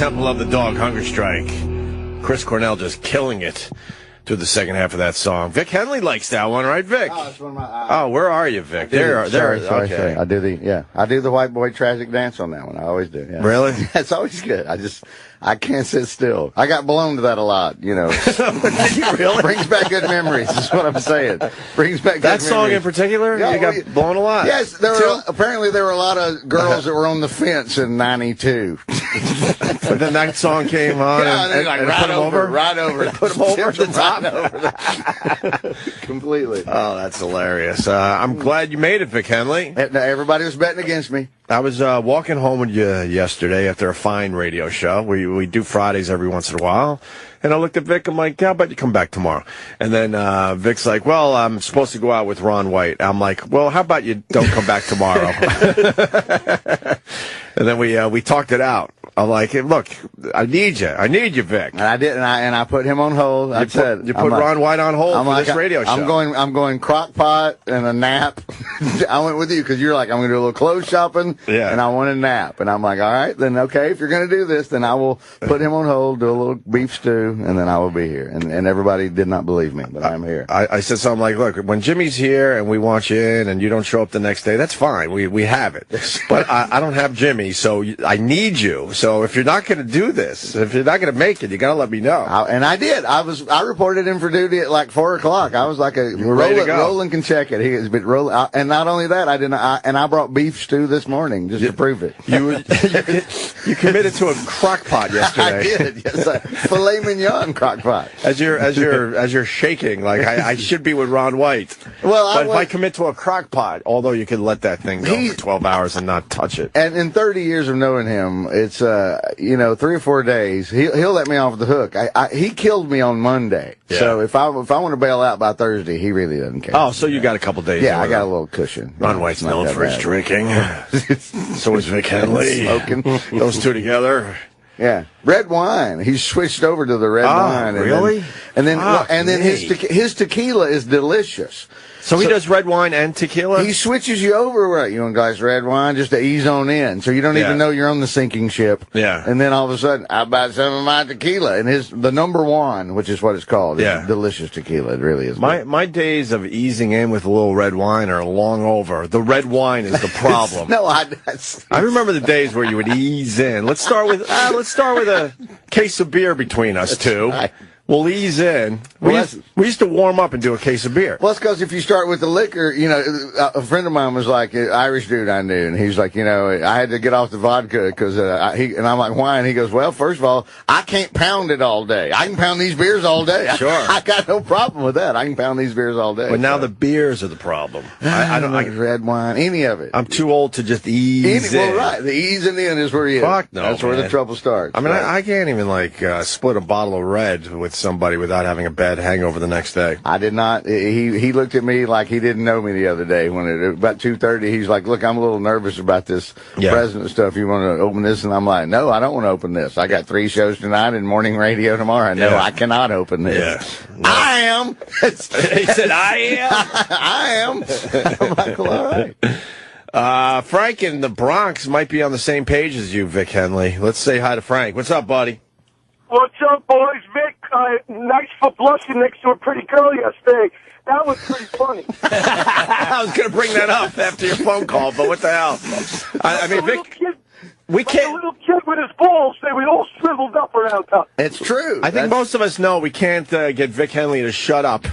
Temple of the Dog, Hunger Strike. Chris Cornell just killing it to the second half of that song. Vic Henley likes that one, right, Vic? Oh, it's one of my. Where are you, Vic? Sorry. Okay. I do the white boy tragic dance on that one. I always do. Yeah. Really? It's always good. I can't sit still. I got blown to that a lot, you know. Really? Brings back good memories, is what I'm saying. Brings back good memories. That song in particular? Yeah, you got blown a lot? Yes, apparently there were a lot of girls that were on the fence in 92. But then that song came on and right over. Put them over the top. Completely. Oh, that's hilarious. I'm glad you made it, Vic Henley. Everybody was betting against me. I was walking home with you yesterday after a fine radio show. We do Fridays every once in a while. And I looked at Vic. I'm like, how about you come back tomorrow? And then Vic's like, well, I'm supposed to go out with Ron White. I'm like, well, how about you don't come back tomorrow? And then we talked it out. I'm like, hey, look, I need you, Vic. And I did, and I put him on hold. You put Ron White on hold for this radio show. I'm going crock pot and a nap. I went with you because you're like, I'm going to do a little clothes shopping, and I want a nap. And I'm like, all right, then okay, if you're going to do this, then I will put him on hold, do a little beef stew, and then I will be here. And everybody did not believe me, but I'm here. I said something like, look, when Jimmy's here and we want you in and you don't show up the next day, that's fine. We have it. But I don't have Jimmy, so I need you. So if you're not going to do this, if you're not going to make it, you got to let me know. And I did. I reported in for duty at like 4 o'clock. I was like Roland can check it. He has been rolling. And not only that, I brought beef stew this morning just to prove it. You committed to a crock pot yesterday. I did. Yes, filet mignon crock pot. As you're shaking, like I should be with Ron White. Well, but if I commit to a crock pot, although you could let that thing go for 12 hours and not touch it. And in 30 years of knowing him, it's 3 or 4 days. He'll let me off the hook. He killed me on Monday. Yeah. So if I want to bail out by Thursday, he really doesn't care. Oh, so you got a couple days. Yeah, I got a little cushion. Ron White's known for his drinking. So is Vic Henley. Smoking. Those two together. Yeah, red wine. He's switched over to the red wine. Really? And then his tequila is delicious. So he does red wine and tequila? He switches you over, right? You want a glass of red wine just to ease on in. So you don't even know you're on the sinking ship. Yeah. And then all of a sudden, I buy some of my tequila. And the number one, which is what it's called, is delicious tequila. It really is. My days of easing in with a little red wine are long over. The red wine is the problem. I remember the days where you would ease in. Let's start with a case of beer between us two. We'll ease in. We used to warm up and do a case of beer. Well, it's because if you start with the liquor, a friend of mine was like, an Irish dude I knew, and he's like, I had to get off the vodka because and I'm like, why? And he goes, well, first of all, I can't pound it all day. I can pound these beers all day. Sure. I got no problem with that. I can pound these beers all day. But now the beers are the problem. I don't like red wine, any of it. I'm too old to just ease in. Well, right. The easing in is where you. Fuck no. That's where the trouble starts. I mean, I can't even split a bottle of red with somebody without having a bad hangover the next day. I did not. He looked at me like he didn't know me the other day when about 2:30. He's like, "Look, I'm a little nervous about this president stuff. You want to open this?" And I'm like, "No, I don't want to open this. I got 3 shows tonight and morning radio tomorrow. No, I cannot open this. Yeah. No. I am." He said, "I am." I am. I'm like, well, all right. Frank in the Bronx might be on the same page as you, Vic Henley. Let's say hi to Frank. What's up, buddy? What's up, boys? Vic, nice for blushing next to a pretty girl yesterday. That was pretty funny. I was going to bring that up after your phone call, but what the hell? I mean, Vic, we can't. A little kid with his balls, they were all shriveled up around top. It's true. I think most of us know we can't get Vic Henley to shut up.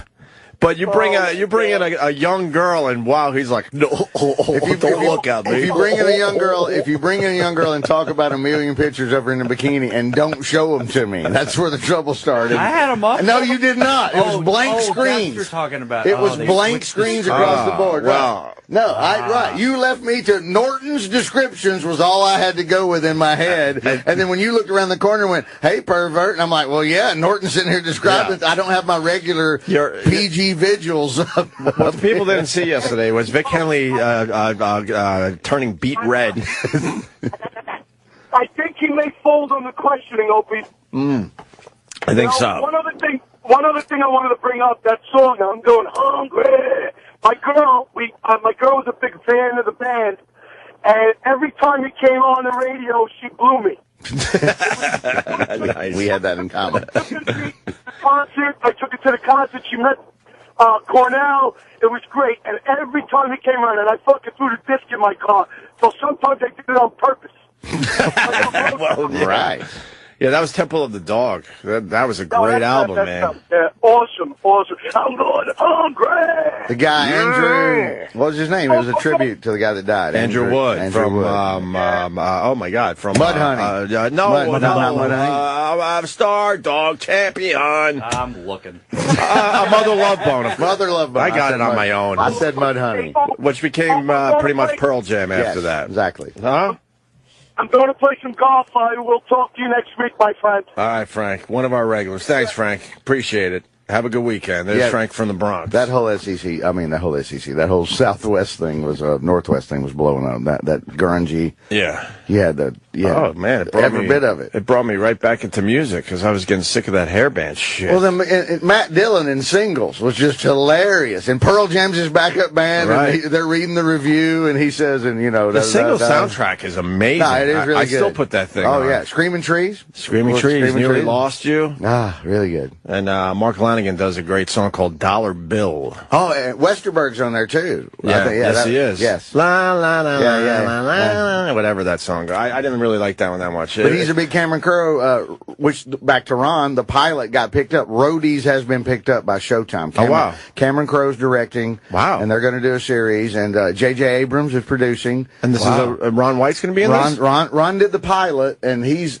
But you bring in a young girl, and wow, he's like, no, don't look at me. If you bring in a young girl and talk about a million pictures of her in a bikini and don't show them to me, that's where the trouble started. I had them up. No, you did not. It was blank screens. That's what you're talking about. It was blank screens across the board. Wow. Right. No, right. You left me to Norton's descriptions was all I had to go with in my head. And then when you looked around the corner and went, hey, pervert, and I'm like, well, yeah, Norton's sitting here describing it. I don't have my regular PG visuals. What people didn't see yesterday was Vic Henley turning beet red. I think he may fold on the questioning, Opie. I think so. One other thing I wanted to bring up, that song, I'm going hungry. My girl was a big fan of the band, and every time he came on the radio, she blew me. Nice. We had that in common. I took it to the concert. She met Cornell. It was great. And every time he came around, and I fucking threw the disc in my car. So sometimes I did it on purpose. Well, right. Yeah, that was Temple of the Dog. That was a great album, man. Yeah, awesome. I'm going hungry. The guy, Andrew, what was his name? It was a tribute to the guy that died. Andrew Wood from, Wood. Oh my God, from Mudhoney. I'm Star Dog Champion. I'm looking. A Mother Love Bone. Mother Love Bone. I got it on my own. I said Mudhoney. Which became pretty much Pearl Jam after that. Exactly. Huh? I'm going to play some golf. I will talk to you next week, my friend. All right, Frank. One of our regulars. Thanks, Frank. Appreciate it. Have a good weekend. There's Frank from the Bronx. That whole that whole Southwest thing was, Northwest thing was blowing up. That grungy. Yeah. Oh, man. Every bit of it. It brought me right back into music because I was getting sick of that hairband shit. Well, then Matt Dillon in Singles was just hilarious. And Pearl Jam's his backup band. Right. And they're reading the review, and he says, the Singles soundtrack is amazing. No, it is really good. I still put that thing on. Oh, yeah. Screaming Trees. Screaming Trees. Nearly Lost You. Really good. And Mark Lanigan does a great song called Dollar Bill. Oh, and Westerberg's on there, too. Yeah, yes, he is. Yes. La, la, la, la, la, whatever that song. I didn't really like that one that much. But he's a big Cameron Crowe, which, back to Ron, the pilot got picked up. Roadies has been picked up by Showtime. Wow. Cameron Crowe's directing. Wow. And they're going to do a series, and J.J. Abrams is producing. And this is Ron White's going to be in this? Ron did the pilot, and he's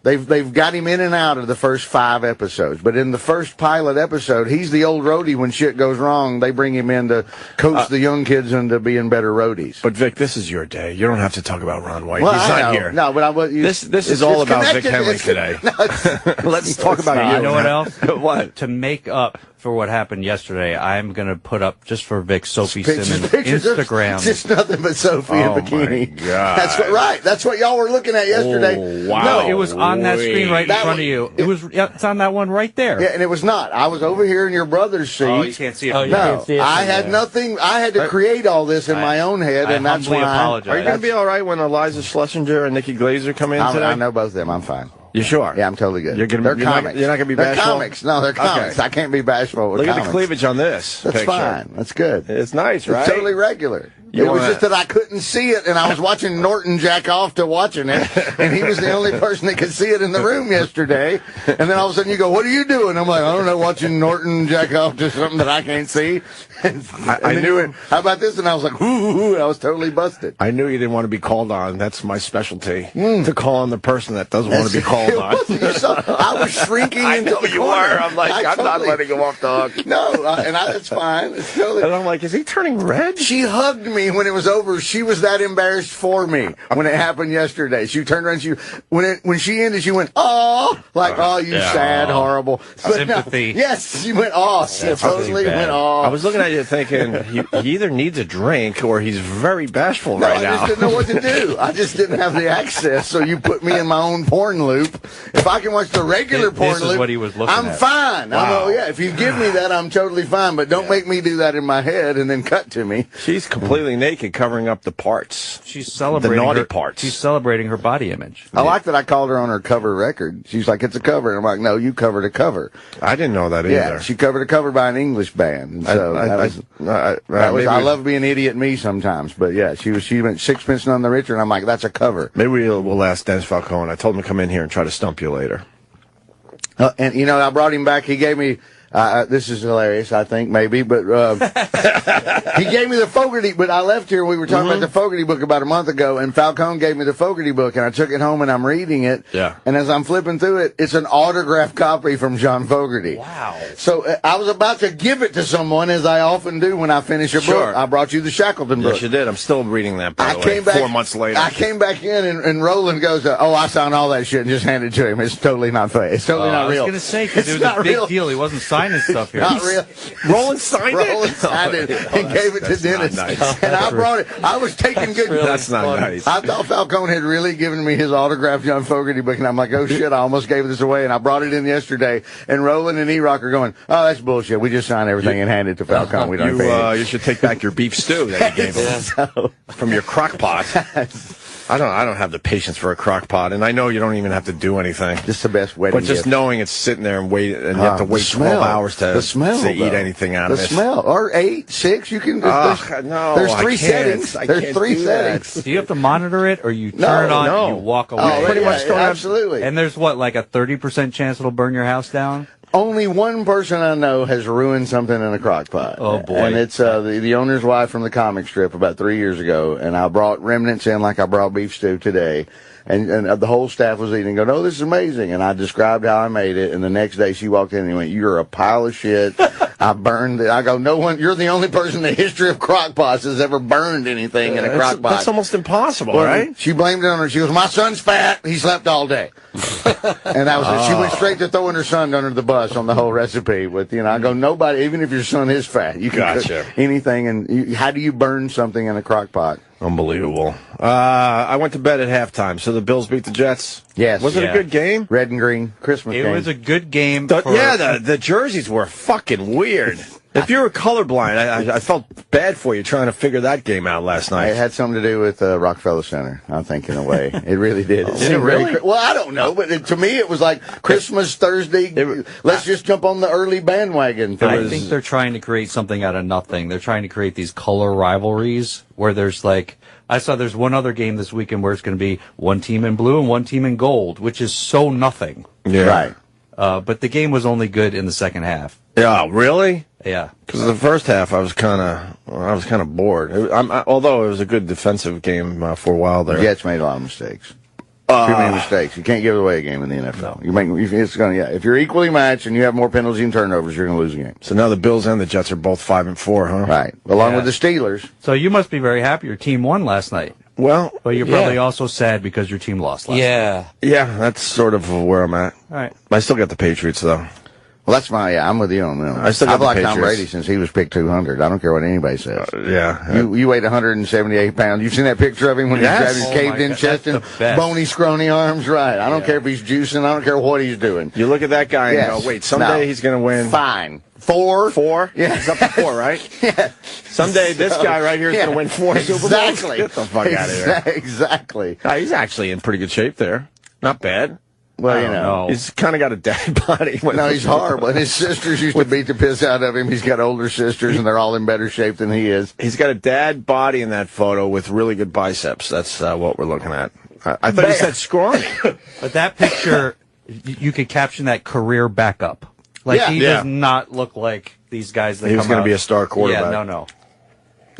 They've got him in and out of the first 5 episodes. But in the first pilot episode, he's the old roadie when shit goes wrong. They bring him in to coach the young kids into being better roadies. But, Vic, this is your day. You don't have to talk about Ron White. He's not here. No, but this is all about Vic Henley today. Let's talk about you. You know what else? What? To make up for what happened yesterday, I'm going to put up, just for Vic, Sophie Simmons' Instagram. Just nothing but Sophie in bikini. My God. That's what y'all were looking at yesterday. Oh, wow. No, it was on that screen right in front of you. It's on that one right there. Yeah, and it was not. I was over here in your brother's seat. Oh, you can't see it. No, can't see it. I had nothing. I had to create all this in my own head, and that's why. Apologize. Are you going to be all right when Iliza Schlesinger and Nikki Glaser come in today? I know both of them. I'm fine. You sure? Yeah, I'm totally good. They're comics. You're not going to be bashful? They're comics. No, they're comics. Okay. I can't be bashful with Look comics. at the cleavage on this That's picture. fine. That's good. It's nice, right? It's totally regular. It was just that I couldn't see it, and I was watching Norton jack off to watching it, and he was the only person that could see it in the room yesterday. And then all of a sudden you go, "What are you doing?" I'm like, "I don't know, watching Norton jack off to something that I can't see." And I knew it. How about this? And I was like, "Ooh!" I was totally busted. I knew you didn't want to be called on. That's my specialty, to call on the person that doesn't want to be called on. I was shrinking into the you corner. Were. I'm like, I'm not letting him off the hook. No, that's fine. It's totally. And I'm like, is he turning red? She hugged me when it was over. She was that embarrassed for me when it happened yesterday. She turned around. When she ended, she went, "Oh," like, "Oh, you sad, horrible." But sympathy. No, yes, she went, "Oh," she totally went, "Oh." I was looking at you thinking he either needs a drink or he's very bashful right now. I just didn't know what to do. I just didn't have the access. So you put me in my own porn loop. If I can watch the regular porn loop, this is what he was looking I'm at. fine. Wow. If you give me that, I'm totally fine. But don't make me do that in my head and then cut to me. She's completely naked, covering up the parts. She's celebrating the naughty parts. She's celebrating her body image. I like that I called her on her cover record. She's like, "It's a cover." And I'm like, "No, you covered a cover." I didn't know that either. Yeah, she covered a cover by an English band. And so I love being idiot me sometimes. But yeah, she went Sixpence None the Richer, and I'm like, "That's a cover." Maybe we'll ask Dennis Falcone. I told him to come in here and try to stump you later. And I brought him back. He gave me. This is hilarious, I think, maybe, but he gave me the Fogarty, but I left here, we were talking about the Fogarty book about a month ago, and Falcone gave me the Fogarty book, and I took it home, and I'm reading it, and as I'm flipping through it, it's an autographed copy from John Fogarty. Wow. So I was about to give it to someone, as I often do when I finish a book. I brought you the Shackleton book. Yes, you did. I'm still reading that, by the way, 4 months later. I came back in, and Roland goes, "Oh, I signed all that shit and just handed it to him. It's totally not fake. It's totally not real." I was going to say, because it was a big deal. He wasn't signing stuff here. Not real. Roland signed it and gave it to Dennis. Nice. And I brought it. I was taking good. That's not nice. I thought Falcone had really given me his autographed John Fogarty book, and I'm like, "Oh shit, I almost gave this away." And I brought it in yesterday, and Roland and E-Rock are going, "Oh, that's bullshit. We just signed everything and handed it to Falcone. We don't pay you should take back your beef stew that you gave him from your crock pot." I don't have the patience for a crock pot, and I know you don't even have to do anything. Just the best wedding But just gift. knowing it's sitting there and wait, and you have to wait 12 hours to eat anything out of it. The smell, or 8, 6, you can. No, there's 3 settings. There's 3 settings. Do you have to monitor it, or you turn it on and you walk away? Oh, pretty much, absolutely. And there's like a 30% chance it'll burn your house down? Only one person I know has ruined something in a crock pot. Oh, boy. And it's the owner's wife from the comic strip about 3 years ago, and I brought remnants in like I brought beef stew today. And the whole staff was eating and going, oh, this is amazing. And I described how I made it. And the next day she walked in and went, you're a pile of shit. I burned it. I go, no one, you're the only person in the history of crock pots has ever burned anything in a crock pot. That's almost impossible, right? She blamed it on her. She goes, my son's fat. He slept all day. And that was it. She went straight to throwing her son under the bus on the whole recipe. With, I go, nobody, even if your son is fat, you can cook anything. And how do you burn something in a crock pot? Unbelievable. I went to bed at halftime, so the Bills beat the Jets. Yes. Was it a good game? Red and green Christmas game. It was a good game. The jerseys were fucking weird. If you were colorblind, I felt bad for you trying to figure that game out last night. It had something to do with Rockefeller Center, I think, in a way. It really did. Did it really? Well, I don't know, but to me it was like Christmas Thursday. Let's just jump on the early bandwagon. I think they're trying to create something out of nothing. They're trying to create these color rivalries where there's I saw there's one other game this weekend where it's going to be one team in blue and one team in gold, which is so nothing. Yeah. Right. But the game was only good in the second half. Yeah, really? Yeah. Because the first half, I was kind of bored. Although it was a good defensive game for a while there. The Jets made a lot of mistakes. Too many mistakes. You can't give away a game in the NFL. If you're equally matched and you have more penalties and turnovers, you're going to lose a game. So now the Bills and the Jets are both 5-4, huh? Right. Along with the Steelers. So you must be very happy your team won last night. Well, but you're probably also sad because your team lost last night. Yeah, that's sort of where I'm at. All right. I still got the Patriots, though. Well, that's I'm with you on that. I've liked Tom Brady since he was picked 200. I don't care what anybody says. You weighed 178 pounds. You've seen that picture of him when he's got his caved-in chest and bony, scrawny arms? Right. I don't care if he's juicing. I don't care what he's doing. You look at that guy and go, wait, someday he's going to win. Fine. 4? Yeah. He's up to 4, right? Yeah. Someday this guy right here is going to win 4 Super Bowls. Exactly. Get the fuck out of here. Exactly. He's actually in pretty good shape there. Not bad. Well, he's kind of got a dad body. No, he's horrible. And his sisters used to beat the piss out of him. He's got older sisters, and they're all in better shape than he is. He's got a dad body in that photo with really good biceps. That's what we're looking at. I thought he said scrawny. But that picture, you could caption that career backup. He does not look like these guys that he was going to be a star quarterback. Yeah,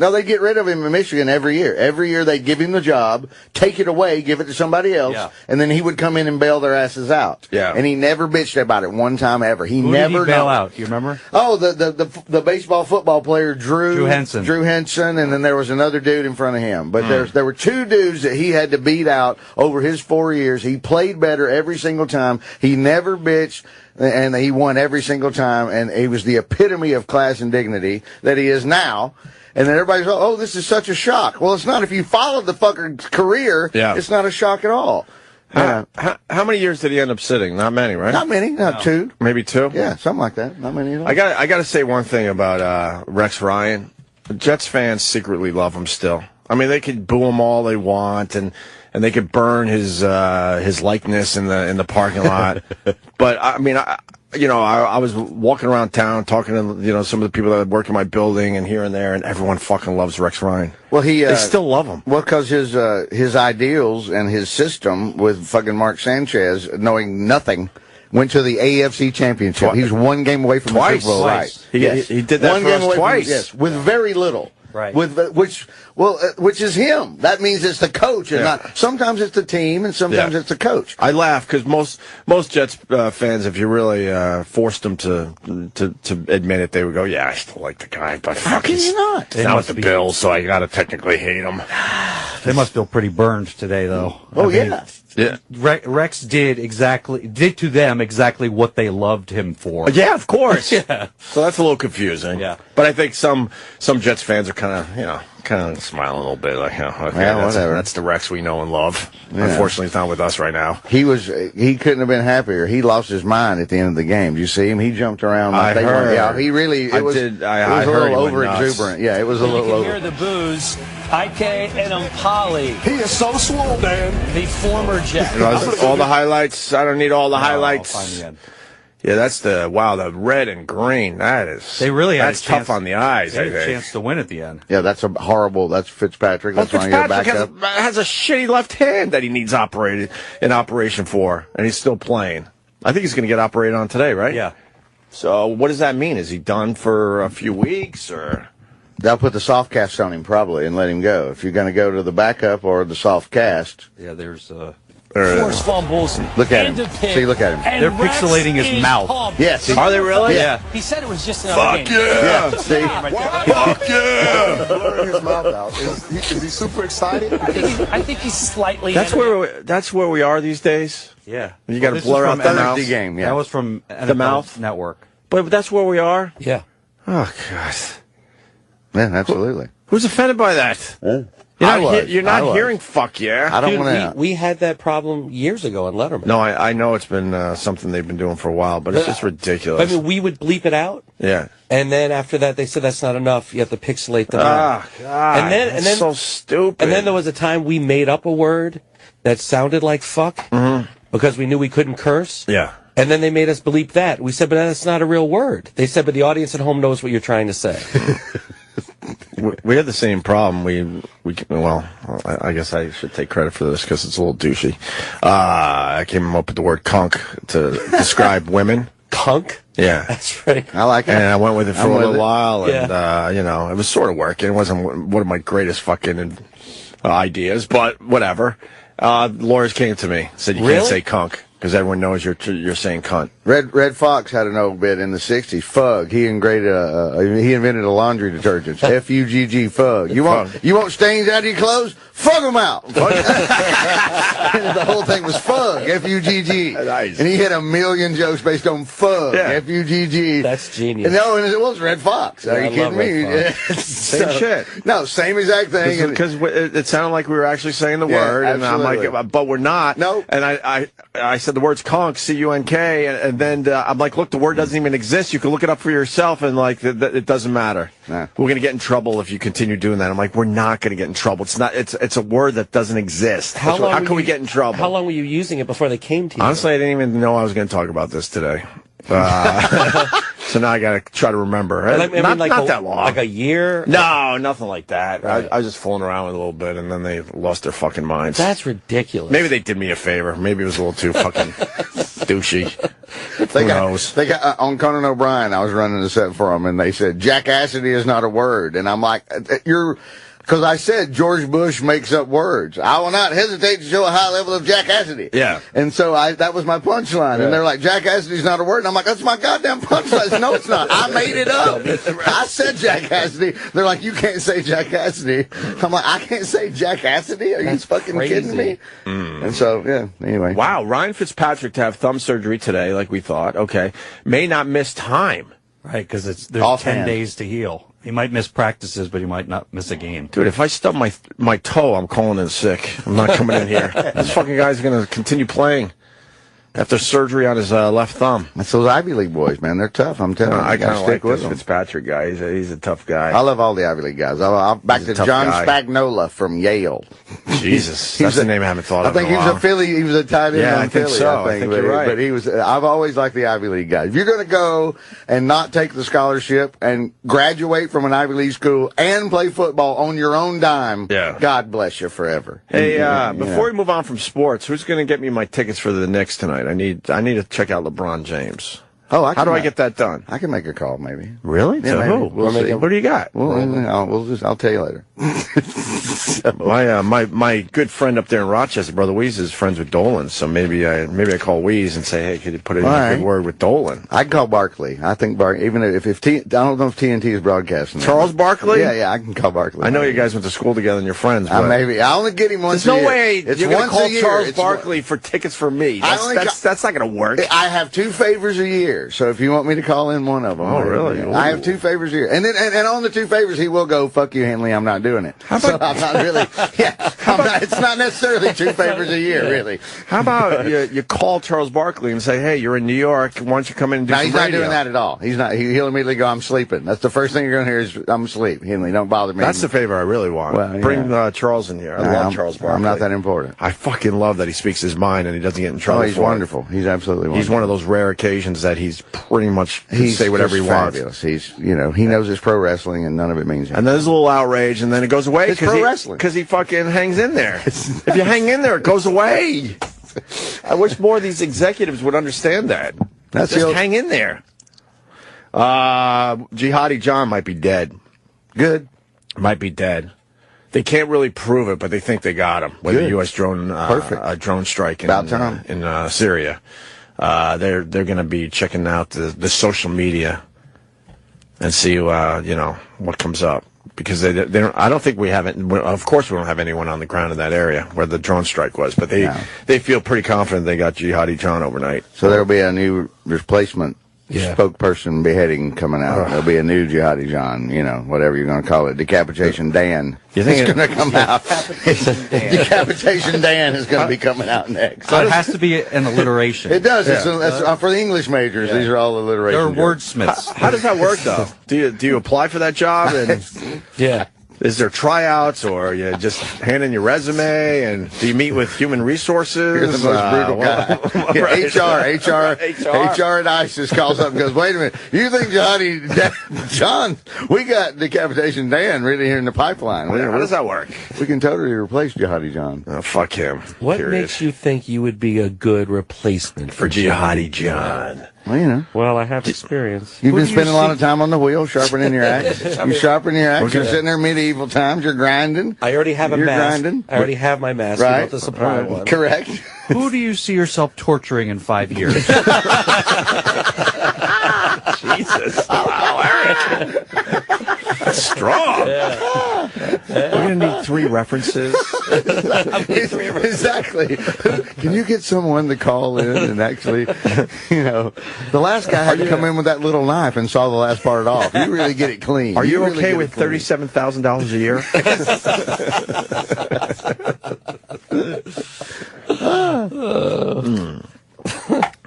No, they get rid of him in Michigan every year. Every year they give him the job, take it away, give it to somebody else, and then he would come in and bail their asses out. Yeah. And he never bitched about it one time ever. Who did he bail out? Do you remember? Oh, the baseball football player Drew Henson. Drew Henson, and then there was another dude in front of him. But there were 2 dudes that he had to beat out over his 4 years. He played better every single time. He never bitched. And he won every single time, and he was the epitome of class and dignity that he is now. And then everybody's like, oh, this is such a shock. Well, it's not. If you followed the fucker's career, it's not a shock at all. How many years did he end up sitting? Not many, right? Not many. No. 2. Maybe 2? Yeah, something like that. Not many at all. I got to say one thing about Rex Ryan. The Jets fans secretly love him still. I mean, they could boo him all they want, and they could burn his likeness in the parking lot. But I mean, I was walking around town talking to some of the people that work in my building and here and there, and everyone fucking loves Rex Ryan. Well, they still love him. Well, because his ideals and his system with fucking Mark Sanchez knowing nothing. Went to the AFC Championship. He was 1 game away from the Super Bowl. Right. He did that 1 for game us away twice. Yes, with very little. Right. Which is him. That means it's the coach, and not. Sometimes it's the team, and sometimes it's the coach. I laugh because most Jets fans, if you really forced them to admit it, they would go, "Yeah, I still like the guy, but how can you not?" It's not with the Bills, so I gotta technically hate him. They must feel pretty burned today, though. Oh, yeah. Rex did to them exactly what they loved him for. Yeah, of course. So that's a little confusing. Yeah. But I think some Jets fans are kind kind of smiling a little bit, like, okay, whatever. That's the Rex we know and love. Yeah. Unfortunately, he's not with us right now. He couldn't have been happier. He lost his mind at the end of the game. Did you see him? He jumped around. Like I heard. Yeah, he really. It was a little over exuberant. Yeah, it was a little over. You can hear the booze. IK and Impali. He is so swole, man. The former Jet. All the highlights. I don't need all the highlights. I'll find the end. Yeah, that's the red and green. That's tough on the eyes. They had a chance to win at the end. Yeah, that's That's Fitzpatrick. That's why Fitzpatrick has a shitty left hand that he needs in operation for, and he's still playing. I think he's going to get operated on today, right? Yeah. So what does that mean? Is he done for a few weeks, or? They'll put the soft cast on him probably and let him go. If you're going to go to the backup or the soft cast. Yeah, there's forced fumbles. Look at him. See, look at him. They're pixelating his mouth. Yes. Are they really? Yeah. He said it was just another game. Yeah. See? Fuck yeah! Blurring his mouth out. Is he super excited? I think he's slightly. That's where we are these days. Yeah. You got to blur out the mouth. Game. Yeah. That was from NFL the mouth Network. But that's where we are. Yeah. Oh God. Yeah, absolutely. Who's offended by that? You're not hearing "fuck yeah." I don't want to. We had that problem years ago on Letterman. No, I know it's been something they've been doing for a while, but it's just ridiculous. I mean, we would bleep it out. Yeah. And then after that, they said that's not enough. You have to pixelate the word. God. And then so stupid. And then there was a time we made up a word that sounded like "fuck" because we knew we couldn't curse. Yeah. And then they made us bleep that. We said, but that's not a real word. They said, but the audience at home knows what you're trying to say. We had the same problem. I guess I should take credit for this because it's a little douchey. I came up with the word "cunk" to describe women. Cunk? Yeah. That's right. I like it. And I went with it for a little while, and, yeah. it was sort of working. It wasn't one of my greatest fucking ideas, but whatever. Lawyers came to me, said you can't say "cunk" because everyone knows you're saying "cunt." Red Fox had an old bit in the '60s. Fug. He invented a laundry detergent. F-U-G-G. Fug. You want stains out of your clothes? Fug them out. The whole thing was fug. F-U-G-G. Nice. And he had a million jokes based on fug. Yeah. F-U-G-G. That's genius. No, and it was Red Fox. Are you kidding me? Same shit. No, same exact thing. Because it sounded like we were actually saying the word, and I'm like, but we're not. No. And I said the word's "conk," C-U-N-K, and then I'm like, look, the word doesn't even exist. You can look it up for yourself, and like, it doesn't matter. Nah. We're going to get in trouble if you continue doing that. I'm like, we're not going to get in trouble. It's a word that doesn't exist. How can we get in trouble? How long were you using it before they came to you? Honestly, I didn't even know I was going to talk about this today. So now I got to try to remember. Not that long. Like a year? No, nothing like that. Right. I was just fooling around with it a little bit, and then they lost their fucking minds. That's ridiculous. Maybe they did me a favor. Maybe it was a little too fucking douchey. Who knows? They got on Conan O'Brien. I was running the set for them, and they said jackassity is not a word, and I'm like, because I said George Bush makes up words. I will not hesitate to show a high level of jackassity. Yeah. And so that was my punchline. Yeah. And they're like, jackassity is not a word. And I'm like, that's my goddamn punchline. No, it's not. I made it up. I said jackassity. They're like, you can't say jackassity. I'm like, I can't say jackassity? Are you fucking kidding me? And so, yeah, anyway. Wow, Ryan Fitzpatrick to have thumb surgery today, like we thought. Okay. May not miss time. Right, because there's 10 days to heal. He might miss practices, but he might not miss a game. Dude, if I stub my toe, I'm calling in sick. I'm not coming in here. This fucking guy's going to continue playing after surgery on his left thumb. That's those Ivy League boys, man. They're tough. I'm telling you. I kind of like this Fitzpatrick guy. He's a tough guy. I love all the Ivy League guys. Back to John Spagnola from Yale. Jesus, that's the name I haven't thought of. I think he was a Philly. He was a tight end on Philly. So. I think you're right. But he was. I've always liked the Ivy League guys. If you're going to go and not take the scholarship and graduate from an Ivy League school and play football on your own dime, God bless you forever. Hey, before we move on from sports, who's going to get me my tickets for the Knicks tonight? I need to check out LeBron James. Oh, how do I get that done? I can make a call, maybe. Really? Yeah, to maybe. who? We'll see. What do you got? I'll tell you later. My good friend up there in Rochester, Brother Weeze, is friends with Dolan, so maybe I call Weeze and say, hey, could you put in a good word with Dolan? I can call Barkley. I think even if I don't know if TNT is broadcasting. Charles Barkley? Yeah, I can call Barkley. I know you guys went to school together and you're friends. But maybe I only get him once. There's a no year. way you're going to call Charles Barkley for tickets for me. That's not going to work. I have 2 favors a year. year. So if you want me to call in one of them. Oh, really? I have 2 favors a year. And then, and on the 2 favors, he will go, fuck you, Henley, I'm not doing it. So I'm not really, it's not necessarily 2 favors a year, really. How about you call Charles Barkley and say, hey, you're in New York, why don't you come in and do some radio? He's not doing that at all. He's not. He'll immediately go, I'm sleeping. That's the first thing you're going to hear is, I'm asleep. Henley, don't bother me. That's the favor I really want. Well, Bring Charles in here. I love Charles Barkley. I'm not that important. I fucking love that he speaks his mind and he doesn't get in trouble. Oh, he's wonderful. He's absolutely wonderful. He's one of those rare occasions that he's pretty much can say whatever he wants. Fabulous. He's, he knows his pro wrestling and none of it means anything. And then there's a little outrage and then it goes away. It's pro wrestling. Because he fucking hangs in there. If you hang in there, it goes away. I wish more of these executives would understand that. Just hang in there. Jihadi John might be dead. Good. Might be dead. They can't really prove it, but they think they got him with a U.S. drone strike in Syria. They're going to be checking out the social media and see what comes up, because they don't. I don't think we haven't. Of course, we don't have anyone on the ground in that area where the drone strike was, but they feel pretty confident they got Jihadi John overnight. So there'll be a new replacement. Spokesperson beheading coming out. There'll be a new Jihadi John, whatever you're going to call it. Decapitation Dan. You think it's going to come out? Decapitation Dan is going to be coming out next. So it has to be an alliteration. It does. Yeah. For the English majors, these are all alliterations. They're wordsmiths. How does that work, though? Do you apply for that job? And is there tryouts, or you just hand in your resume, and do you meet with human resources? You're the most brutal guy. HR at ISIS calls up and goes, wait a minute, you think John, we got Decapitation Dan really here in the pipeline. How does that work? We can totally replace Jihadi John. Oh, fuck him. What makes you think you would be a good replacement for Jihadi John? Well, Well, I have experience. You've been spending a lot of time on the wheel, sharpening your axe. You sharpen your axe. You're sitting there medieval times. You're grinding. I already have a mask. Grinding. I already have my mask. Right. You don't have to supply one. Correct. Who do you see yourself torturing in 5 years? Jesus. Wow, Eric. That's strong. We're going to need 3 references. Exactly. Can you get someone to call in and actually, the last guy had to come in with that little knife and saw the last part off. You really get it clean. Are you okay with $37,000 a year?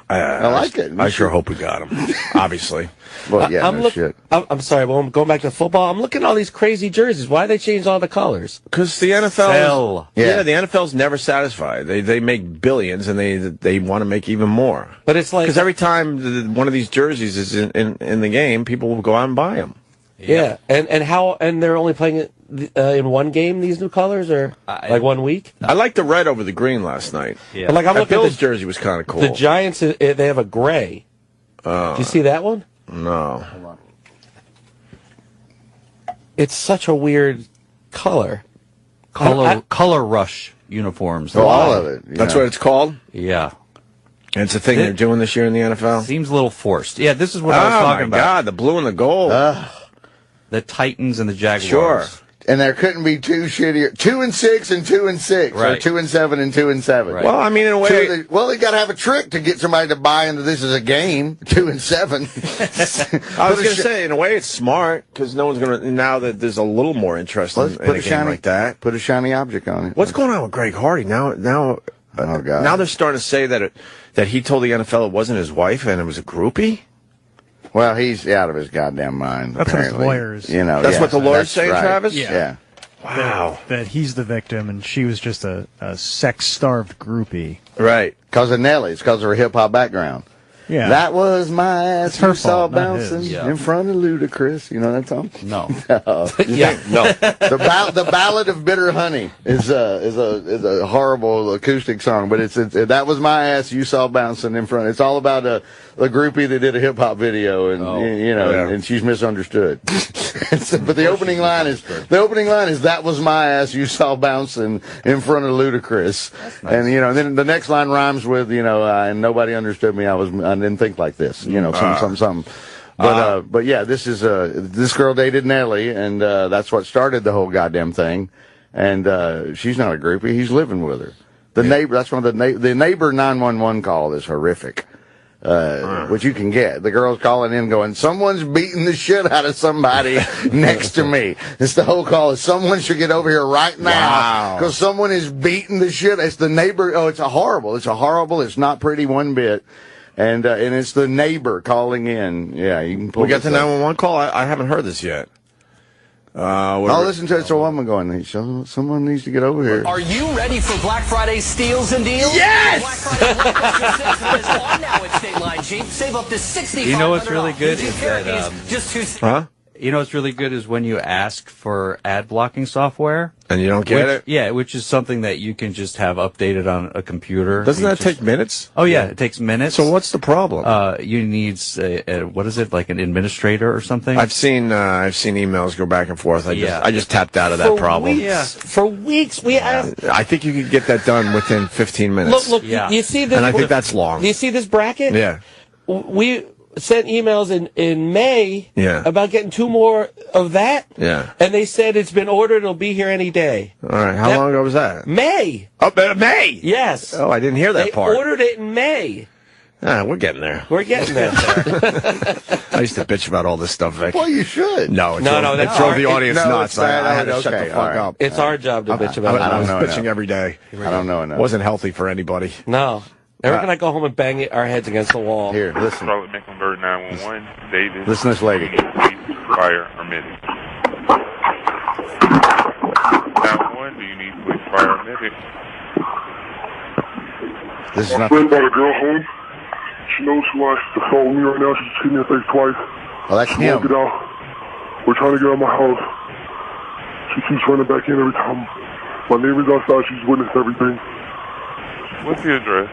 I like it. I sure hope we got him, obviously. Well, yeah, shit. I'm sorry, well, I'm going back to football. I'm looking at all these crazy jerseys. Why they changed all the colors? Because the NFL, the NFL's never satisfied. They make billions, and they want to make even more. But it's like, because every time one of these jerseys is in the game, people will go out and buy them. Yeah, and they're only playing it in one game, these new colors, or like 1 week? I liked the red over the green last night. Yeah. But I'm looking Bill's jersey was kind of cool. The Giants, they have a gray. Do you see that one? No. Hold on. It's such a weird color. Color rush uniforms. All of it. That's what it's called? Yeah. And it's a thing they're doing this year in the NFL? Seems a little forced. Yeah, this is what I was talking about. Oh, my God, the blue and the gold. The Titans and the Jaguars. Sure. And there couldn't be 2 shittier. 2-6 and 2-6, right. or 2-7 and 2-7. Right. Well, I mean, in a way, they got to have a trick to get somebody to buy into this as a game. 2-7. I was going to say, in a way, it's smart, because no one's going to, now that there's a little more interest in a game like that. Put a shiny object on it. What's going on with Greg Hardy now? Oh, God. Now they're starting to say that he told the NFL it wasn't his wife and it was a groupie. Well, he's out of his goddamn mind. That's apparently. what his lawyers. That's what the lawyers say, right. Travis? Yeah. Wow. That he's the victim and she was just a sex-starved groupie. Right. Because of Nelly. It's because of her hip-hop background. Yeah. That was my ass her you saw fault, not bouncing his. in front of Ludacris. You know that song? No. Yeah. No. The Ballad of Bitter Honey is a horrible acoustic song, but it's that was my ass you saw bouncing in front. It's all about a groupie that did a hip hop video, and and she's misunderstood. But the opening line is that was my ass you saw bouncing in front of Ludacris, nice. And then the next line rhymes with and nobody understood me. I didn't think like this. Some. But yeah, this is this girl dated Nelly, and that's what started the whole goddamn thing. And she's not a groupie; he's living with her. The neighbor. That's one of the neighbor 911 call is horrific. which you can get. The girl's calling in going, someone's beating the shit out of somebody next to me. It's the whole call is someone should get over here right now because someone is beating the shit. It's the neighbor. Oh, it's horrible. It's not pretty one bit. And it's the neighbor calling in. Yeah, you can pull. We got the 911 call. I haven't heard this yet. I'll listen to it. It's a woman going, someone needs to get over here. Are you ready for Black Friday steals and deals? Yes! Black Friday on now at State Line Jeep. Save up to $6,500. You know what's really good is that, huh? You know what's really good is when you ask for ad blocking software. And you don't get it? Yeah, which is something that you can just have updated on a computer. Doesn't that take minutes? Oh, yeah, it takes minutes. So what's the problem? You need, what is it, like an administrator or something? I've seen emails go back and forth. I just tapped out of that problem. For weeks, we asked. I think you could get that done within 15 minutes. Look, you see this? And I think that's long. Do you see this bracket? Yeah. We sent emails in May about getting 2 more of that. Yeah. And they said it's been ordered, it'll be here any day. All right. How long ago was that? May. Oh, May? Yes. Oh, I didn't hear that part. They ordered it in May. We're getting there. We're getting there. I used to bitch about all this stuff, Vic. Well, you should. No, it drove the audience nuts. I had to shut the fuck up. It's our job to bitch about it. I was bitching every day. I don't know enough. It wasn't healthy for anybody. No. Eric and I go home and bang our heads against the wall. Here, listen. Charlotte Mecklenburg 911, David. Listen to this lady. Fire or medic. 911, do you need police, fire, or medic? This is not. My friend brought a girl home. She knows who wants to phone me right now. She's hit me in the face twice. Oh, that's him. Get out. We're trying to get out of my house. She keeps running back in every time. My neighbor's outside. She's witnessed everything. What's the address?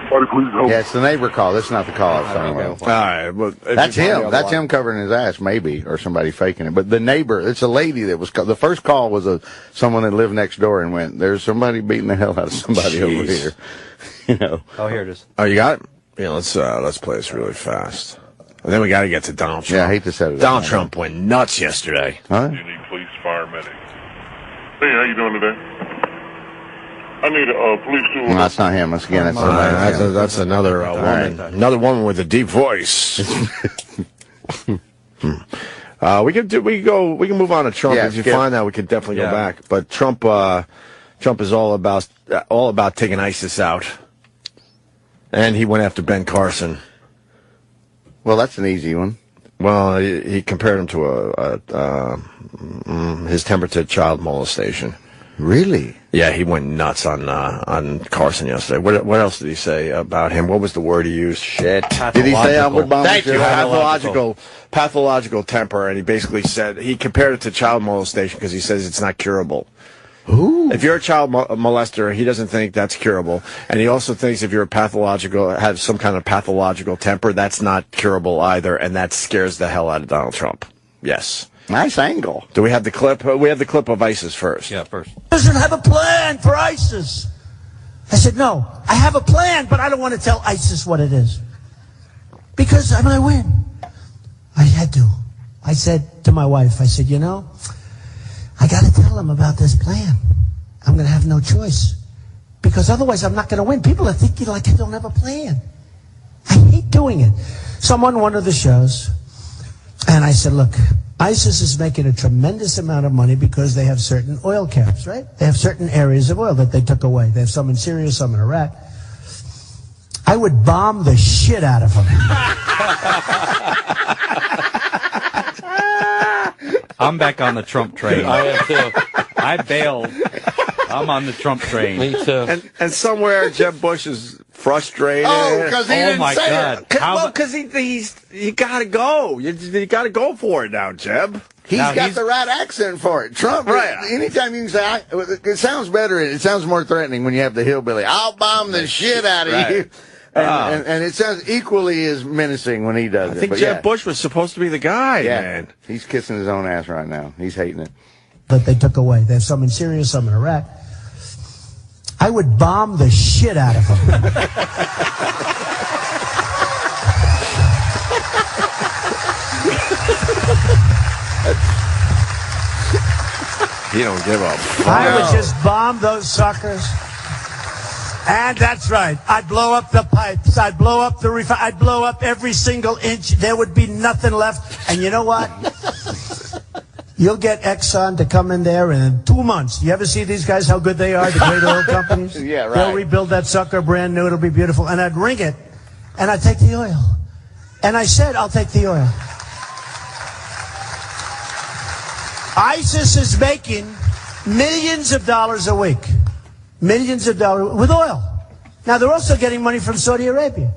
Somebody please help. Yeah, it's the neighbor call. That's not the call I was talking about. All right. Well, that's him. That's him covering his ass, maybe, or somebody faking it. But the neighbor, it's a lady that was the first call was someone that lived next door and went, there's somebody beating the hell out of somebody over here. You know. Oh, here it is. Oh, you got it? Yeah, let's play this really fast. And then we got to get to Donald Trump. Yeah, I hate to set it up. Donald Trump went nuts yesterday. Huh? You need police, fire, medic. Hey, how you doing today? I need a police tool. No, that's not him. That's That's another woman. Right. Another woman with a deep voice. We can move on to Trump. If you find that, we can definitely go back. But Trump is all about taking ISIS out, and he went after Ben Carson. Well, that's an easy one. Well, he compared him to his temper to child molestation. Really? Yeah, he went nuts on Carson yesterday. What else did he say about him? What was the word he used? Shit. Did he say I would bomb? Thank you. Pathological temper, and he basically said he compared it to child molestation because he says it's not curable. Ooh. If you're a child molester, he doesn't think that's curable, and he also thinks if you're have some kind of pathological temper, that's not curable either, and that scares the hell out of Donald Trump. Yes. Nice angle. Do we have the clip? We have the clip of ISIS first. Yeah, first. Doesn't have a plan for ISIS. I said, no, I have a plan, but I don't want to tell ISIS what it is. Because I might win. I had to. I said to my wife, I said, I got to tell them about this plan. I'm going to have no choice. Because otherwise I'm not going to win. People are thinking like I don't have a plan. I hate doing it. So I'm on one of the shows, and I said, look, ISIS is making a tremendous amount of money because they have certain oil camps, right? They have certain areas of oil that they took away. They have some in Syria, some in Iraq. I would bomb the shit out of them. I'm back on the Trump train. I am too. I bailed. I'm on the Trump train. Me too. And somewhere Jeb Bush is frustrated. Oh, because he didn't say God. it. Well, because you got to go. You got to go for it now, Jeb. He's got the right accent for it. Trump, right? Anytime you can say, it sounds better. It sounds more threatening when you have the hillbilly. I'll bomb the shit out of you. And it sounds equally as menacing when he does it. I think Jeb Bush was supposed to be the guy, man. He's kissing his own ass right now. He's hating it. That they took away. They have some in Syria, some in Iraq. I would bomb the shit out of them. He don't give up. I would just bomb those suckers. And that's right. I'd blow up the pipes. I'd blow up the I'd blow up every single inch. There would be nothing left. And you know what? You'll get Exxon to come in there in 2 months. You ever see these guys, how good they are, the great oil companies? Yeah, right. They'll rebuild that sucker brand new. It'll be beautiful. And I'd ring it, and I'd take the oil. And I said, I'll take the oil. ISIS is making millions of dollars a week. Millions of dollars with oil. Now, they're also getting money from Saudi Arabia.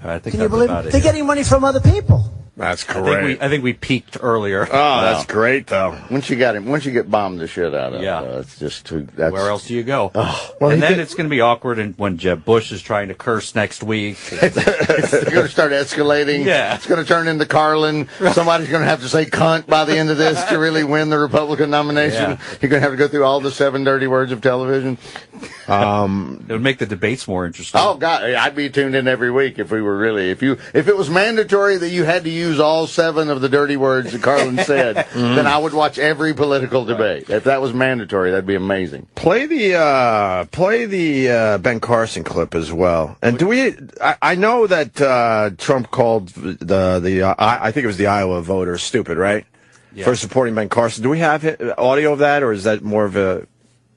I think Can you believe it? They're getting money from other people. That's great. I think we peaked earlier. Oh, that's great, though. Once you get bombed the shit out of, it's just too. Where else do you go? Oh, and then it's going to be awkward, and when Jeb Bush is trying to curse next week, it's going to start escalating. Yeah, it's going to turn into Carlin. Somebody's going to have to say "cunt" by the end of this to really win the Republican nomination. Yeah. You're going to have to go through all the 7 dirty words of television. It would make the debates more interesting. Oh God, I'd be tuned in every week if we were really if it was mandatory that you had to use all 7 of the dirty words that Carlin said, then I would watch every political debate. If that was mandatory, that'd be amazing. Play the Ben Carson clip as well. And I know that Trump called I think it was the Iowa voters stupid, right? Yeah. For supporting Ben Carson. Do we have audio of that, or is that more of a?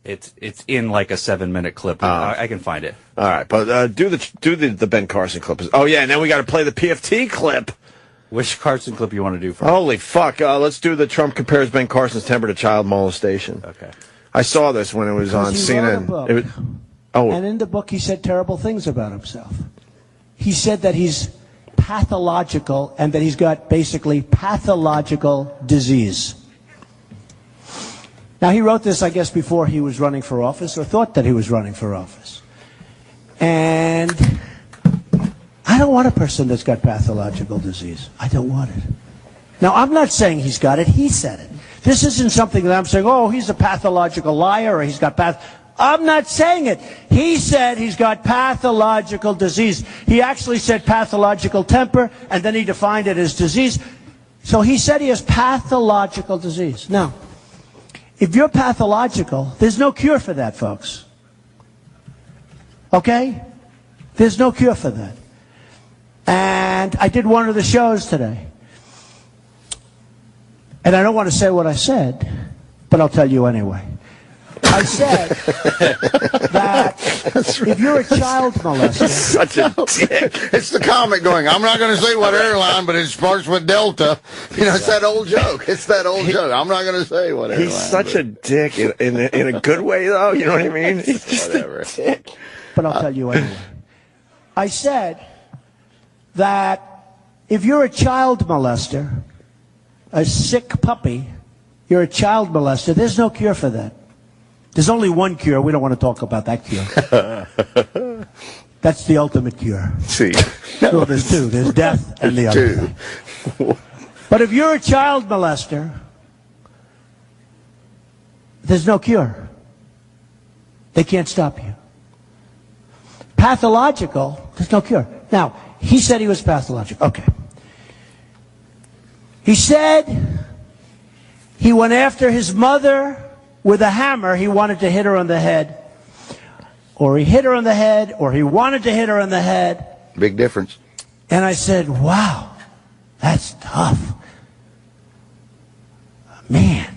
It's in like a 7-minute clip. I can find it. All right, but do the Ben Carson clip. Oh yeah, and then we got to play the PFT clip. Which Carson clip you want to do first? Holy fuck! Let's do the Trump compares Ben Carson's temper to child molestation. Okay. I saw this when it was on CNN. And in the book, he said terrible things about himself. He said that he's pathological and that he's got basically pathological disease. Now, he wrote this, I guess, before he was running for office, or thought that he was running for office. And I don't want a person that's got pathological disease. I don't want it. Now, I'm not saying he's got it. He said it. This isn't something that I'm saying, oh, he's a pathological liar, or he's got I'm not saying it. He said he's got pathological disease. He actually said pathological temper, and then he defined it as disease. So he said he has pathological disease. Now, if you're pathological, there's no cure for that, folks. Okay? There's no cure for that. And I did one of the shows today. And I don't want to say what I said, but I'll tell you anyway. I said that if you're a child molester... Such a dick. It's the comic going, I'm not going to say what airline, but it starts with Delta. You know, it's that old joke. It's that old joke. I'm not going to say what airline. He's such a dick in a good way, though. You know what I mean? He's just whatever. a dick. But I'll tell you anyway. I said that if you're a child molester, a sick puppy, you're a child molester, there's no cure for that. There's only one cure. We don't want to talk about that cure. That's the ultimate cure. See. No, there's 2. There's death and the other thing. But if you're a child molester, there's no cure. They can't stop you. Pathological, there's no cure. Now, he said he was pathological. Okay. He said he went after his mother with a hammer. He wanted to hit her on the head. Or he hit her on the head, or he wanted to hit her on the head. Big difference. And I said, wow, that's tough. Man,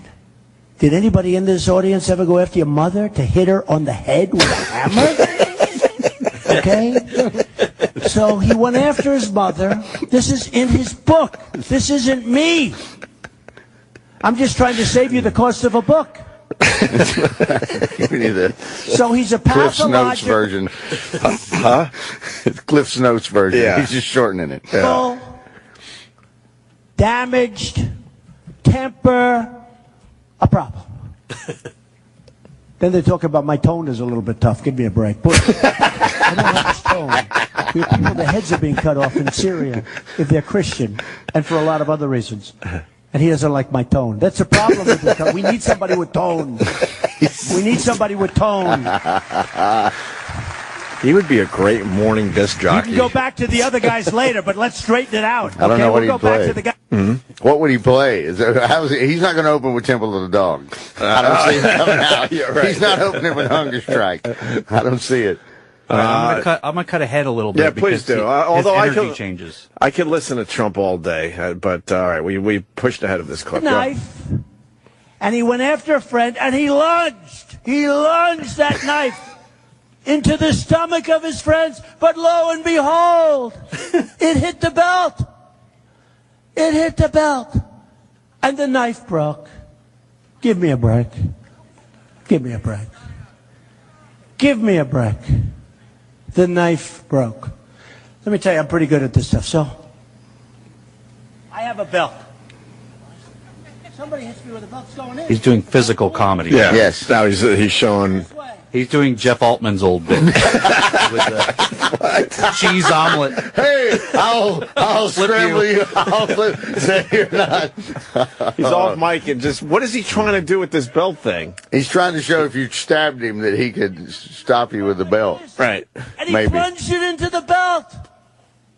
did anybody in this audience ever go after your mother to hit her on the head with a hammer? Okay? So he went after his mother. This is in his book. This isn't me. I'm just trying to save you the cost of a book. We need the so he's a Cliff's Notes version. Huh? Cliff's Notes version. Yeah. He's just shortening it. Yeah. Damaged, temper, a problem. Then they talk about my tone is a little bit tough. Give me a break. But I don't have this tone. We have people, their heads are being cut off in Syria if they're Christian, and for a lot of other reasons. And he doesn't like my tone. That's a problem with the tone. We need somebody with tone. We need somebody with tone. He would be a great morning disc jockey. You can go back to the other guys later, but let's straighten it out. I don't know what he'd play. Back to the guy. Mm-hmm. What would he play? He's not going to open with Temple of the Dog. I don't see him coming out. Right. He's not opening with Hunger Strike. I don't see it. I'm gonna cut ahead a little bit. Yeah, please do. Although changes. I could listen to Trump all day, but all right, we pushed ahead of this clip. Knife, and he went after a friend, and he lunged. He lunged that knife into the stomach of his friends, but lo and behold, it hit the belt. It hit the belt, and the knife broke. Give me a break. Give me a break. Give me a break. The knife broke. Let me tell you, I'm pretty good at this stuff. So, I have a belt. Somebody hits me with a belt's going in. He's doing physical comedy. Yeah. Yes. Now he's showing. He's doing Jeff Altman's old bit with the cheese omelet. Hey, I'll scramble you. I'll say you're not. He's off mic and just, what is he trying to do with this belt thing? He's trying to show if you stabbed him that he could stop you with the belt. Right. And he plunged it into the belt.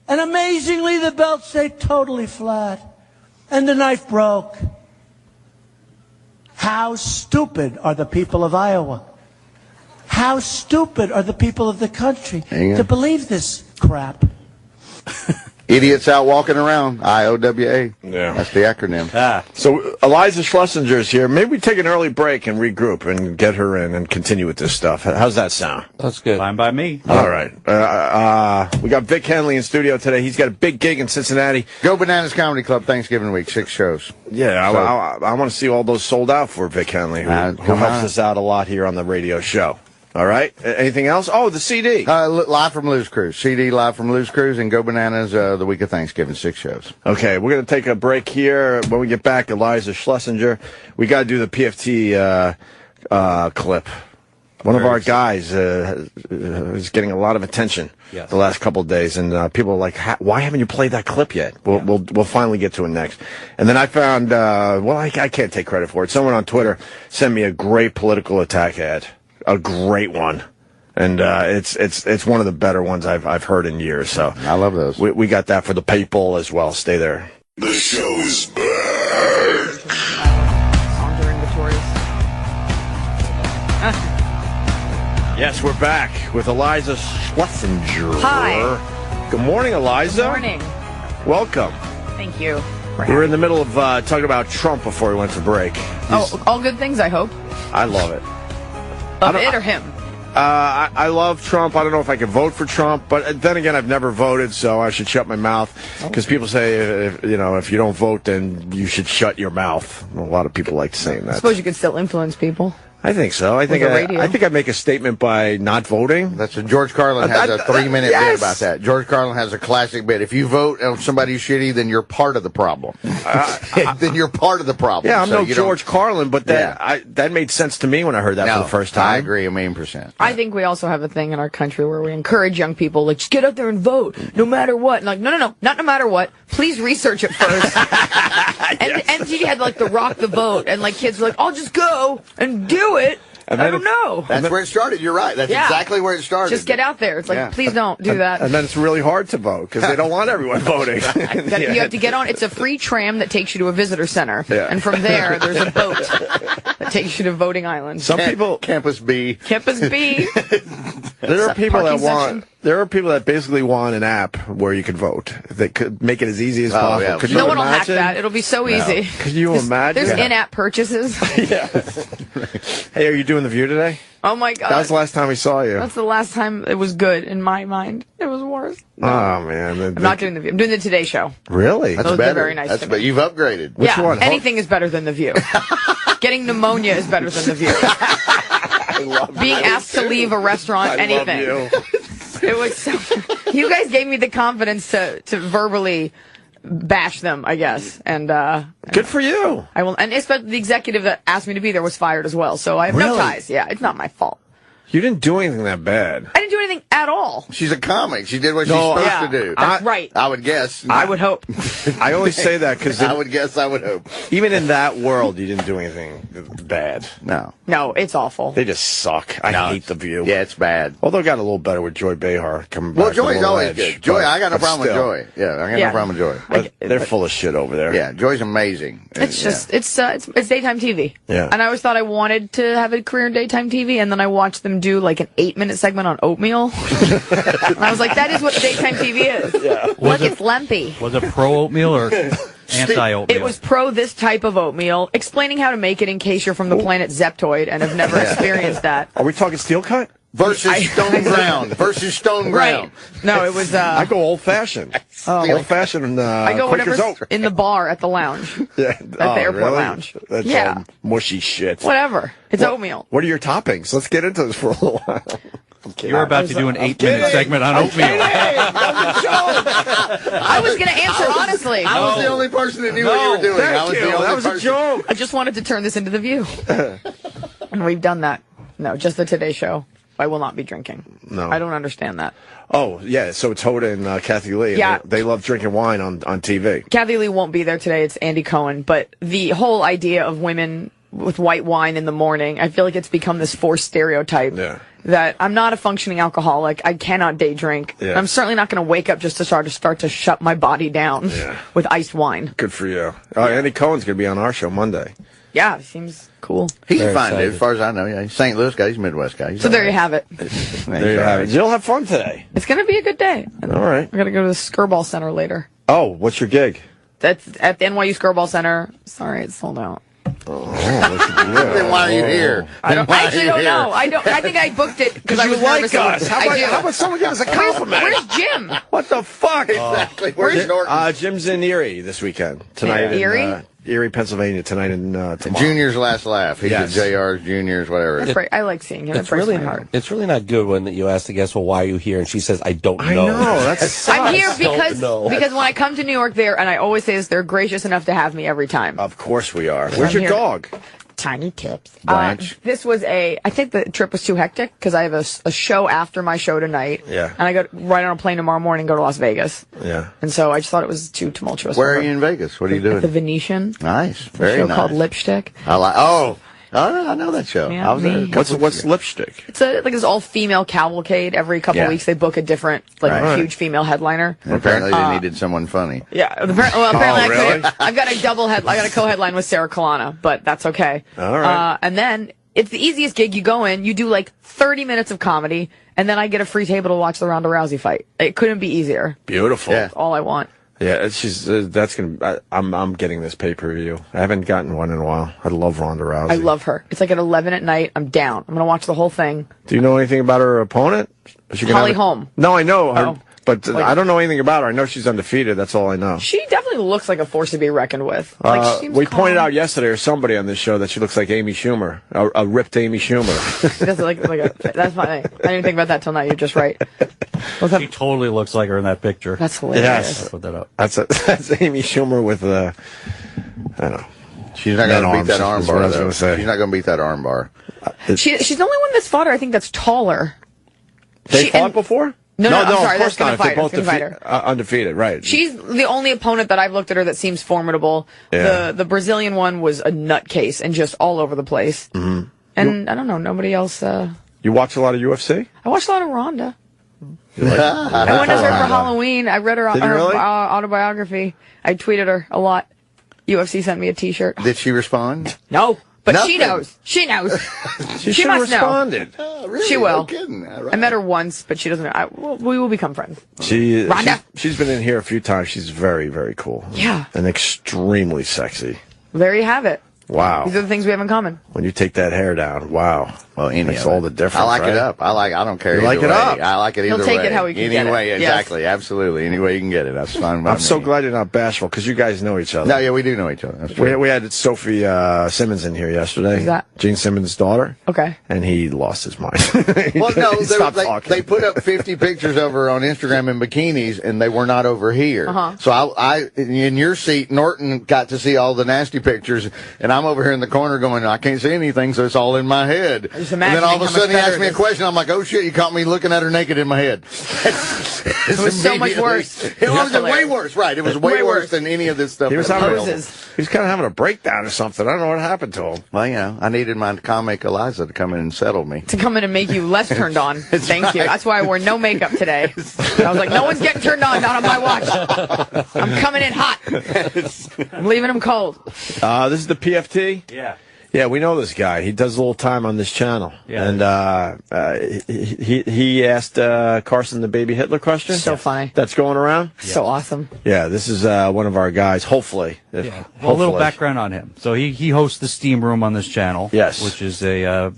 And amazingly, the belt stayed totally flat. And the knife broke. How stupid are the people of Iowa? How stupid are the people of the country to believe this crap? Idiots out walking around. IOWA. Yeah. That's the acronym. So Iliza Schlesinger is here. Maybe we take an early break and regroup and get her in and continue with this stuff. How's that sound? That's good. Fine by me. All right. We got Vic Henley in studio today. He's got a big gig in Cincinnati. Go Bananas Comedy Club Thanksgiving week, 6 shows. Yeah, so, I want to see all those sold out for Vic Henley, who helps us out a lot here on the radio show. All right. Anything else? Oh, the CD. Live from Lou's Cruise. CD Live from Lou's Cruise and Go Bananas the week of Thanksgiving, 6 shows. Okay, we're going to take a break here. When we get back, Iliza Schlesinger. We got to do the PFT clip. One of our guys is getting a lot of attention the last couple of days, and people are like, "Why haven't you played that clip yet?" We'll finally get to it next. And then I found, I can't take credit for it. Someone on Twitter sent me a great political attack ad. A great one, and it's one of the better ones I've heard in years. So I love those. We got that for the people as well. Stay there. The show is back. Yes, we're back with Iliza Schlesinger. Hi. Good morning, Iliza. Good morning. Welcome. Thank you. We were in the middle of talking about Trump before we went to break. All good things, I hope. I love it. Of it or him? I love Trump. I don't know if I could vote for Trump, but then again, I've never voted, so I should shut my mouth. Because people say, if you don't vote, then you should shut your mouth. A lot of people like saying that. I suppose you could still influence people. I think so. I think I make a statement by not voting. That's what George Carlin has a 3-minute bit about that. George Carlin has a classic bit. If you vote on somebody shitty, then you're part of the problem. Then you're part of the problem. Yeah, I'm no George Carlin, but that made sense to me when I heard that for the first time. I agree 1,000,000%. I think we also have a thing in our country where we encourage young people, like, just get out there and vote, no matter what. And like, no, not no matter what. Please research it first. And MTV had like the rock the vote, and like kids were like, I'll just go and do it. And I don't know. That's where it started. You're right. That's exactly where it started. Just get out there. It's like, please don't do that. And then it's really hard to vote because they don't want everyone voting. You have to get on. It's a free tram that takes you to a visitor center. Yeah. And from there, there's a boat that takes you to Voting Island. Some people... Campus B. Campus B. There are people that want... There are people that basically want an app where you can vote. They could make it as easy as possible. Yeah. Could no one will hack that. It'll be so easy. Could you imagine? There's in-app purchases. Yeah. Hey, are you doing The View today? Oh, my God. That was the last time we saw you. That's the last time it was good in my mind. It was worse. No. Oh, man. I'm not doing The View. I'm doing the Today Show. Really? That's better. Very nice. But you've upgraded. Which one? Anything is better than The View. Getting pneumonia is better than The View. Being asked to leave a restaurant, anything. Love you. It was so. You guys gave me the confidence to verbally bash them, I guess, and good for you. I will, and especially the executive that asked me to be there was fired as well, so I have no ties. Yeah, it's not my fault. You didn't do anything that bad. I didn't do anything at all. She's a comic. She did what she's supposed to do. That's right. I would guess. I would hope. I always say that because I would guess. I would hope. Even in that world, you didn't do anything bad. No. No, it's awful. They just suck. I hate The View. Yeah, it's bad. Although it got a little better with Joy Behar coming back. Well, Joy's always good. Joy, I got no problem with Joy. Yeah, I got no problem with Joy. But they're full of shit over there. Yeah, Joy's amazing. It's just it's daytime TV. Yeah. And I always thought I wanted to have a career in daytime TV, and then I watched them him do like an 8-minute segment on oatmeal. And I was like, that is what daytime TV is. Yeah. Look, it's lumpy. Was it pro oatmeal or anti-oatmeal? It was pro this type of oatmeal, explaining how to make it in case you're from the planet Zeptoid and have never experienced that. Are we talking steel cut? Versus stone ground. Versus stone ground. Right. No, it was... I go old-fashioned. Old-fashioned I go Quaker's whatever's in the bar at the lounge. Yeah. At the airport lounge. That's all mushy shit. Whatever. It's oatmeal. What are your toppings? Let's get into this for a little while. You're about to do an 8-minute segment on oatmeal. I was going to answer honestly. I was the only person that knew what you were doing. That was a joke. I just wanted to turn this into The View. And we've done that. No, just the Today Show. I will not be drinking. No. I don't understand that. Oh, yeah. So it's Hoda and Kathy Lee. Yeah. They love drinking wine on TV. Kathy Lee won't be there today. It's Andy Cohen. But the whole idea of women with white wine in the morning, I feel like it's become this forced stereotype. Yeah. That I'm not a functioning alcoholic. I cannot day drink. Yeah. I'm certainly not going to wake up just to start to shut my body down with iced wine. Good for you. Andy Cohen's going to be on our show Monday. Yeah, seems cool. He's fine, dude, as far as I know. Yeah, he's St. Louis guy. He's a Midwest guy. So there you have it. There you have it. You'll have fun today. It's going to be a good day. All right. We're going to go to the Skirball Center later. Oh, what's your gig? That's at the NYU Skirball Center. Sorry, it's sold out. Then why are you here? I actually don't know. I think I booked it because I was nervous. Us. How about someone give us a compliment? Where's Jim? What the fuck? Exactly. Where's Norton? Jim's in Erie this weekend. Tonight Erie? Erie, Pennsylvania, tonight and tomorrow. Junior's last laugh. He's at JR's, Junior's, whatever. I like seeing him. It breaks my heart. It's really not good when you ask the guest, well, why are you here? And she says, I don't know. I know. That's I'm here because when I come to New York, and I always say this, they're gracious enough to have me every time. Of course we are. Where's your dog? Tiny Tips. Blanche. This was I think the trip was too hectic because I have a show after my show tonight. Yeah. And I go right on a plane tomorrow morning and go to Las Vegas. Yeah. And so I just thought it was too tumultuous. Where are you in Vegas? What are you doing? At the Venetian. Nice. Very show nice. called Lipstick. I know that show. Yeah, I was there. What's Lipstick? It's like this all-female cavalcade. Every couple of weeks they book a different, huge female headliner. And apparently they needed someone funny. Yeah. Apparently really? I've got a I got a co-headline with Sarah Kalana, but that's okay. All right. And then it's the easiest gig. You go in, you do 30 minutes of comedy, and then I get a free table to watch the Ronda Rousey fight. It couldn't be easier. Beautiful. That's all I want. Yeah, I'm getting this pay-per-view. I haven't gotten one in a while. I love Ronda Rousey. I love her. It's at 11 at night. I'm down. I'm going to watch the whole thing. Do you know anything about her opponent? Holly Holm. No, I know her, but I don't know anything about her. I know she's undefeated. That's all I know. She definitely looks like a force to be reckoned with. We pointed out yesterday, or somebody on this show, that she looks like Amy Schumer, a ripped Amy Schumer. That's funny. I didn't even think about that till now. You're just right. She totally looks like her in that picture. That's hilarious. Yes. Put that up. That's Amy Schumer with I don't know. She's not going to beat that arm bar. I was going to say. She's not going to beat that arm bar. She's the only one that's fought her, I think, that's taller. They fought before? No, I'm sorry. Of course not. That's If they're both undefeated, right? She's the only opponent that I've looked at her that seems formidable. Yeah. The Brazilian one was a nutcase and just all over the place. Mm-hmm. And I don't know, nobody else. You watch a lot of UFC? I watched a lot of Ronda. I went to her for Halloween. I read her autobiography. I tweeted her a lot. UFC sent me a T-shirt. Did she respond? No. But Nothing. she knows. She knows. She must responded. know. Oh, really? She will. No kidding. Right. I met her once, but she doesn't know. We will become friends. Ronda. She's been in here a few times. She's very, very cool. Yeah. And extremely sexy. There you have it. Wow. These are the things we have in common. When you take that hair down, wow. Well, makes all the difference. I like right? it up. I don't care. You like either it way. up. I like it either way. He'll take it how he can get it. Anyway, exactly. Yes. Absolutely. Any way you can get it. That's fine by I'm me. so glad you're not bashful, because you guys know each other. No, yeah, we do know each other. That's true. We had Sophie Simmons in here yesterday. Who's that? Gene Simmons' daughter. Okay. And he lost his mind. Well, no, Stopped talking. they put up 50 pictures of her on Instagram in bikinis, and they were not over here. Uh-huh. So I, in your seat, Norton got to see all the nasty pictures, and I'm over here in the corner going, I can't see anything, so it's all in my head. Just And then all of a sudden he asked me a it is. question. I'm like, oh shit, you caught me looking at her naked in my head. It was so much worse. It was way worse, right? It was way worse than any of this stuff. He was that having Roses. he was kind of having a breakdown or something. I don't know what happened to him. Well, you know, I needed my comic Iliza to come in and settle me. To come in and make you less turned on. Thank you. right. That's why I wore no makeup today. I was like, no one's getting turned on, not on my watch. I'm coming in hot. I'm leaving them cold. This is the PFT? Yeah. Yeah, we know this guy. He does a little time on this channel. Yeah. And he asked Carson the baby Hitler question. So funny. That's going around? So awesome. Yeah, this is one of our guys, hopefully. Well, a little background on him. So he hosts the Steam Room on this channel. Yes. Which is a...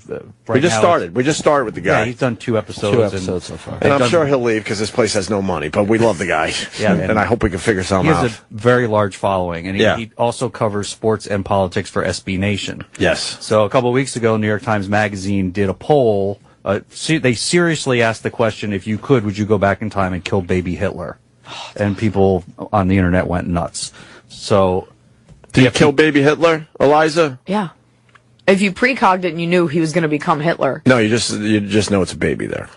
We just started with the guy. Yeah, he's done 2 episodes. So far. And I'm sure he'll leave because this place has no money, but we love the guy. Yeah, and I hope we can figure something out. He has a very large following, and he also covers sports and politics for SB Nation. Yes. So a couple of weeks ago, New York Times Magazine did a poll. They seriously asked the question, if you could, would you go back in time and kill baby Hitler? And people on the internet went nuts. So... Did you kill baby Hitler, Iliza? Yeah. If you precogged it and you knew he was going to become Hitler. No, you just know it's a baby there.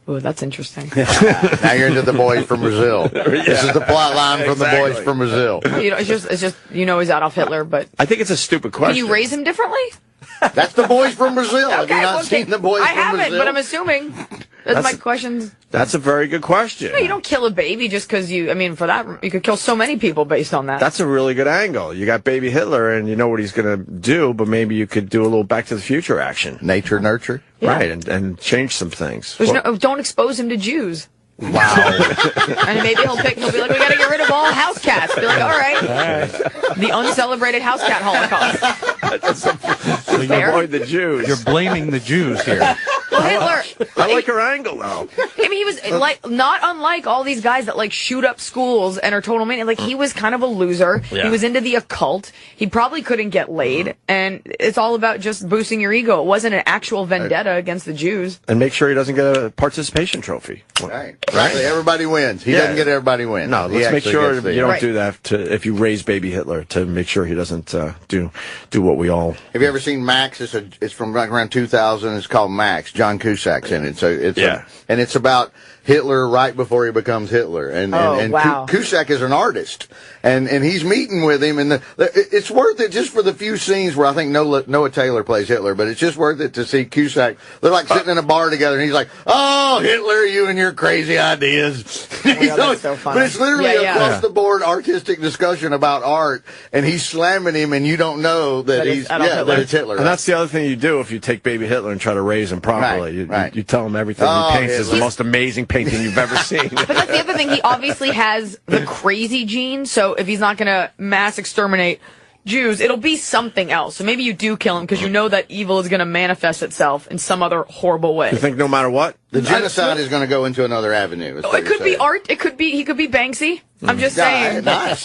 Oh, that's interesting. Now you're into the boys from Brazil. This is the plot line from the boys from Brazil. It's just he's Adolf Hitler, but I think it's a stupid question. can you raise him differently? That's the boys from Brazil. Have you not seen the boys I from haven't, Brazil? but I'm assuming. That's my question. That's a very good question. No, you don't kill a baby just because for that, you could kill so many people based on that. That's a really good angle. You got baby Hitler, and you know what he's going to do, but maybe you could do a little Back to the Future action. Nature, nurture. Yeah. Right, and change some things. Don't expose him to Jews. Wow. And maybe he'll be like, we got to get rid of all house cats. Be like, all right. The uncelebrated house cat holocaust. So you avoid the Jews. You're blaming the Jews here. Well, Hitler. I like her angle, though. I mean, he was not unlike all these guys that shoot up schools and are total maniacs. He was kind of a loser. Yeah. He was into the occult. He probably couldn't get laid, and it's all about just boosting your ego. It wasn't an actual vendetta against the Jews. And make sure he doesn't get a participation trophy. Right. Everybody wins. He doesn't get everybody wins. No, let's make sure you don't do that if you raise baby Hitler, to make sure he doesn't do what we all... Have you ever seen Max? It's from around 2000. It's called Max. John Cusack's in it. So it's about Hitler right before he becomes Hitler. And wow. Cusack is an artist. And he's meeting with him. And it's worth it just for the few scenes where I think Noah Taylor plays Hitler. But it's just worth it to see Cusack. They're like sitting in a bar together. And he's like, oh, Hitler, you and your crazy ideas. That's so funny. But it's literally across the board artistic discussion about art. And he's slamming him. And you don't know that that it's Hitler. And that's the other thing you do if you take baby Hitler and try to raise him properly. You tell him everything he paints is the most amazing painting you've ever seen. But that's the other thing. He obviously has the crazy gene, so if he's not going to mass exterminate Jews, it'll be something else. So maybe you do kill him because you know that evil is going to manifest itself in some other horrible way. You think no matter what? The genocide is going to go into another avenue. It could be art. He could be Banksy. I'm just saying. Nice.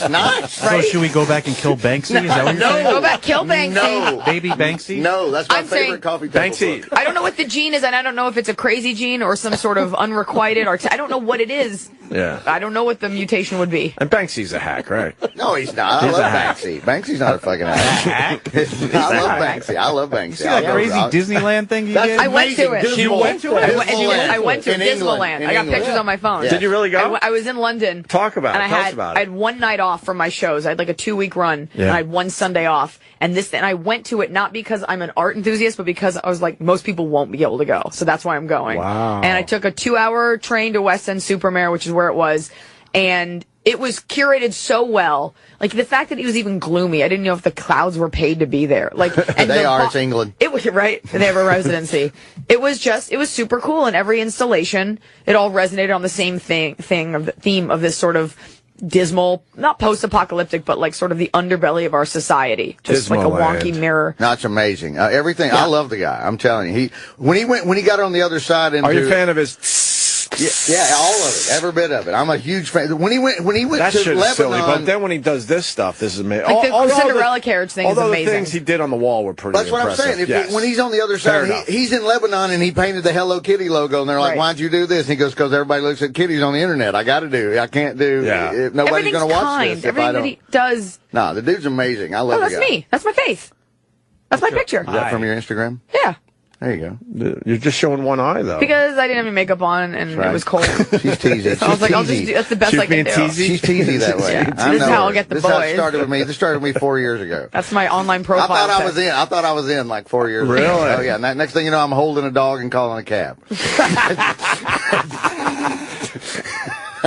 So should we go back and kill Banksy? Is that what you're saying? Go back, kill Banksy. No. Baby Banksy? No, that's my favorite coffee table Banksy. book. I don't know what the gene is, and I don't know if it's a crazy gene or some sort of unrequited I don't know what it is. Yeah. I don't know what the mutation would be. And Banksy's a hack, right? No, he's not. I love Banksy. Banksy's not a fucking hack. I love Banksy. See that crazy Disneyland thing you did? I went to it. You went to it? I went to Disneyland. I got pictures on my phone. Did you really go? I was in London. Talk about it. Tell us about it. I had one night off from my shows. I had like a 2-week run, and I had one Sunday off. And I went to it not because I'm an art enthusiast, but because I was like, most people won't be able to go. So that's why I'm going. Wow. And I took a 2-hour train to West End Supermare, which is where it was. And it was curated so well. Like, the fact that it was even gloomy, I didn't know if the clouds were paid to be there. Like, and it's England. It was, right? They have a residency. It was super cool. And every installation, it all resonated on the same theme of this sort of dismal, not post-apocalyptic, but like sort of the underbelly of our society. Just dismal like a wonky mirror. That's amazing. Everything. Yeah. I love the guy. I'm telling you. When he got on the other side into... Are you a fan of his... Yeah, all of it, every bit of it. I'm a huge fan. When he went to Lebanon, silly, but then when he does this stuff, this is amazing. Like the Cinderella carriage thing is amazing. Although the things he did on the wall were pretty impressive. That's what I'm saying. When he's on the other side, he's in Lebanon and he painted the Hello Kitty logo, and they're like, "Why'd you do this?" And he goes, "Because everybody looks at kitties on the internet. I can't do. If nobody's going to watch this. Everything that he does. No, the dude's amazing. I love the guy. That's me. That's my face. That's my picture. Is that from your Instagram? Yeah. There you go. You're just showing one eye, though. Because I didn't have any makeup on, and it was cold. She's teasy. So I was like, that's the best I can do. She's teasy that way. Yeah. This is how I'll get the boys. This started with me. This started with me 4 years ago. That's my online profile. I thought I was in like 4 years ago. Really? Oh, yeah. Next thing you know, I'm holding a dog and calling a cab.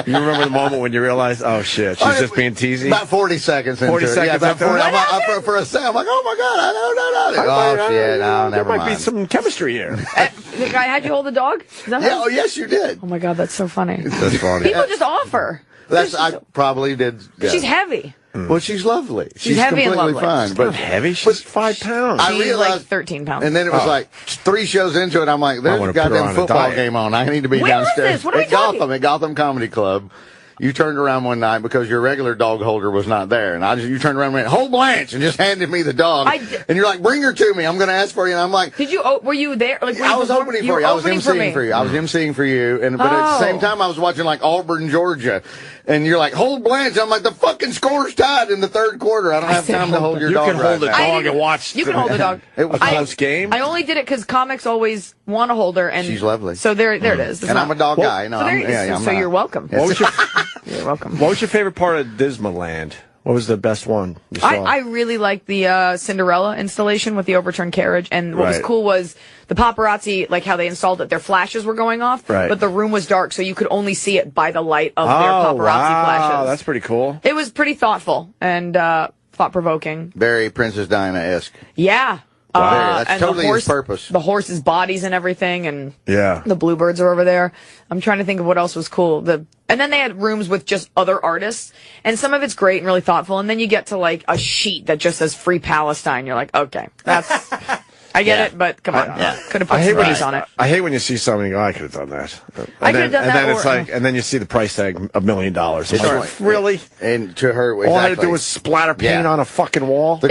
You remember the moment when you realized, oh shit, she's just being teasy? About 40 seconds into 40 it. seconds Yeah, about 40. For a second, I'm like, oh my God, I don't know. Oh shit, no, never There mind. might be some chemistry here. The guy had you hold the dog? Is that Yeah, how- oh yes, you did. Oh my God, that's so funny. That's funny. People just offer. I probably did. Yeah. She's heavy. Well, she's lovely. She's heavy and completely lovely. fine. She's But not heavy. She's 5 pounds. I She's realized, like 13 pounds. and then it was like 3 shows into it. I'm like, there's wanna a put her goddamn on a football diet. game on. I need to be Where is downstairs this? What are we at talking? Gotham, at Gotham Comedy Club. You turned around one night because your regular dog holder was not there, and you turned around and went, "Hold Blanche," and just handed me the dog. And you're like, "Bring her to me. I'm going to ask for you." And I'm like, Were you there? Like, I was opening for you. I was emceeing for you. I was emceeing for you, but at the same time, I was watching like Auburn, Georgia, and you're like, "Hold Blanche." I'm like, "The fucking score's tied in the third quarter. I don't have time to hold your dog." You can hold the right now." dog and watch. You can hold the dog. It was a close game. I only did it because comics always want to hold her, and She's lovely. So there it is. It's And not- I'm a dog guy. No, So, there I'm, you- yeah, I'm so not. you're welcome. What was your You're welcome. What was your favorite part of Disneyland? What was the best one you saw? I really liked the Cinderella installation with the overturned carriage, and what was Right. cool was the paparazzi, like how they installed it, their flashes were going off, Right. but the room was dark, so you could only see it by the light of their paparazzi wow, flashes. that's pretty cool. It was pretty thoughtful and thought-provoking. Very Princess Diana-esque. Yeah. That's and totally the horse, his purpose. The horses' bodies and everything, and Yeah. the bluebirds are over there. I'm trying to think of what else was cool. And then they had rooms with just other artists, and some of it's great and really thoughtful. And then you get to like a sheet that just says "Free Palestine." You're like, okay, that's. I get it, but come on, could have put some names on it. I hate when you see something and go, I could have done that. I could have done and that, then it's like, and then you see the price tag, $1 million. I'm like, really? And to her, All I had to do was splatter paint on a fucking wall. The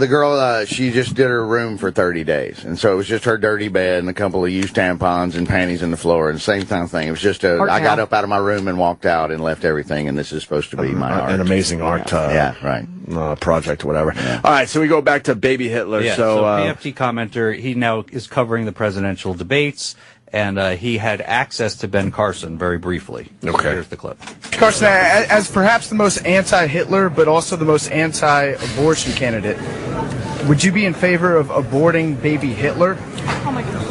girl, she just did her room for 30 days, and so it was just her dirty bed and a couple of used tampons and panties in the floor, and same kind of thing. It was just I got up out of my room and walked out and left everything, and this is supposed to be my art. An amazing art. Project, whatever. Yeah. All right, so we go back to Baby Hitler. Yeah, so PFT commenter, he now is covering the presidential debates, and he had access to Ben Carson very briefly. Okay. So here's the clip. Carson, as perhaps the most anti-Hitler, but also the most anti-abortion candidate, would you be in favor of aborting baby Hitler? Oh my God.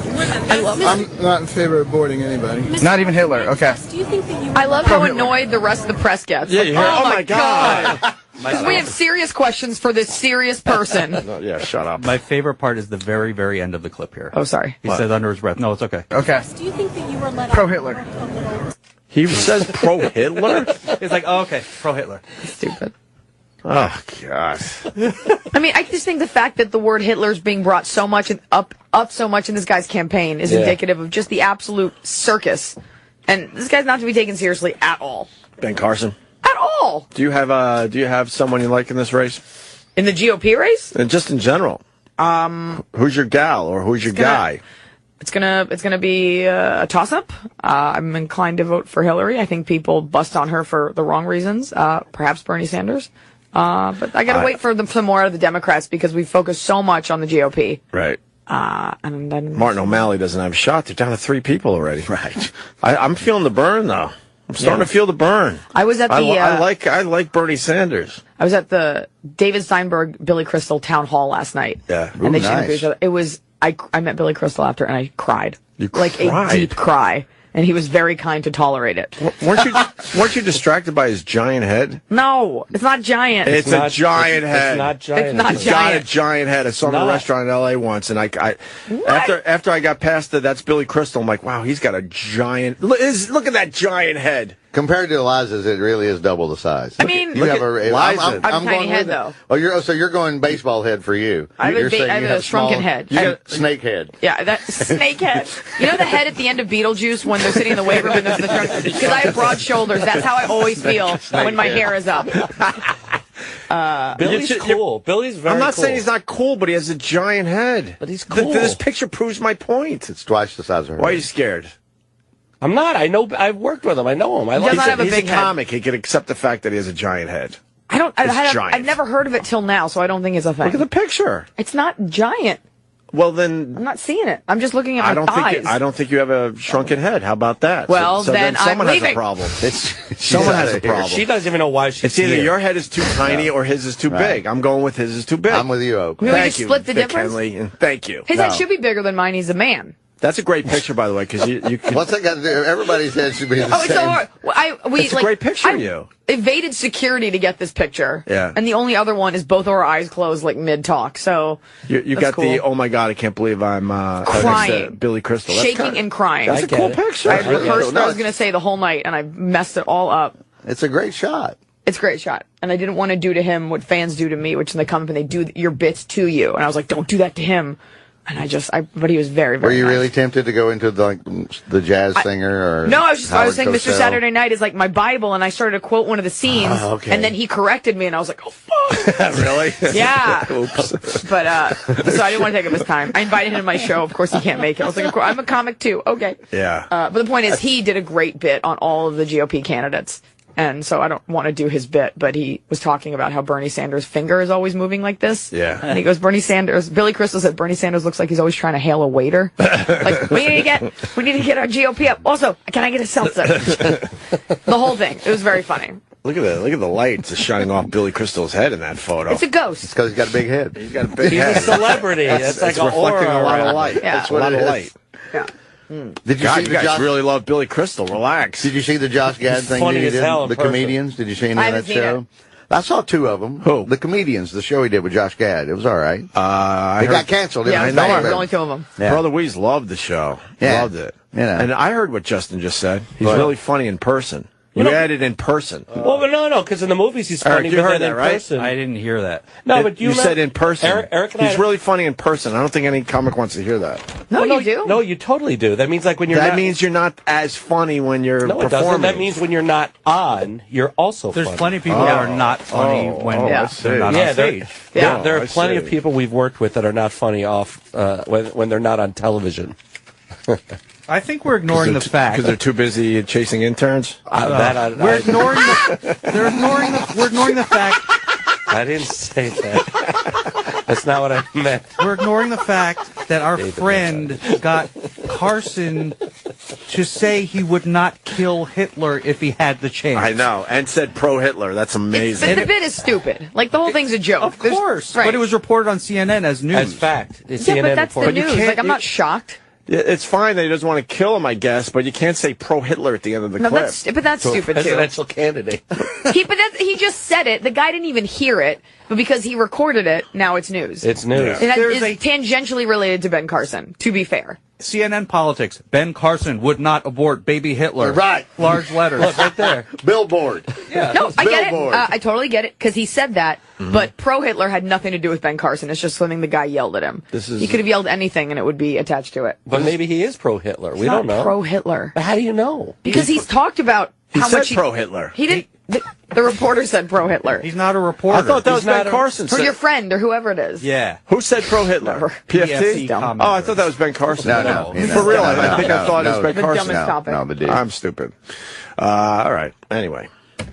I love it. I'm not in favor of aborting anybody. Not even Hitler. Okay. Do you think that you I love how annoyed the rest of the press gets. Yeah, Like, you hear- oh my God. Because we have serious questions for this serious person. Yeah, shut up. My favorite part is the very, very end of the clip here. Oh, sorry. He said under his breath, no, it's okay. Okay. Do you think that you were let Pro-Hitler. off a little? He says pro-Hitler? He's like, oh, okay, pro-Hitler. Stupid. Oh, God. I mean, I just think the fact that the word Hitler's being brought so much up so much in this guy's campaign is indicative of just the absolute circus. And this guy's not to be taken seriously at all. Ben Carson. At all. Do you have someone you like in this race? In the GOP race? And just in general. Who's your gal or who's your guy? It's gonna be a toss-up. I'm inclined to vote for Hillary. I think people bust on her for the wrong reasons. Perhaps Bernie Sanders. But I gotta wait for some more out of the Democrats because we focus so much on the GOP. Right. And then Martin O'Malley doesn't have a shot. They're down to 3 people already. Right. I'm feeling the burn though. I'm starting to feel the burn. I was at the. I like Bernie Sanders. I was at the David Steinberg Billy Crystal town hall last night. Yeah. And they interviewed each other. It was. I met Billy Crystal after and I cried. You like cried? A deep cry. And he was very kind to tolerate it. Weren't you distracted by his giant head? No, it's not giant. It's a giant head. It's not giant. It's not He's giant. got a giant head. I saw him in a restaurant in L.A. once, and after I got past that's Billy Crystal, I'm like, wow, he's got a giant. Look at that giant head. Compared to Iliza's, it really is double the size. I mean, you have I'm tiny head though. Oh, so you're going baseball head for you. I have You're a saying you have shrunken small- head. You got snake head. Yeah, that snake head. You know the head at the end of Beetlejuice when they're sitting in the weight room and there's the shrunk? Because I have broad shoulders. That's how I always feel when my hair is up. Billy's cool. Billy's very I'm not cool. saying he's not cool, but he has a giant head. But he's cool. This picture proves my point. It's twice the size of her. Why are you scared? I'm not. I know. I've worked with him. I know him. I He like does not have a He's big a head. comic. He can accept the fact that he has a giant head. I've never heard of it till now, so I don't think it's a thing. Look at the picture. It's not giant. Well, then I'm not seeing it. I'm just looking at my thighs. I don't think you have a shrunken head. How about that? Well, so then I'm someone has leaving. a problem. Someone has a problem. She doesn't even know why she's It's either here. your head is too tiny or his is too big. I'm going with his is too big. I'm with you, Oak. Can we Thank just you, split the Vic difference? Henley, and thank you. His head should be bigger than mine. He's a man. That's a great picture, by the way, because you can... What's that got to do? Everybody said it should be the same. It's so hard. It's a great picture of you. Evaded security to get this picture. Yeah. And the only other one is both our eyes closed, like mid-talk. So you got cool. Oh my God, I can't believe I'm crying. Billy Crystal. That's shaking and crying. That's a cool picture. I rehearsed what I was going to say the whole night, and I messed it all up. It's a great shot. It's a great shot. And I didn't want to do to him what fans do to me, which when they come up and they do your bits to you. And I was like, don't do that to him. And but he was very, very Were you nice. really tempted to go into the jazz singer? Or no, I was saying Cosell? Mr. Saturday Night is like my Bible, and I started to quote one of the scenes, and then he corrected me, and I was like, oh, fuck. Really? Yeah. Oops. But, so I didn't want to take up his time. I invited him to my show. Of course, he can't make it. I was like, of course, I'm a comic, too. Okay. Yeah. But the point is, he did a great bit on all of the GOP candidates. And so I don't want to do his bit, but he was talking about how Bernie Sanders' finger is always moving like this. Yeah. And he goes, Billy Crystal said Bernie Sanders looks like he's always trying to hail a waiter. Like, we need to get our GOP up. Also, can I get a seltzer? The whole thing. It was very funny. Look at the lights shining off Billy Crystal's head in that photo. It's a ghost. It's because he's got a big head. He's got a big head. He's a celebrity. That's like it's reflecting a lot of light. Yeah. That's what a lot of light. Yeah. Did you God, see you the guys Josh, really love Billy Crystal. Relax. Did you see the Josh Gad thing? funny he as did? hell in The person. comedians. Did you see any I of that haven't seen show? it. I saw two of them. Who? The comedians. The show he did with Josh Gad. It was all right. It got canceled. Yeah, I there know. were only two of them. Yeah. Brother Weeze loved the show. Yeah. Loved it. Yeah. And I heard what Justin just said. He's What? really funny in person. You had it in person. Well, but no, because in the movies he's Eric, funny, you but heard then that, in right? person. I didn't hear that. No, but you said in person. Eric and He's really funny in person. I don't think any comic wants to hear that. No, you do. No, you totally do. That means like when you're That not, means you're not as funny when you're no, it performing. doesn't. That means when you're not on, you're also There's funny. plenty of people that are not funny when I they're not on stage. There are I plenty see. of people we've worked with that are not funny off when they're not on television. I think we're ignoring the fact because they're too busy chasing interns. we're ignoring the fact. I didn't say that. That's not what I meant. We're ignoring the fact that our friend got Carson to say he would not kill Hitler if he had the chance. I know, and said pro-Hitler. That's amazing. The bit is stupid. Like, the whole thing's a joke. Of course. Right. But it was reported on CNN as news. As fact. It's Yeah, CNN but that's the reported. news. Like, I'm not shocked. It's fine that he doesn't want to kill him, I guess, but you can't say pro-Hitler at the end of the clip. But that's stupid, too. Presidential candidate. He just said it. The guy didn't even hear it, but because he recorded it, now it's news. It's news. It is tangentially related to Ben Carson, to be fair. CNN politics. Ben Carson would not abort baby Hitler. Right. Large letters. Look, right there. Billboard. Yeah. No, I get it. Billboard. I totally get it, because he said that, but pro-Hitler had nothing to do with Ben Carson. It's just something the guy yelled at him. He could have yelled anything, and it would be attached to it. But maybe he is pro-Hitler. We don't know. Pro-Hitler. But how do you know? Because he's talked about how said much pro-Hitler. He did. The reporter said pro-Hitler. He's not a reporter. I thought that was Ben Carson. For your friend or whoever it is. Yeah. Who said pro-Hitler? PFT? PFT Oh, I thought that was Ben Carson. No. For real, I think I thought it was Ben The Carson. dumbest topic. No, the dude. I'm stupid. All right. Anyway.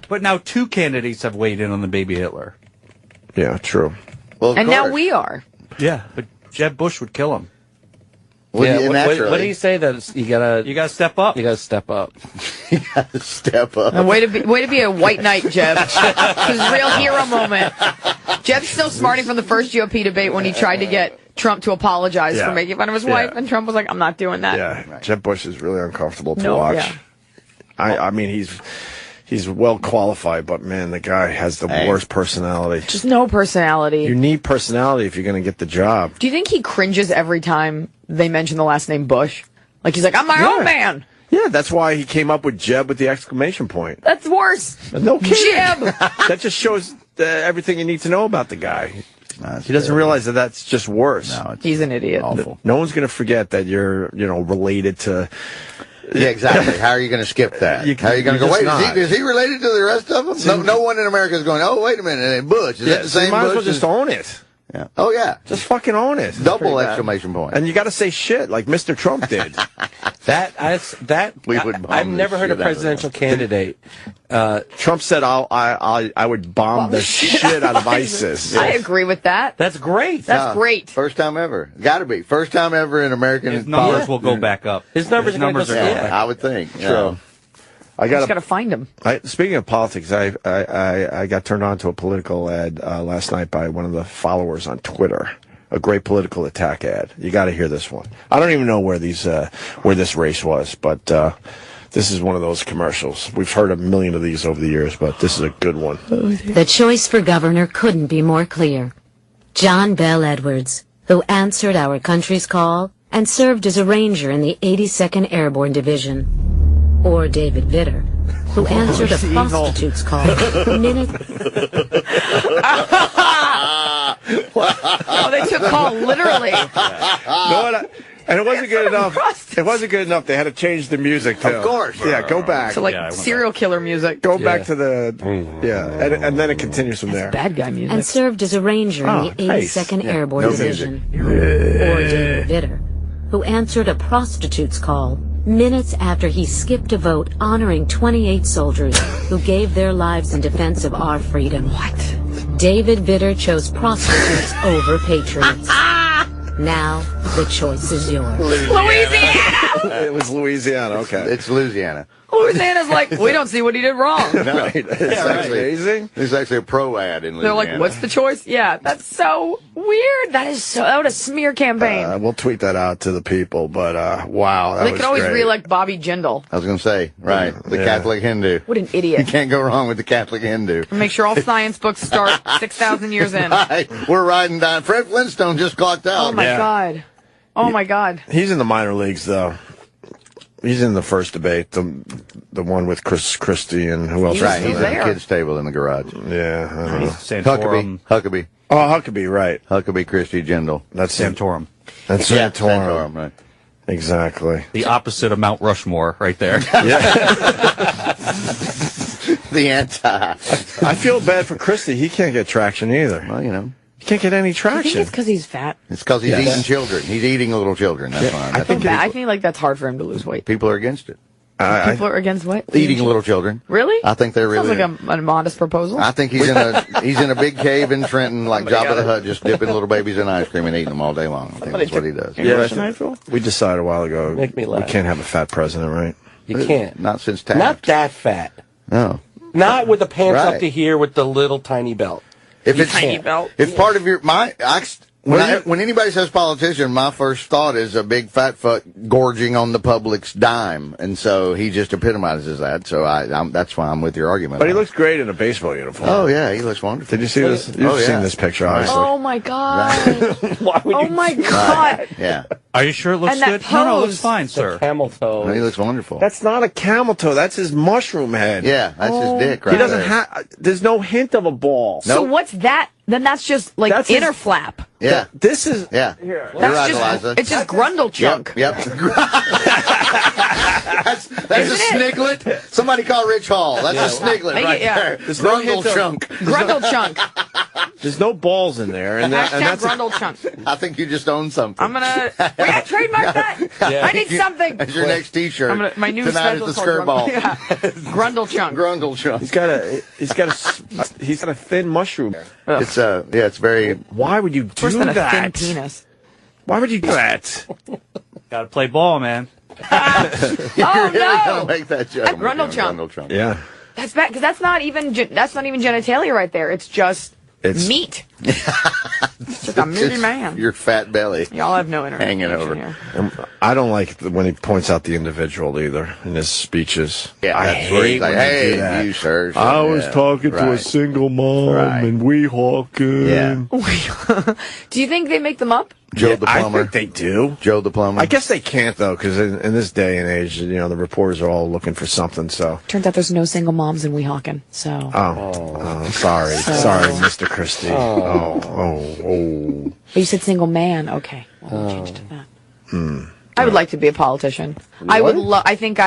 But now two candidates have weighed in on the baby Hitler. Yeah, true. Well, of And now course. we are. Yeah. But Jeb Bush would kill him. Well, Yeah, naturally. what do you say that you gotta step up. You gotta step up. You gotta step up. And way to be a white knight, Jeb. It was a real hero moment. Jeb's still smarting from the first GOP debate when he tried to get Trump to apologize for making fun of his wife, and Trump was like, "I'm not doing that." Yeah, Jeb Bush is really uncomfortable to watch. Yeah. I mean, he's well qualified, but man, the guy has the worst personality. Just no personality. You need personality if you're going to get the job. Do you think he cringes every time they mention the last name Bush? Like he's like, "I'm my own man." Yeah, that's why he came up with Jeb with the exclamation point. That's worse. No kidding. Jeb. That just shows everything you need to know about the guy. He doesn't realize that that's just worse. No, he's an idiot. Awful. No one's going to forget that you're, related to. Yeah, exactly. How are you going to skip that? How are you going to go, wait, is he related to the rest of them? No one in America is going, oh, wait a minute, and Bush. Is that the same you might as Bush well just own it. Yeah. Oh, yeah. Just fucking own it. Double exclamation point. And you got to say shit like Mr. Trump did. I've never heard a presidential candidate. Trump said, I would bomb the shit out of ISIS. I agree with that. That's great. That's great. First time ever. Got to be. First time ever in American His numbers will go back up. His numbers are going to go back. I would think. True. I just got to find him. Speaking of politics, I got turned on to a political ad last night by one of the followers on Twitter. a great political attack ad. You got to hear this one. I don't even know where this race was, but this is one of those commercials. We've heard a million of these over the years, but this is a good one. The choice for governor couldn't be more clear. John Bell Edwards, who answered our country's call and served as a ranger in the 82nd Airborne Division. Or David Vitter, who answered a prostitute's call minutes... Oh, they took call literally. And it wasn't good enough. It wasn't good enough. They had to change the music, too. Of course. Yeah, go back. So, serial killer music. Go back to the... Yeah, and then it continues from there. Bad guy music. And served as a ranger in the 82nd Airborne Division. Or David Vitter, who answered a prostitute's call minutes after he skipped a vote honoring 28 soldiers who gave their lives in defense of our freedom. What? David Vitter chose prostitutes over patriots. Now, the choice is yours. Louisiana! It was Louisiana, okay. It's Louisiana. Louisiana's like, we don't see what he did wrong. Right. It's amazing. There's actually a pro ad in Louisiana. They're like, what's the choice? Yeah, that's so weird. That would a smear campaign. We'll tweet that out to the people, but wow, that They was could always great. reelect Bobby Jindal. I was going to say, right, the Catholic Hindu. What an idiot. You can't go wrong with the Catholic Hindu. Make sure all science books start 6,000 years in. Right. We're riding down. Fred Flintstone just clocked out. Oh, my God. Oh, my God. He's in the minor leagues, though. He's in the first debate, the one with Chris Christie and who else? Right, he's at the kids' table in the garage. Yeah, I don't know. Huckabee. Oh, Huckabee, right. Huckabee, Christie, Jindal. That's Santorum. That's yeah, Santorum. Right. Exactly. The opposite of Mount Rushmore, right there. The anti. I feel bad for Christie. He can't get traction either. Well, you know. He can't get any I traction. think it's because he's fat. It's because he's eating children. He's eating little children. That's fine. I feel like that's hard for him to lose weight. People are against it. People are against what? Eating little children. Really? I think they're really. Sounds like a modest proposal. I think he's in a big cave in Trenton, like Jabba the Hutt, just dipping little babies in ice cream and eating them all day long. I think that's what he does. Yeah, we decided a while ago. Make me laugh. We can't have a fat president, right? You can't. Not since Taft. Not that fat. No. Not with the pants up to here with the little tiny belt. If it's tiny belt. If part of your when anybody says politician, my first thought is a big fat fuck gorging on the public's dime, and so he just epitomizes that. So that's why I'm with your argument. But he looks great in a baseball uniform. Oh yeah, he looks wonderful. Did you see this? You've seen this picture, obviously. Oh my God! Why would Oh my God! Yeah. Are you sure it looks And that good? No, it looks pose. fine, sir. Camel toe. No, he looks wonderful. That's not a camel toe. That's his mushroom head. Yeah, that's his dick right He doesn't there. have. There's no hint of a ball. So what's that? Then that's just like That's inner his- flap. Yeah. This is. Yeah. Here. You're That's right, just Eliza. it's just grundle chunk. Yep. That's a sniglet. Somebody call Rich Hall. That's a sniglet right there. There's no Grundle hint of- chunk. Grundle chunk. There's no balls in there, and Hashtag that's grundle chunk. I think you just own something. We gotta trademark that. I need something. That's your next T-shirt. My new Tonight special is the called skirt ball. Yeah. Grundle chunk. Grundle chunk. he's got a thin mushroom. It's very. Why would you do Worse than a thin that? penis. Why would you do that? Gotta play ball, man. Oh You're no! gonna make that joke. That's grundle chunk. Grundle chunk. Yeah. That's bad because that's not even genitalia right there. It's just meat. It's just a meaty man. Your fat belly. Y'all have no internet hanging over. here. I don't like when he points out the individual either in his speeches. Yeah, I that's where he's hate like, when you do hey, that. you sir. I was talking to a single mom and we hawking. Yeah. Do you think they make them up? Joe the plumber. I think they do. Joe the plumber. I guess they can't though, because in this day and age, the reporters are all looking for something. So Turns out there's no single moms in Weehawken. So. Sorry, Mr. Christie. Oh. But you said single man. Okay, well, we'll change to that. I would like to be a politician. I would. I think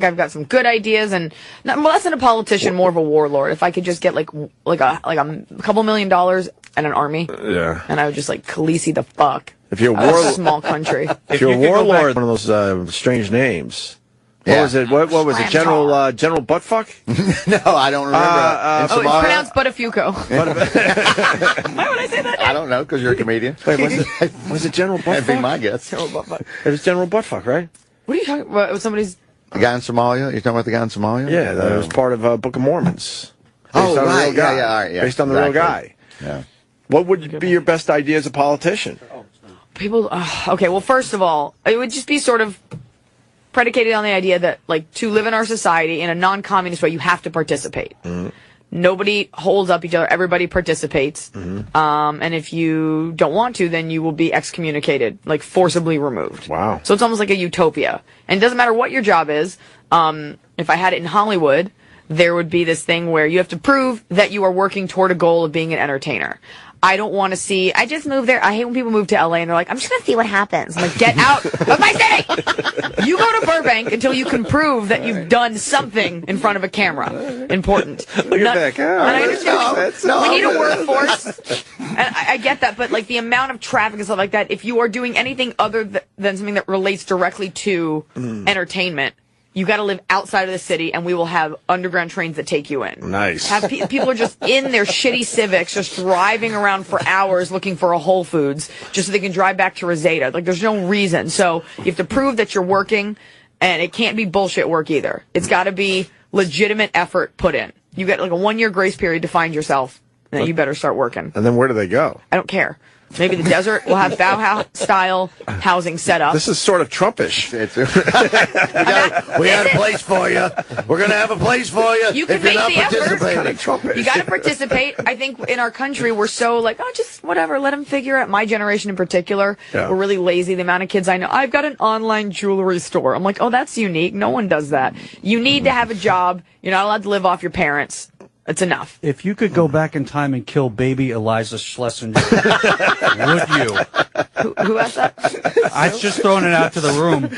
I've got some good ideas, and less than a politician, more of a warlord. If I could just get like a couple $1 million and an army, and I would just like Khaleesi the fuck. If you're a a warlord, small country. if you're a warlord, one of those strange names. What was it? What was it? General Buttfuck? No, I don't remember. It's pronounced Buttafuoco. Why would I say that? I don't know, because you're a comedian. Wait, was it General Buttfuck? That'd be my guess. General Buttfuck. It was General Buttfuck, right? What are you talking about? Was somebody's. The guy in Somalia? You're talking about the guy in Somalia? Yeah, that was part of Book of Mormons. Oh, Based on a right. real guy. Yeah, all right. Yeah. Based on the real guy. Yeah. What would be your best idea as a politician? People, okay, well, first of all, it would just be sort of predicated on the idea that, like, to live in our society in a non-communist way, you have to participate. Mm-hmm. Nobody holds up each other. Everybody participates. Mm-hmm. And if you don't want to, then you will be excommunicated, like forcibly removed. Wow. So it's almost like a utopia. And it doesn't matter what your job is. If I had it in Hollywood, there would be this thing where you have to prove that you are working toward a goal of being an entertainer. I don't want to see, I just moved there. I hate when people move to LA and they're like, I'm just going to see what happens. I'm like, get out of my city! You go to Burbank until you can prove that you've done something in front of a camera. Important. Look at Vic. And I understand we need a workforce. And I get that, but like the amount of traffic and stuff like that, if you are doing anything other than something that relates directly to entertainment, you got to live outside of the city, and we will have underground trains that take you in. Nice. People are just in their shitty Civics, just driving around for hours looking for a Whole Foods, just so they can drive back to Reseda. Like, there's no reason. So you have to prove that you're working, and it can't be bullshit work either. It's got to be legitimate effort put in. You get like a 1-year grace period to find yourself, and then you better start working. And then where do they go? I don't care. Maybe the desert will have Bauhaus-style housing set up. This is sort of Trumpish. we got a place for you. We're going to have a place for you. You can make the effort. You got to participate. I think in our country, we're so like, oh, just whatever, let them figure it. My generation in particular, we're really lazy. The amount of kids I know, I've got an online jewelry store. I'm like, oh, that's unique. No one does that. You need to have a job. You're not allowed to live off your parents. It's enough. If you could go back in time and kill baby Iliza Schlesinger, would you? Who asked that? I'm just throwing it out to the room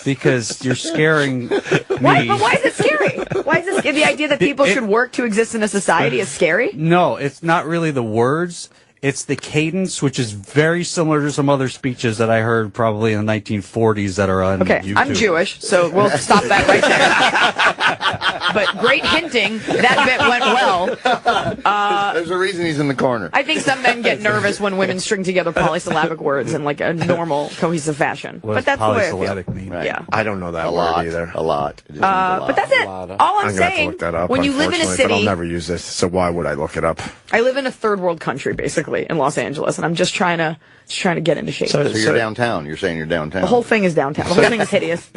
because you're scaring me. Why is it scary? Why is this the idea that people should work to exist in a society is scary? No, it's not really the words. It's the cadence, which is very similar to some other speeches that I heard probably in the 1940s that are on YouTube. I'm Jewish, so we'll stop that right there. But great hinting. That bit went well. There's a reason he's in the corner. I think some men get nervous when women string together polysyllabic words in like a normal, cohesive fashion. But that's the way I feel. Mean? Right. Yeah. I don't know that word either. A lot. But that's it. All I'm going to saying, have to look that up, when you live in a city... But I'll never use this, so why would I look it up? I live in a third world country, basically, in Los Angeles, and I'm just trying to get into shape. So you're downtown. You're saying you're downtown. The whole thing is downtown. The whole thing is hideous.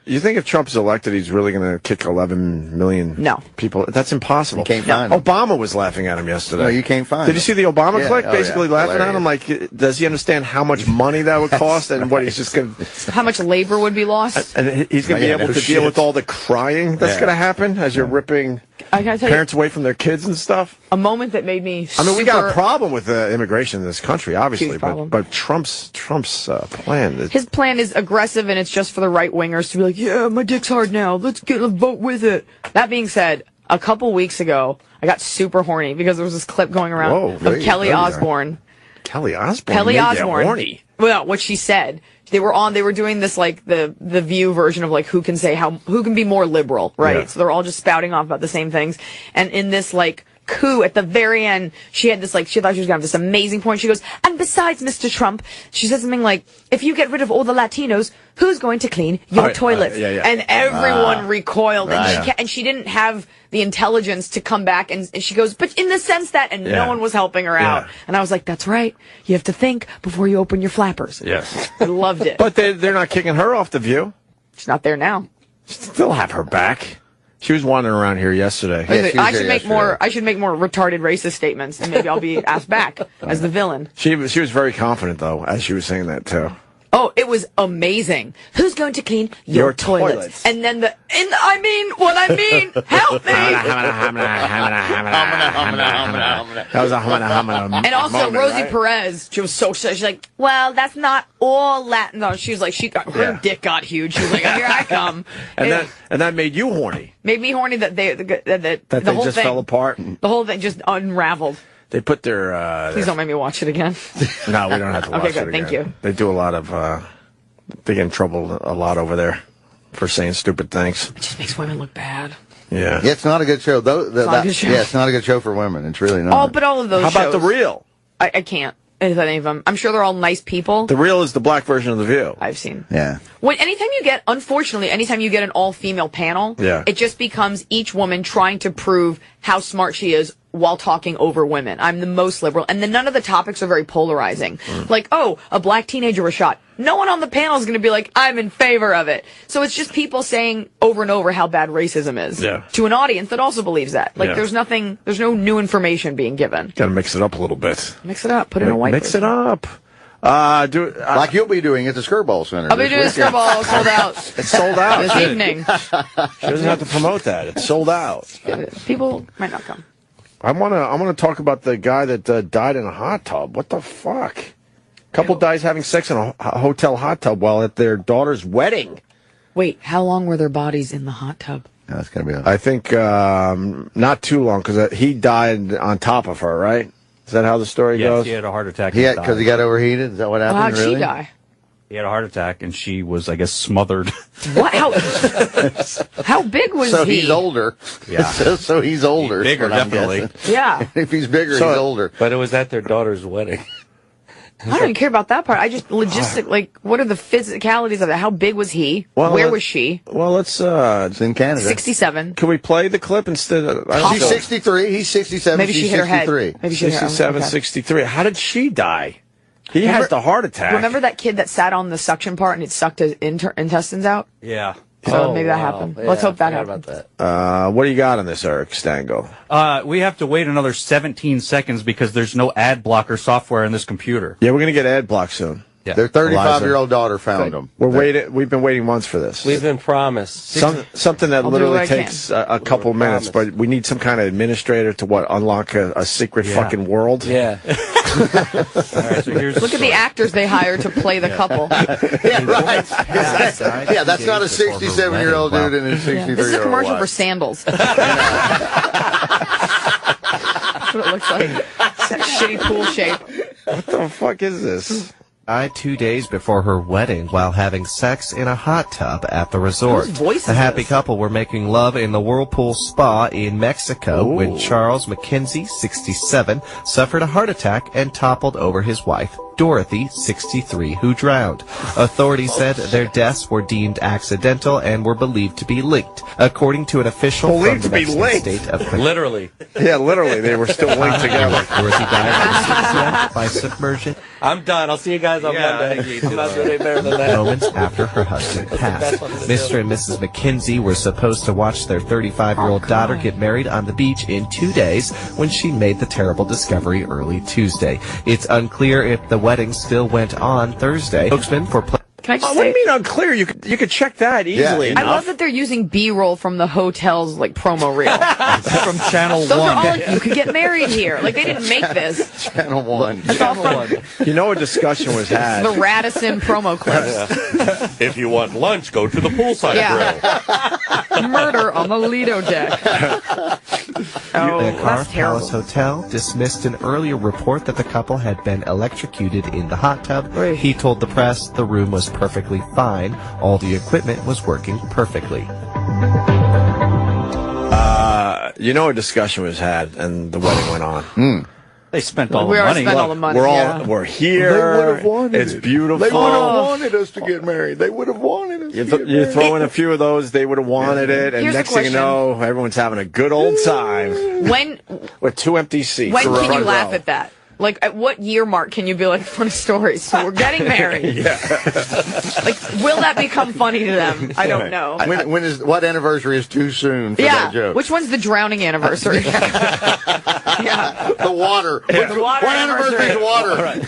You think if Trump's elected, he's really going to kick 11 million people? That's impossible. You can't find him. Obama was laughing at him yesterday. No, you can't find him. Did you see the Obama clip? Basically laughing at him. Like, does he understand how much money that would cost and what he's just going to... How much labor would be lost? And he's going to be able to deal with all the crying that's going to happen as you're ripping parents away from their kids and stuff? A moment that made me I mean, we got a problem with immigration in this country, obviously, but Trump's plan... His plan is aggressive, and it's just for the right-wingers to be like, yeah, my dick's hard now. Let's get a vote with it. That being said, a couple weeks ago, I got super horny because there was this clip going around of Kelly Osbourne. Kelly Osbourne? Kelly Osbourne. Horny. Well, what she said. They were doing this like the View version of like who can be more liberal, right? Yeah. So they're all just spouting off about the same things. And in this like coup at the very end, she had this like she thought she was gonna have this amazing point. She goes, and besides, Mr. Trump, she said something like, if you get rid of all the Latinos, who's going to clean your toilets? And everyone recoiled, and she didn't have the intelligence to come back, and she goes, but in the sense that, and no one was helping her out. And I was like, that's right. You have to think before you open your flappers. Yes. I loved it. But they're not kicking her off the View. She's not there now. Still have her back. She was wandering around here yesterday. I should make more retarded racist statements, and maybe I'll be asked back as the villain. She was very confident though, as she was saying that too. Oh, it was amazing. Who's going to clean your toilets? And then help me. That was a humana. And also Rosie Perez, she was so excited. She's like, well, that's not all Latin. No, she was like, her dick got huge. She was like, here I come. And that made you horny. Made me horny that the whole just thing fell apart. The whole thing just unraveled. They put their... Please don't make me watch it again. No, we don't have to watch it again. Okay, good. Thank you. They do a lot of... they get in trouble a lot over there for saying stupid things. It just makes women look bad. Yeah. It's not a good show. Yeah, it's not a good show for women. It's really not. But all of those How about The Real? I can't. Any of them. I'm sure they're all nice people. The Real is the black version of The View. I've seen. Yeah. Anytime you get an all-female panel, it just becomes each woman trying to prove how smart she is while talking over women. I'm the most liberal. And then none of the topics are very polarizing. Like, oh, a black teenager was shot. No one on the panel is going to be like, I'm in favor of it. So it's just people saying over and over how bad racism is to an audience that also believes that. Like, there's no new information being given. Got to mix it up a little bit. Mix it up. Put it in a white Mix it up. Like you'll be doing at the Skirball Center. I'll be doing Skirball, sold out. It's sold out. This evening. She doesn't have to promote that. It's sold out. People might not come. I want to talk about the guy that died in a hot tub. What the fuck? Couple dies having sex in a hotel hot tub while at their daughter's wedding. Wait, how long were their bodies in the hot tub? That's gonna be. I think not too long because he died on top of her. Right? Is that how the story goes? Yes, he had a heart attack. Because he got overheated. Is that what happened? How'd really? she die? He had a heart attack, and she was, I guess, smothered. What? How big was he? So he's older. Yeah. so he's older. He's bigger, definitely. Yeah. If he's bigger, he's older. But it was at their daughter's wedding. I don't even care about that part. I just what are the physicalities of it? How big was he? Well, where was she? Well, let's. It's in Canada. 67. Can we play the clip instead of? She's 63. He's 67. Maybe she's she hit her head. 63. Maybe she hit her head. 67, 63. How did she die? He has the heart attack. Remember that kid that sat on the suction part and it sucked his intestines out? Yeah. So maybe that happened. Yeah, Let's hope that happened. happens. What do you got on this, Eric Stango? We have to wait another 17 seconds because there's no ad blocker software in this computer. Yeah, we're going to get ad block soon. Yeah. Their 35-year-old daughter found them. We've been waiting months for this. We've been promised. Something that literally takes a couple minutes, but we need some kind of administrator to unlock a secret fucking world. Yeah. All right, so here's Look at the actors they hired to play the couple. Yeah, right. Yeah, that's not a 67-year-old dude and a 63-year-old This is a commercial wife. for sandals. That's what it looks like. It's that shitty pool shape. What the fuck is this? Died 2 days before her wedding while having sex in a hot tub at the resort. Whose voice is The happy this? couple were making love in the Whirlpool Spa in Mexico when Charles McKenzie, 67, suffered a heart attack and toppled over his wife, Dorothy, 63, who drowned. Authorities said their deaths were deemed accidental and were believed to be linked, according to an official from the Mexican state of Literally. Yeah, literally, they were still linked together. Dorothy died at 6 by submersion. I'm done. I'll see you guys on Monday. I'm not doing any better than that. Moments after her husband passed. Mr. and Mrs. McKenzie were supposed to watch their 35-year-old daughter get married on the beach in 2 days when she made the terrible discovery early Tuesday. It's unclear if the wedding still went on Thursday. Spokesman for Can I just What do say? you mean unclear? You could check that easily I enough. love that they're using B-roll from the hotel's promo reel. From Channel Those 1. are all you could get married here. Like they didn't make this. Channel 1. That's all from You know, a discussion was had. the Radisson promo clips. If you want lunch, go to the poolside grill. Murder on the Lido deck. Oh, the Car that's terrible. Palace Hotel dismissed an earlier report that the couple had been electrocuted in the hot tub. He told the press the room was perfectly fine. All the equipment was working perfectly. You know, a discussion was had, and the wedding went on. They spent all We the already money. spent all the money. We're here. They would have wanted It's it. beautiful. They would have wanted us to get married. They would have wanted us to get You married. throw in a few of those, they would have wanted it, and Here's a next thing you question. know, everyone's having a good old time When with 2 empty seats. when in the can you front laugh row. at that? Like, at what year mark can you be like, funny stories? So we're getting married. Like, will that become funny to them? I don't know. What anniversary is too soon for that joke? Which one's the drowning anniversary? Yeah. The water. The water What anniversary is water?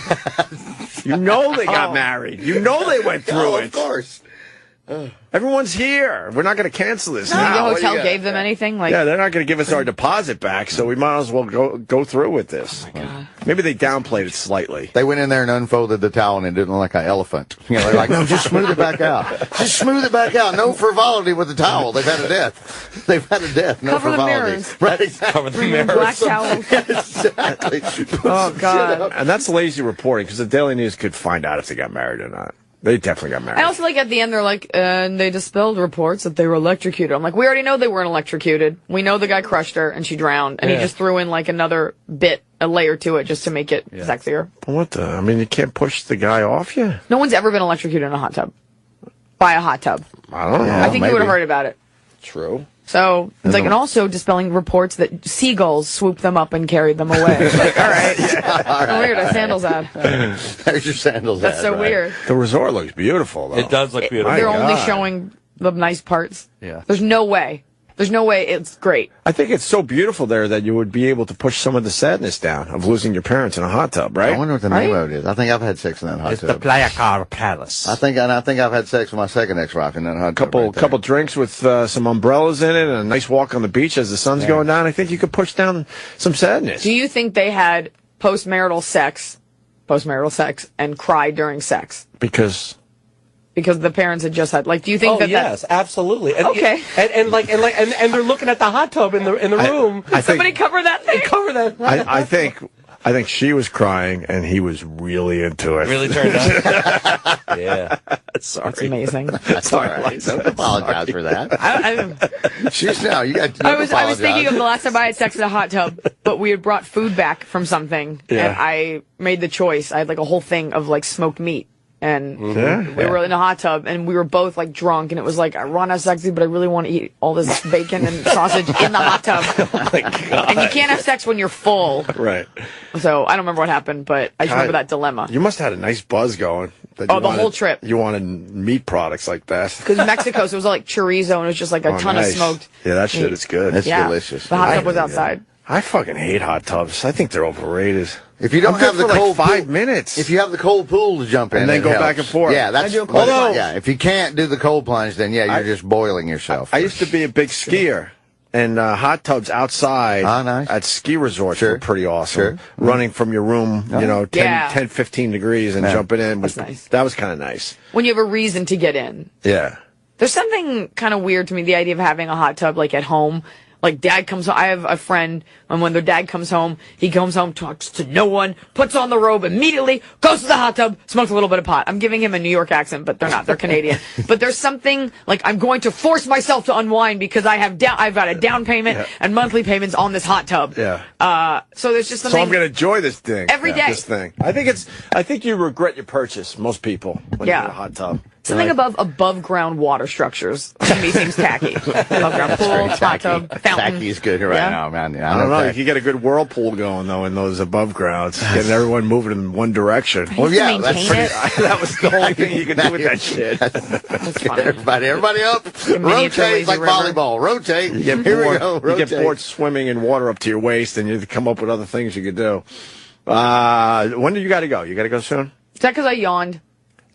You know they got married. You know they went through it. Of course. Everyone's here. We're not going to cancel this The now. hotel gave them anything? Like, Yeah, they're not going to give us our deposit back, so we might as well go through with this. Maybe they downplayed it slightly. They went in there and unfolded the towel and it didn't look like an elephant. You know, they're like, no, just smooth it back out. Just smooth it back out. No frivolity with the towel. They've had a death. They've had a death. No Cover the frivolity. mirrors. Right, exactly. Cover the mirrors. black towels. Exactly. Oh, God. And that's lazy reporting, because the Daily News could find out if they got married or not. They definitely got married. I also like at the end they're like, and they dispelled reports that they were electrocuted. I'm like, we already know they weren't electrocuted. We know the guy crushed her and she drowned, and he just threw in like another bit, a layer to it just to make it sexier. What the? I mean, you can't push the guy off you? No one's ever been electrocuted in a hot tub. By a hot tub. I don't know. I think you would have heard about it. True. So it's like, and also dispelling reports that seagulls swooped them up and carried them away. It's like, all right. All right. Weird, a sandals ad. There's your sandals That's ad, so right? weird. The resort looks beautiful, though. It does look beautiful. They're only showing the nice parts. Yeah. There's no way. There's no way it's great. I think it's so beautiful there that you would be able to push some of the sadness down of losing your parents in a hot tub, right? I wonder what the name of it is. I think I've had sex in that hot It's tub. the Playa Car Palace. I think I've had sex with my second ex-wife in that hot tub. Couple drinks with some umbrellas in it and a nice walk on the beach as the sun's going down. I think you could push down some sadness. Do you think they had post-marital sex, and cried during sex? Because the parents had just had, like, do you think yes, absolutely. And, okay. And they're looking at the hot tub in the room. Somebody cover that thing. Cover that. I think she was crying and he was really into it. Really turned up. Yeah. Sorry. That's amazing. That's all right. Don't apologize for that. She's now. I was thinking of the last time I had sex in a hot tub, but we had brought food back from something, and I made the choice. I had like a whole thing of like smoked meat. And we were in a hot tub, and we were both like drunk, and it was like, I want to have sex, but I really want to eat all this bacon and sausage in the hot tub. Oh my God. And you can't have sex when you're full. Right. So I don't remember what happened, but I just remember that dilemma. You must have had a nice buzz going. The whole trip. You wanted meat products like that. Because Mexico, so it was like chorizo, and it was just like a ton of smoked. Yeah, that shit is good. It's delicious. The hot tub was outside. I fucking hate hot tubs. I think they're overrated. If you don't have the cold like 5 minutes, if you have the cold pool to jump in, and then go back and forth, that's. Although, if you can't do the cold plunge, then you're just boiling yourself. I used to be a big skier, and hot tubs outside at ski resorts were pretty awesome. Running from your room, 10, 15 degrees and jumping in. That's nice. That was kind of nice. When you have a reason to get in. Yeah. There's something kind of weird to me, the idea of having a hot tub like at home. Like, dad comes home. I have a friend, and when their dad comes home, he comes home, talks to no one, puts on the robe immediately, goes to the hot tub, smokes a little bit of pot. I'm giving him a New York accent, but they're not. They're Canadian. But there's something, like, I'm going to force myself to unwind because I've got a down payment and monthly payments on this hot tub. Yeah. So there's just something. So I'm going to enjoy this thing. Every day. This thing. I think you regret your purchase, most people, when you're in a hot tub. Something above ground water structures to me seems tacky. Above ground pool, hot tub, fountain. Tacky is good right now, man. I don't know. If you get a good whirlpool going though in those above grounds, getting everyone moving in one direction. Well, yeah, that's pretty. That was the whole thing you could do with that shit. That's funny. Everybody up, rotate like volleyball. Rotate. You get Here bored, we go. Rotate. You get bored swimming in water up to your waist, and you come up with other things you could do. When do you got to go? You got to go soon? Is that because I yawned?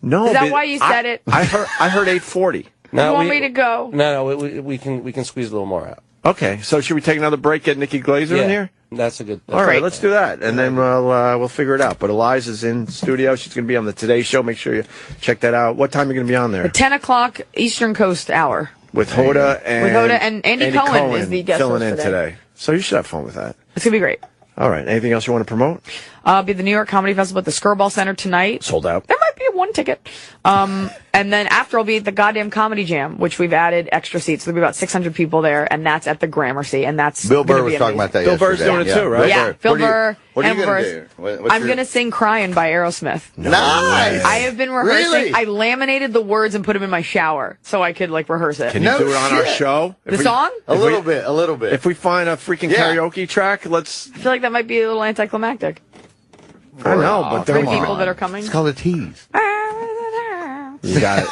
No, is that why you said it? I heard 8:40. You want me to go? No, we can squeeze a little more out. Okay, so should we take another break? Get Nikki Glaser in here. That's a good. All right, let's do that, and then we'll figure it out. But Iliza's in studio. She's going to be on the Today Show. Make sure you check that out. What time are you going to be on there? 10 o'clock Eastern Coast hour. With Hoda and Andy Cohen is the guest filling host in today. So you should have fun with that. It's going to be great. All right. Anything else you want to promote? I'll be at the New York Comedy Festival at the Skirball Center tonight. Sold out. There might be one ticket. And then after I'll be at the goddamn Comedy Jam, which we've added extra seats. There'll be about 600 people there, and that's at the Gramercy, and that's Bill Burr was talking about that Bill Burr's doing it too, right? Yeah, Bill Burr. What are you going to do? I'm going to sing Crying by Aerosmith. Nice! I have been rehearsing. Really? I laminated the words and put them in my shower so I could, rehearse it. Can you do it on our show? The song? A little bit. If we find a freaking karaoke track, let's... I feel like that might be a little anticlimactic. I know, but three people that are coming. It's called a tease. You got it.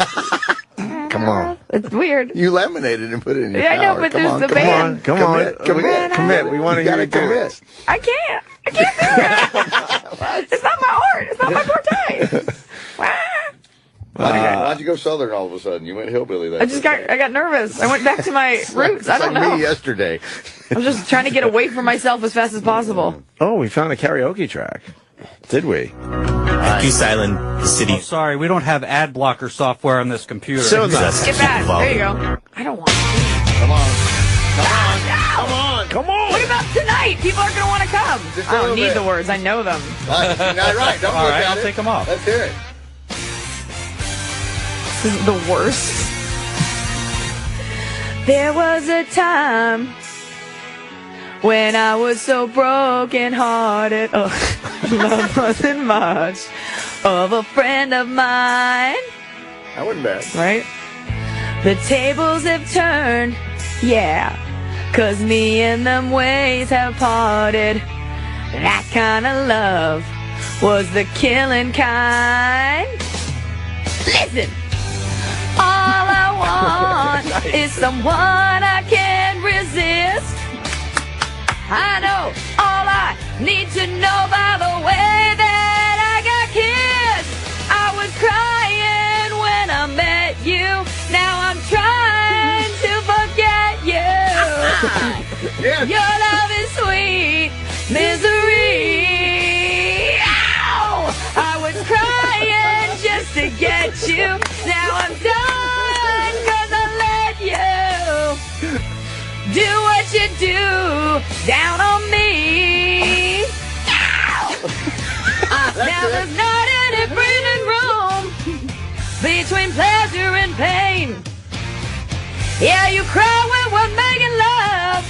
Come on. It's weird. You laminated and put it in your shower. I know, but there's the band. Come on. Commit. We want to hear you do it. I can't do it. It's not my art. It's not my forte. Why'd you go Southern all of a sudden? You went hillbilly I got nervous. I went back to my roots. I don't know. Me yesterday. I was just trying to get away from myself as fast as possible. Oh, we found a karaoke track. Did we? Goose Island, the city. Oh, sorry, we don't have ad blocker software on this computer. So nice. Get back. There you go. I don't want to. Come on. What about tonight? People are going to want to come. I don't need the words. I know them. Right. Don't All right, I'll take them off. Let's hear it. This is the worst. There was a time when I was so broken hearted. Love wasn't much of a friend of mine. That wasn't bad. Right? The tables have turned. Yeah, 'cause me and them ways have parted. That kind of love was the killing kind. Listen, all I want is someone I can resist. I know all I need to know by the way that I got kissed. I was crying when I met you. Now I'm trying to forget you. Your love is sweet misery. Ow! I was crying just to get you. Now I'm done 'cause I let you do what you do down on me. Now there's not any breathing room between pleasure and pain. Yeah, you cry when we're making love.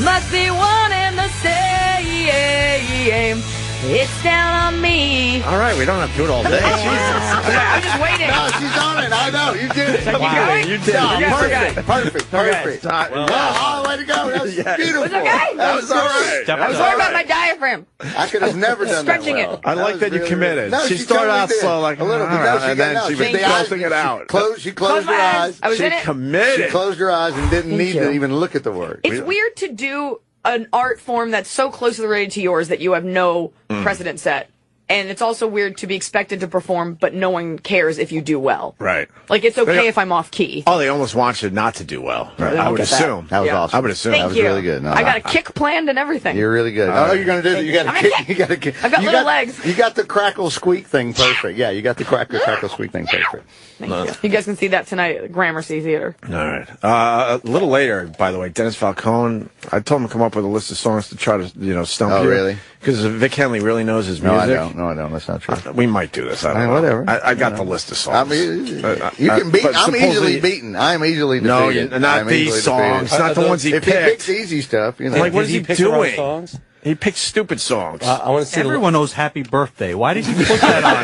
Must be one and the same. It's down on me. All right, we don't have to do it all day. Jesus. I'm just waiting. No, she's on it. I know. You did it. Wow, you did it. No, perfect. Oh, way to go. That was beautiful. Was it okay? That was all right. I was worried about my diaphriam. I could have never done that Stretching well. it. I like that you committed. No, she started totally out did. slow, like a little bit, and then she was closing it out. She closed her eyes. I was She in it. committed. She closed her eyes and didn't need you. to even look at the word. It's weird to do an art form that's so closely related to yours that you have no precedent set. And it's also weird to be expected to perform, but no one cares if you do well. Right. Like, it's okay if I'm off key. Oh, they almost want you not to do well. Right. I would assume. That was awesome. I would assume. Thank that was you. really good. No, I got a kick planned and everything. You're really good. Oh, you're going to do that. You got I'm a gonna kick. You got a kick. I've got little legs. You got the crackle squeak thing perfect. Yeah, you got the crackle squeak thing perfect. Thank you. You guys can see that tonight at the Gramercy Theater. All right. A little later, by the way, Dennis Falcone, I told him to come up with a list of songs to try to, stump you. Oh, really? Because Vic Henley really knows his No, music. I don't. That's not true. We might do this. I don't know. Whatever. I got the list of songs. I mean, you can beat. but I'm supposedly- easily beaten. I'm easily defeated. No, not I'm these easily songs. defeated. Not the ones he if he picked. picks easy stuff, Like, what is he pick the wrong doing? songs? He picked stupid songs. I want to see Everyone knows Happy Birthday. Why did you put that on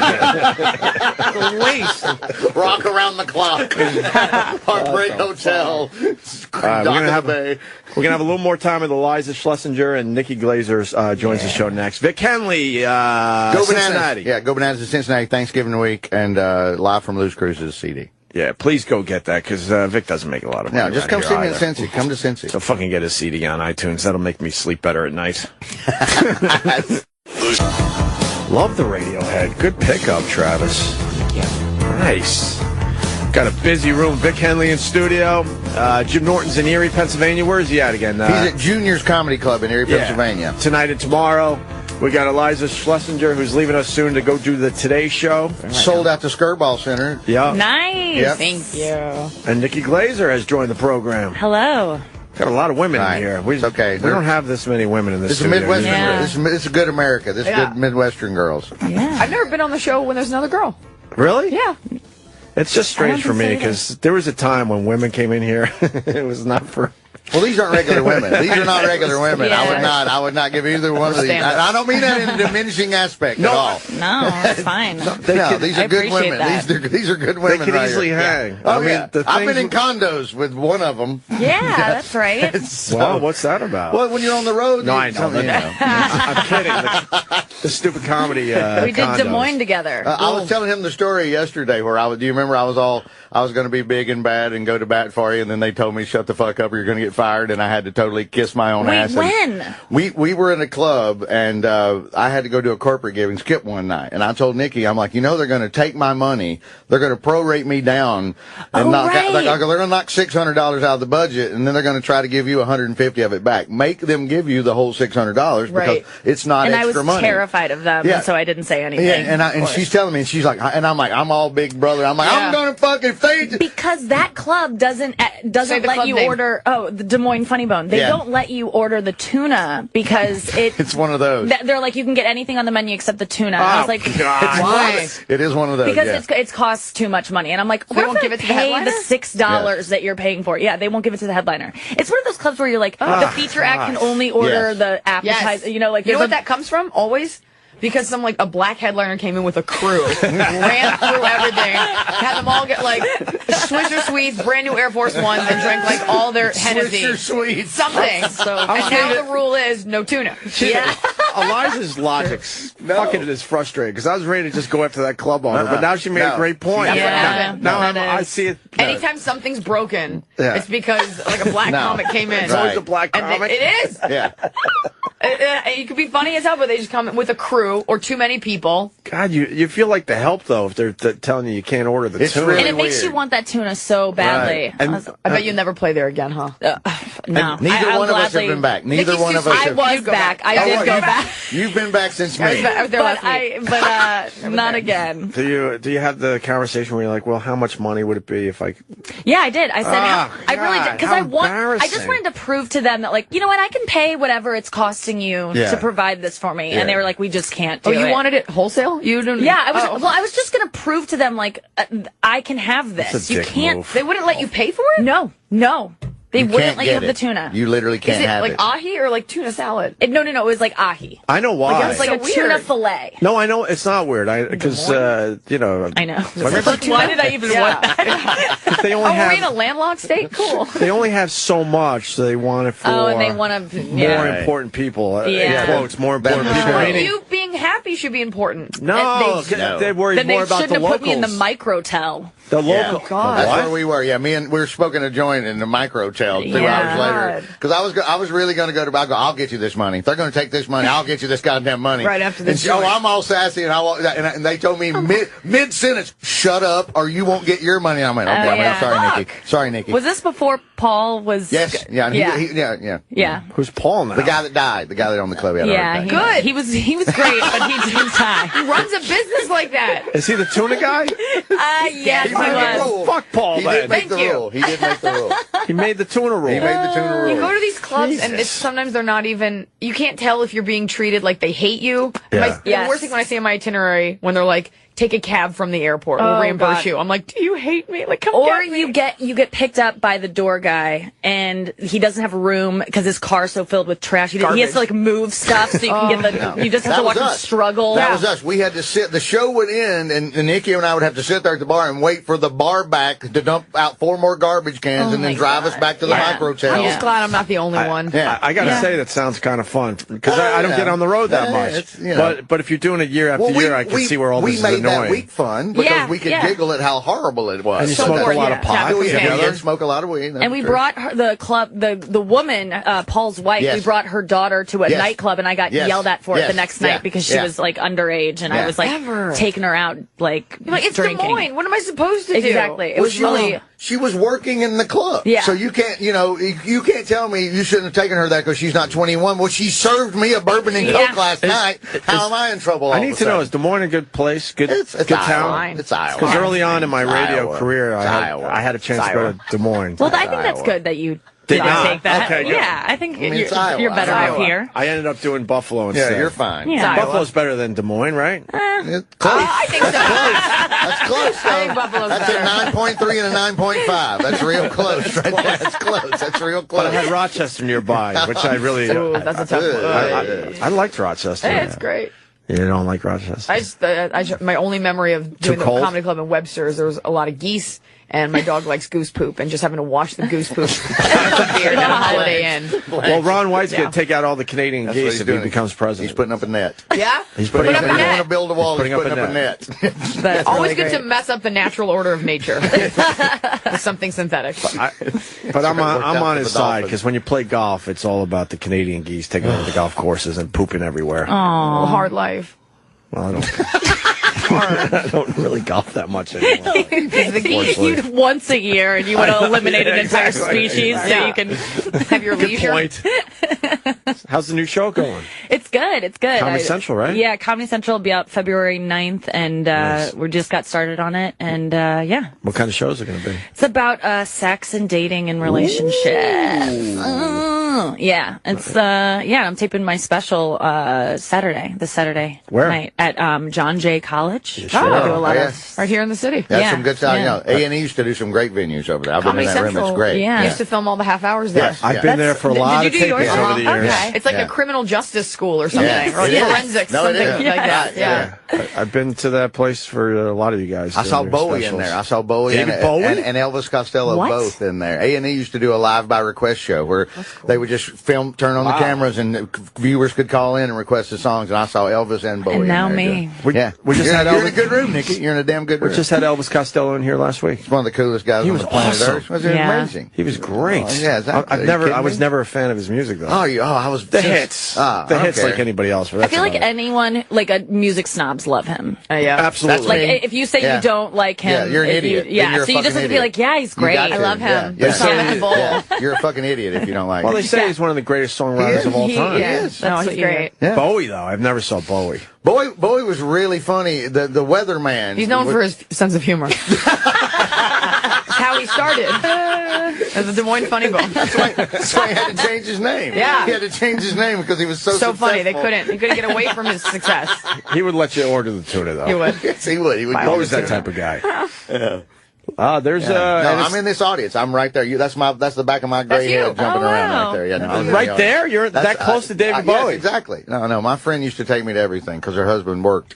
there? It's a waste. Rock Around the Clock. Heartbreak Hotel. We're gonna have a little more time with Iliza Schlesinger and Nikki Glaser joins the show next. Vic Henley, Go Cincinnati. Bananas. Yeah, Go Bananas in Cincinnati Thanksgiving week and live from Lou's Cruises CD. Yeah, please go get that because Vic doesn't make a lot of money. No, just come around see here me in either. Cincy. Come to Cincy. So fucking get his CD on iTunes. That'll make me sleep better at night. Love the Radiohead. Good pickup, Travis. Nice. Got a busy room. Vic Henley in studio. Jim Norton's in Erie, Pennsylvania. Where is he at again? He's at Junior's Comedy Club in Erie, Pennsylvania. Tonight and tomorrow. We got Iliza Schlesinger, who's leaving us soon to go do the Today Show. Sold out the Skirball Center. Yeah. Nice. Yep. Thank you. And Nikki Glaser has joined the program. Hello. Got a lot of women Right. in here. It's okay. We don't have this many women in this This is studio. Midwestern. Yeah. This is good America. This is good Midwestern girls. Yeah. I've never been on the show when there's another girl. Really? Yeah. It's just strange for me consider because there was a time when women came in here. It was not for. Well, these aren't regular women. These are not regular women. Yeah. I would not give either one of these. Understand. I don't mean that in a diminishing aspect at all. No, that's fine. No, these I are good appreciate women. that. These are good They women. could right easily here. hang. Oh, I mean, yeah. the I've been things- in condos with one of them. Yeah, that's right. Well, what's that about? Well, when you're on the road. No, I know. I'm kidding. The stupid comedy. We did condos. Des Moines together. I was telling him the story yesterday where do you remember I was going to be big and bad and go to bat for you, and then they told me shut the fuck up or you're going to get fired, and I had to totally kiss my own ass. Wait, And when? we were in a club, and I had to go to a corporate gig and skip one night, and I told Nikki, I'm like, they're going to take my money, they're going to prorate me down, and they're going to knock $600 out of the budget, and then they're going to try to give you $150 of it back. Make them give you the whole $600 because Right. it's not and extra I was money. terrified of them, Yeah. so I didn't say anything. Yeah, and she's telling me, and she's like, and I'm like, I'm all big brother. I'm like, I'm going to fucking fade. Because that club doesn't Say the let club you name. order. Oh, the Des Moines Funny Bone. They Yeah. don't let you order the tuna because It's one of those. They're like, you can get anything on the menu except the tuna. I was like, Why? It is one of those. because yeah. it costs too much money, and I'm like, they what won't if give I it to the pay headliner? the $6 that you're paying for? Yeah, they won't give it to the headliner. It's one of those clubs where you're like, the feature act can only order Yes. the appetizer. Yes. You know, like You know there's what that comes from? Always? because a black headliner came in with a crew, ran through everything, had them all get Swisher Sweets, brand new Air Force Ones, and drank all their Hennessy. Swisher Sweets. Something. And now the rule is no tuna. Yeah. Eliza's logic's fucking is frustrating because I was ready to just go after that club owner, but now she made a great point. Now I see it. Anytime something's broken, it's because a black comic came in. It's always a black comic. It is. Yeah. You could be funny as hell, but they just come in with a crew or too many people. God, you feel like the help though if they're telling you can't order the tuna. Really and it makes you want that tuna so badly. Right. And I bet you'll never play there again, huh? No. Neither one of us have been back. Neither one of us have. I was back. I did go back. You've been back since May. But not again. Do you have the conversation where you're like, well, how much money would it be if I? Yeah, I did. I said, I really did because I just wanted to prove to them that you know what, I can pay whatever it's costing you to provide this for me, and they were like, we just can't do it. You wanted it wholesale? You didn't? Yeah, I was just gonna prove to them I can have this. You can't. They wouldn't let you pay for it? No. They wouldn't let you have the tuna. You literally can't have it. Is it ahi or tuna salad? No. It was ahi. I know why. It was a tuna fillet. No, I know it's not weird. Because I know. I know. Why did I even want that? They only are we in a landlocked state? Cool. They only have so much, so they want it for. And they want to more important people. Quotes more important people. You being happy should be important. No, they worry more about the locals. Then they shouldn't have put me in the microtel. The local. God. That's where we were. Yeah, we were smoking a joint in the microtel 2 hours later. Because I was really going to go to. I'll get you this money. If they're going to take this money, I'll get you this goddamn money. Right after this. And I'm all sassy, and they told me mid sentence, shut up, or you won't get your money. I went, okay, sorry, Nikki. Was this before Paul was? Yes. Yeah. Yeah. Who's Paul now? The guy that died. The guy that owned the club. Good. He was great, but he didn't die. He runs a business like that. Is he the tuna guy? Yes, he was. Fuck Paul. He did make the rule. He did make the rule. He made the tuna rule. He made the tuna rule. You go to these clubs, and sometimes they're not even. You can't tell if you're being treated like they hate you. The worst thing when I see on my itinerary when they're like, take a cab from the airport. We'll reimburse you. I'm like, do you hate me? Come get me. you get picked up by the door guy, and he doesn't have room because his car's so filled with trash. He has to move stuff so you can get you just have to watch him struggle. That was us. We had to sit. The show would end, and Nikki and I would have to sit there at the bar and wait for the bar back to dump out 4 more garbage cans and then drive us back to the microtel. I'm just glad I'm not the only one. I got to say that sounds kind of fun because I don't get on the road that much. But if you're doing it year after year, I can see where all this is annoying. That week fun because we could giggle at how horrible it was. And you smoke a lot of pot together. Smoke a lot of weed. And we brought her, the woman, Paul's wife. We brought her daughter to a nightclub, and I got yelled at for it the next night because she was underage, and I was taking her out it's drinking. Des Moines. What am I supposed to do? Exactly. It was really. She was working in the club. Yeah. So you can't tell me you shouldn't have taken her there because she's not 21. Well, she served me a bourbon and Coke last night. How am I in trouble? I need to know, is Des Moines a good place? Good town? It's Iowa. Because early on in my radio career, I had a chance to go to Des Moines. Well, I think that's good that you did not take that. Okay, yeah, I think you're better off here. I ended up doing Buffalo instead. Yeah, you're fine. Yeah. Buffalo's better than Des Moines, right? Close. I think so. That's close. I think Buffalo's That's better. a 9.3 and a 9.5. That's real close right there. That's close. That's real close. But I had Rochester nearby, which I really... Ooh, that's a tough one. I liked Rochester. Hey, it's great. You don't like Rochester? My only memory of doing the comedy club in Webster is there was a lot of geese, and my dog likes goose poop, and just having to wash the goose poop beer at a Holiday Inn. Well, Ron White's going to take out all the Canadian geese if he becomes president. He's putting up a net. Yeah? He's putting up a net. You want to build a wall, he's putting up a net. That's always good to mess up the natural order of nature with something synthetic. But I'm on his side, because when you play golf, it's all about the Canadian geese taking over the golf courses and pooping everywhere. Oh, hard life. Well, I don't really golf that much anymore. You'd once a year, and you would eliminate an entire species so you can have your leisure. Good point. How's the new show going? It's good. It's good. Comedy Central, right? Yeah, Comedy Central will be out February 9th, and we just got started on it, and What kind of shows are going to be? It's about sex and dating and relationships. Yeah, it's I'm taping my special this Saturday Where? night at John Jay College. Yeah, sure. Do a lot of Right here in the city. That's some good stuff. Yeah. A&E used to do some great venues over there. I've been in that room. It's great. Yeah. Used to film all the half hours there. Yes. I've been there for a lot of tapings over the years. Okay. It's like a criminal justice school or something, or forensics, something like that. Yeah. I've been to that place for a lot of you guys. I saw Bowie in there. I saw Bowie and Elvis Costello both in there. A&E used to do a live by request show where they would just turn on the cameras, and viewers could call in and request the songs. And I saw Elvis and Bowie. And now me. We just had you're in a good room, Nikki. You're in a damn good room. We just had Elvis Costello in here last week. He's one of the coolest guys on the planet Earth. Was amazing. He was great. Oh, yeah, exactly. I was never a fan of his music though. I was the hits. The hits like anybody else. I feel like anyone, music snobs love him. Yeah, absolutely. Like if you say you don't like him, you're an idiot. So you just have to be like, he's great. I love him. Yeah. Saw him at the bowl. You're a fucking idiot if you don't like him. Well, they say he's one of the greatest songwriters of all time. He is. No, he's great. Yeah. Bowie though, I've never saw Bowie. Bowie was really funny. The Weatherman. He's known for his sense of humor. That's how he started. As a Des Moines Funny Bone. That's why he had to change his name. Yeah. He had to change his name because he was so successful. Funny. He couldn't get away from his success. He would let you order the tuna though. He would. Yes, he would. He would. Always that type of guy. Yeah. No, I'm in this audience. I'm right there. That's the back of my gray head jumping around right there. Yeah, no, right there. You're that close to David Bowie. Yes, exactly. No. My friend used to take me to everything because her husband worked,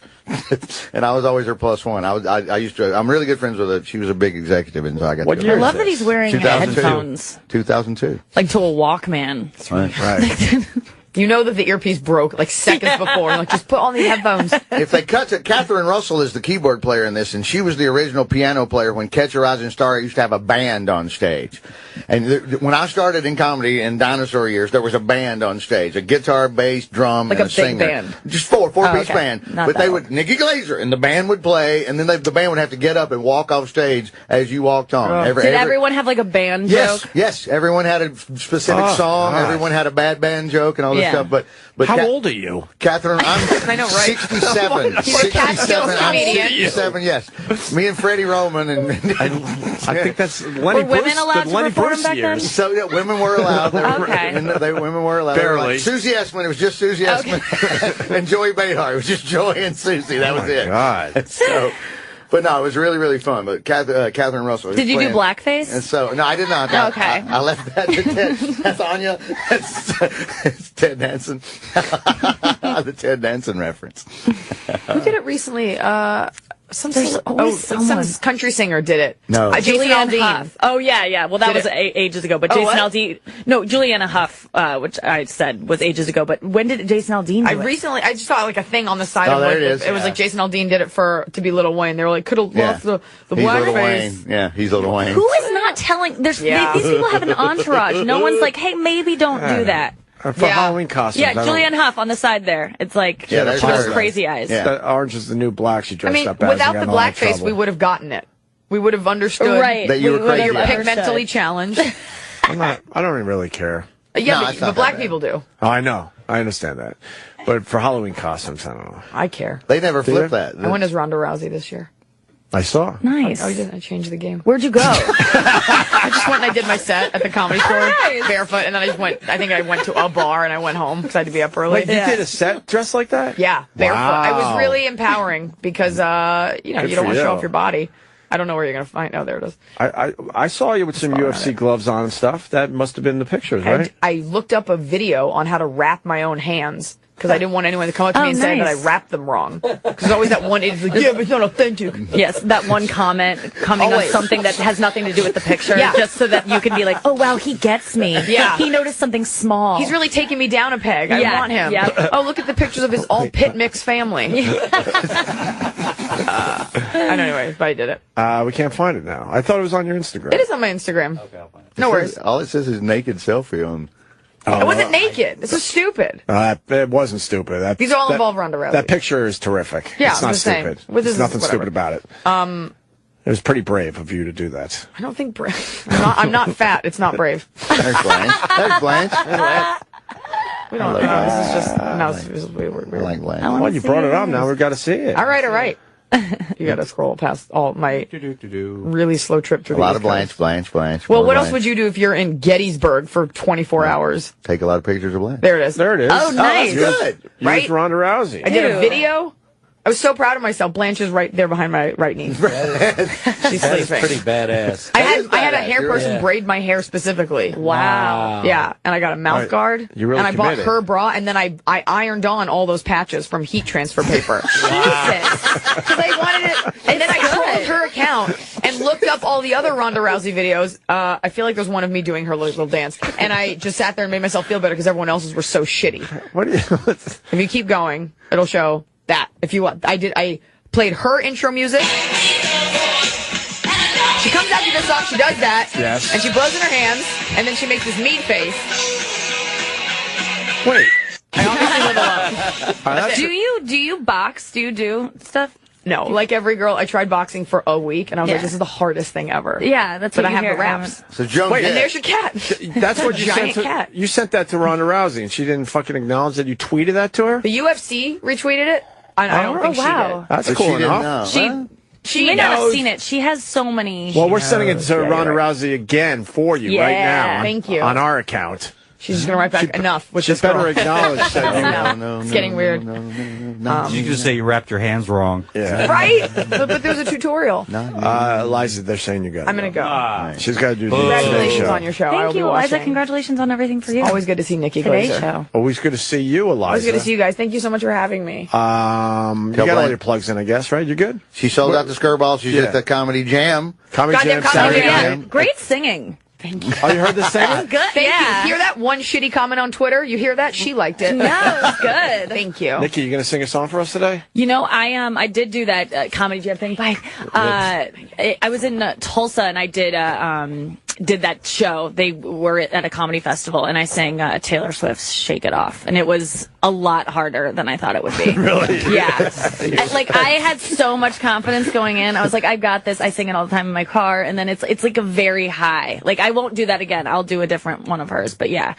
and I was always her plus one. I used to. I'm really good friends with her. She was a big executive, and so I got. What year? I love that he's wearing headphones. 2002. Like to a Walkman. That's right. You know that the earpiece broke like seconds before. Like, just put on the headphones. If they cut to Catherine Russell is the keyboard player in this, and she was the original piano player when Catch a Rising Star used to have a band on stage. And when I started in comedy in dinosaur years, there was a band on stage, a guitar, bass, drum, like and a singer. Big band. Just four-piece band. But they would Nikki Glaser, and the band would play, and then the band would have to get up and walk off stage as you walked on. Did everyone have like a band joke? Yes. Everyone had a specific song. God. Everyone had a bad band joke and all this stuff. But how old are you, Catherine? I know, right? 67. 67. I'm 67. Yes. Me and Freddie Roman and I think that's Lenny. Were women allowed to perform back then? So women were allowed. Women were allowed. Barely. Susie Essman. It was just Susie Essman and Joey Behar. It was just Joey and Susie. That was it. God. So. But no, it was really, really fun. But Catherine Russell. Did you do blackface? And so, no, I did not. Okay. I left that to Ted. That's Anya. It's Ted Danson. The Ted Danson reference. Who did it recently? Some country singer did it. No. Julianne Hough. Oh, yeah. Well, that was ages ago. But Jason Aldean. No, Juliana Hough, which I said was ages ago. But when did Jason Aldean do it? I just saw like a thing on the side of it was like Jason Aldean did it to be Lil Wayne. They were like, could have lost the blackface. Yeah, he's Lil Wayne. Who is not telling? These people have an entourage. No one's like, hey, maybe don't do that. For Halloween costumes. Yeah, Julianne Hough on the side there. It's like those crazy eyes. Yeah. That Orange is the New Black she dressed up as. Without the blackface, we would have gotten it. We would have understood that you were crazy. You're pigmentally challenged. I don't even really care. Yeah, but black people do. Oh, I know. I understand that. But for Halloween costumes, I don't know. I care. They never flip that. I went as Ronda Rousey this year. I saw. Nice. Oh, you didn't. I changed the game. Where'd you go? I just went and I did my set at the Comedy Store barefoot, and then I think I went to a bar and I went home because I had to be up early. Wait, you did a set dressed like that? Yeah, barefoot. Wow. It was really empowering because, you don't want to show off your body. I don't know where you're going to find. Oh, there it is. I saw you with some UFC gloves on and stuff. That must have been the pictures, right? And I looked up a video on how to wrap my own hands. Because I didn't want anyone to come up to me and say that I wrapped them wrong. Because there's always that one idiot like, but it's not authentic. Yes, that one comment coming on something that has nothing to do with the picture, just so that you can be like, oh, wow, he gets me. Yeah. He noticed something small. He's really taking me down a peg. I want him. Yeah. Oh, look at the pictures of his all-pit mix family. Anyway, but I did it. We can't find it now. I thought it was on your Instagram. It is on my Instagram. Okay, I'll find it. No worries. All it says is naked selfie on... I wasn't naked. This is stupid. It wasn't stupid. These all involve Ronda Rousey. That picture is terrific. Yeah, it's not stupid. There's nothing stupid about it. It was pretty brave of you to do that. I don't think brave. I'm not fat. It's not brave. There's Blanche. There's Blanche. We don't know. This is just... we're like Blanche. Well, you brought it up. Now we've got to see it. All right. You got to scroll past all my really slow trip through a lot of Blanche. Well, what else would you do if you're in Gettysburg for 24 hours? Take a lot of pictures of Blanche. There it is. Oh, nice. That's good. Right? Ronda Rousey. I did a video. I was so proud of myself. Blanche is right there behind my right knee. She's sleeping. Pretty badass. I had a hair person braid my hair specifically. Wow. Yeah, and I got a mouth guard. You really and I bought committed. her bra, and then I ironed on all those patches from heat transfer paper. Because I wanted it. And then I trolled her account and looked up all the other Ronda Rousey videos. I feel like there's one of me doing her little dance. And I just sat there and made myself feel better because everyone else's were so shitty. If you keep going, it'll show that. If you want, I played her intro music. She comes out to this song, she does that. Yes. And she blows in her hands, and then she makes this meat face. Wait. I obviously live alone. Do you box? Do you do stuff? No, like every girl, I tried boxing for a week, and I was like, this is the hardest thing ever. Yeah, that's but what I have hear. the raps. So Joan and there's your cat. That's what you Giant sent to, cat. you sent that to Ronda Rousey, and she didn't fucking acknowledge that you tweeted that to her? The UFC retweeted it. I don't think she did. That's So cool she didn't enough. know. She may not have seen it. She has so many. Well, we're sending it to Ronda Rousey again for you right now. Thank you. On our account. She's just going to write back enough with She this girl. better acknowledge that. It's getting weird. You just say you wrapped your hands wrong. Yeah. Right? But there's a tutorial. Eliza, they're saying you got to I'm going to go. She's got to do the Today Congratulations Show. on your show. I will Thank be you, watching. Eliza. Congratulations on everything for you. Always good to see Nikki Today's Glaser. show. Always good to see you, Eliza. Always good to see you guys. Thank you so much for having me. You got all your plugs in, I guess, right? You good? She sold out the Skirball. She's at the Comedy Jam. Goddamn Comedy Saturday Jam. night. Great singing. Thank you. Oh, you heard the singing? Good. Thank yeah. you. Hear that one shitty comment on Twitter? You hear that? She liked it. No, it was good. Thank you. Nikki, you going to sing a song for us today? You know, I did do that comedy jam thing. Bye. I was in Tulsa and I did that show. They were at a comedy festival and I sang Taylor Swift's "Shake It Off," and it was a lot harder than I thought it would be. Really? Yeah. Like I had so much confidence going in. I was like, I got this. I sing it all the time in my car, and then it's like a very high. Like I won't do that again. I'll do a different one of hers. But yeah.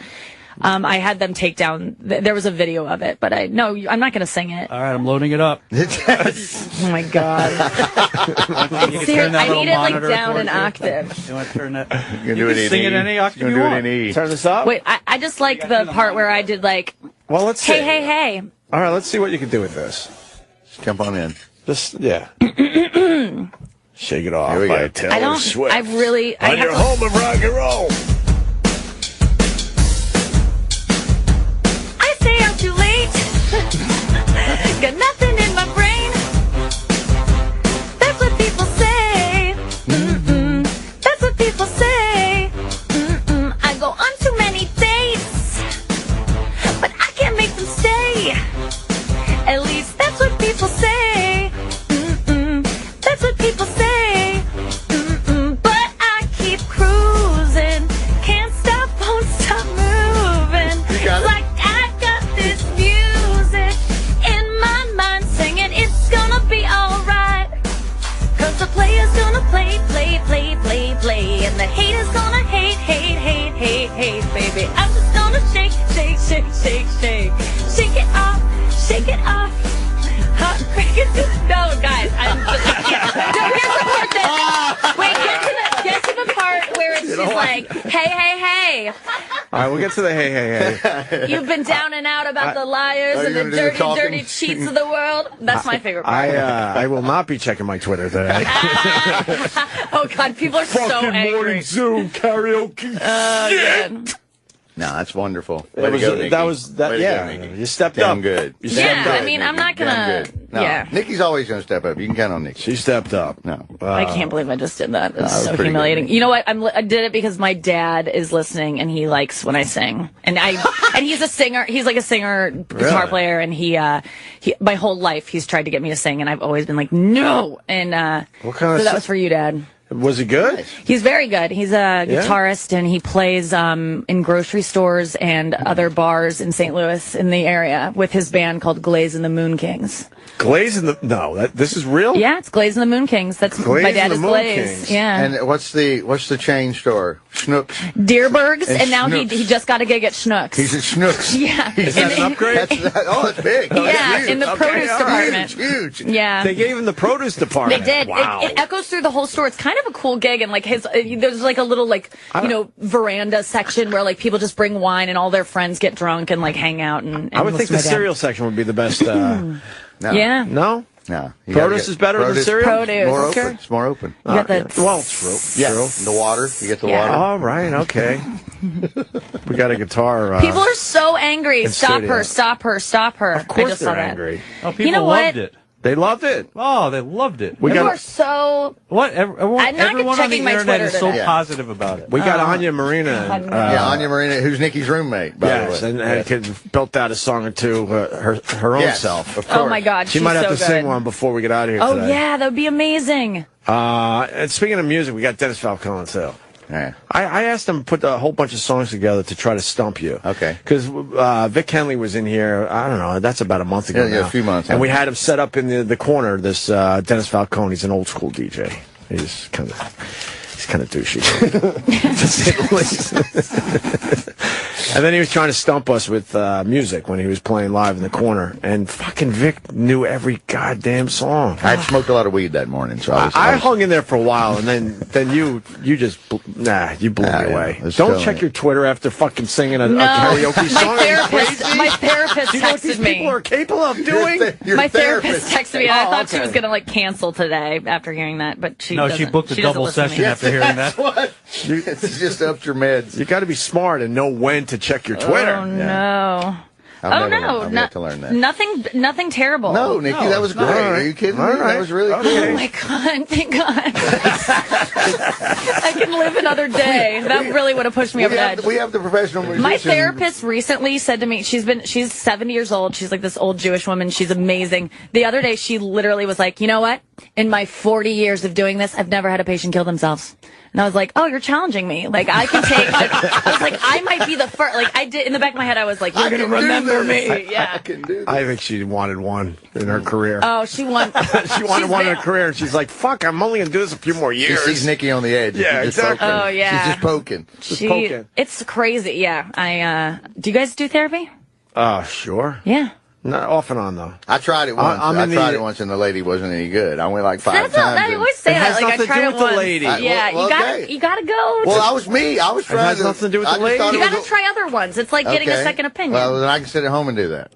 I had them take down. There was a video of it, but I'm not going to sing it. All right, I'm loading it up. Oh my god! I need it like down an octave. You want to turn that? You can do it in sing E. it any octave You can you do it want. in E. Turn this up? Wait, I just like the part where I did like, Well, let's see. hey. All right, let's see what you can do with this. Just jump on in. Just, yeah. Shake It Off Here we by go. Taylor Swift. I really. On your home of rock and roll. I stay out too late. Got nothing in my brain. That's what people say. That's what people say. I go on too many dates, but I can't make them stay. At least that's what people say. That's what people say. But I keep cruising. Can't stop, won't stop moving. Like I got this music in my mind singing it's gonna be alright. Cause the player's gonna play. And the hater's gonna hate. Baby, I'm just gonna shake. Shake it off. No, guys, I can't. Don't get the part that. Wait, get to the part where it's just like, hey. All right, we'll get to the hey. You've been down and out about the liars and the dirty cheats of the world. That's my favorite part. I will not be checking my Twitter today. Oh, God, people are so angry. Morning Zoo karaoke. Good. No, that's wonderful. That was yeah. You stepped up. Good. You stepped up. I mean, I'm not gonna. No, Yeah. Nikki's always going to step up. You can count on Nikki. She stepped up. No. I can't believe I just did that. It's that was so pretty humiliating. good. You know what? I did it because my dad is listening and he likes when I sing. And he's a singer. He's like a singer, guitar player. And he my whole life he's tried to get me to sing, and I've always been like, no. And What kind of so that was for you, Dad. Was he good? He's very good. He's a guitarist, and he plays in grocery stores and other bars in St. Louis in the area with his band called Glaze and the Moon Kings. Glaze and the... No, this is real? Yeah, it's Glaze and the Moon Kings. That's Glaze my dad and is the Moon Glaze. Kings. Yeah. And what's the chain store? Schnucks. Deerberg's, and now Schnucks. he just got a gig at Schnucks. He's at Schnucks. Yeah. Is that an upgrade? It's big. Yeah, in the produce department. Huge. Yeah. They gave him the produce department. They did. Wow. It echoes through the whole store. It's kind of a cool gig, and like there's like a little veranda section where like people just bring wine and all their friends get drunk and like hang out and I would think listen the to my dad. cereal section would be the best. No. Yeah. No? No. Produce is better than cereal? Produce. More Okay. open. It's more open. You got the Well, it's true. Yeah. True. The water. You get the Yeah. water. All right, okay. We got a guitar. People are so angry. in Stop studio. her! Stop her! Stop her! Of course I just saw they're that. angry. Oh, people You know loved what? it. They loved it. Oh, they loved it. We You got are so. What? Everyone I'm not on the checking my internet Twitter is so today. positive about it. we got Anya Marina. Anya Marina, who's Nikki's roommate, by Yes, the way. and could built out a song or two her own Yes, self. of course. Oh my God, She she's might have so to sing good. one before we get out of here Oh today. yeah, that would be amazing. And speaking of music, we got Dennis Falcone too. Yeah. I asked him to put a whole bunch of songs together to try to stump you. Okay. Because Vic Henley was in here, I don't know, that's about a month ago Yeah, now. a few months. And we had him set up in the corner, this Dennis Falcone. He's an old school DJ. He's kind of douchey. To say the least. And then he was trying to stump us with music when he was playing live in the corner. And fucking Vic knew every goddamn song. I had smoked a lot of weed that morning, so I hung in there for a while, and then you just you blew me away. Let's Don't go. check your Twitter after fucking singing a No, karaoke song. my therapist Do you know what these texted me. people are capable of doing? My therapist texted me, and I Oh, thought she okay. was gonna like cancel today after hearing that, but she No, doesn't. she booked a doesn't double listen to session me. after hearing that. What? It's just upped your meds. You got to be smart and know when to check your Twitter. Oh no. I've yet to learn that. Nothing terrible. No, Nikki, that was great. All right. Are you kidding me? All right. That was really cool. Oh my God! Thank God. I can live another day. That really would have pushed me over the edge. We have the professional musician. My therapist recently said to me, she's 70 years old. She's like this old Jewish woman. She's amazing. The other day, she literally was like, you know what? In my 40 years of doing this, I've never had a patient kill themselves. And I was like, oh, you're challenging me. Like, I can take, I was like, I might be the first. Like, I did, in the back of my head, I was like, you're going to remember me. Yeah. I can do this. I think she wanted one in her career. Oh, she won. She wanted one in her career, and she's like, fuck, I'm only going to do this a few more She years. sees Nikki on the edge. Yeah, She's just exactly. poking. Oh, yeah. She's just poking. poking. It's crazy. Yeah. Do you guys do therapy? Sure. Yeah. Not off and on, though. I tried it once. I'm I in the- tried it once, and the lady wasn't any good. I went like 5 That's times. not, I and- always say It has that. Like, nothing I tried to do it with the once. lady. Yeah, Well, okay. you gotta go. Well, I was me. I was trying has to. nothing to do with I the just lady. thought it You was gotta try other ones. It's like getting a Okay. second opinion. Well, then I can sit at home and do that.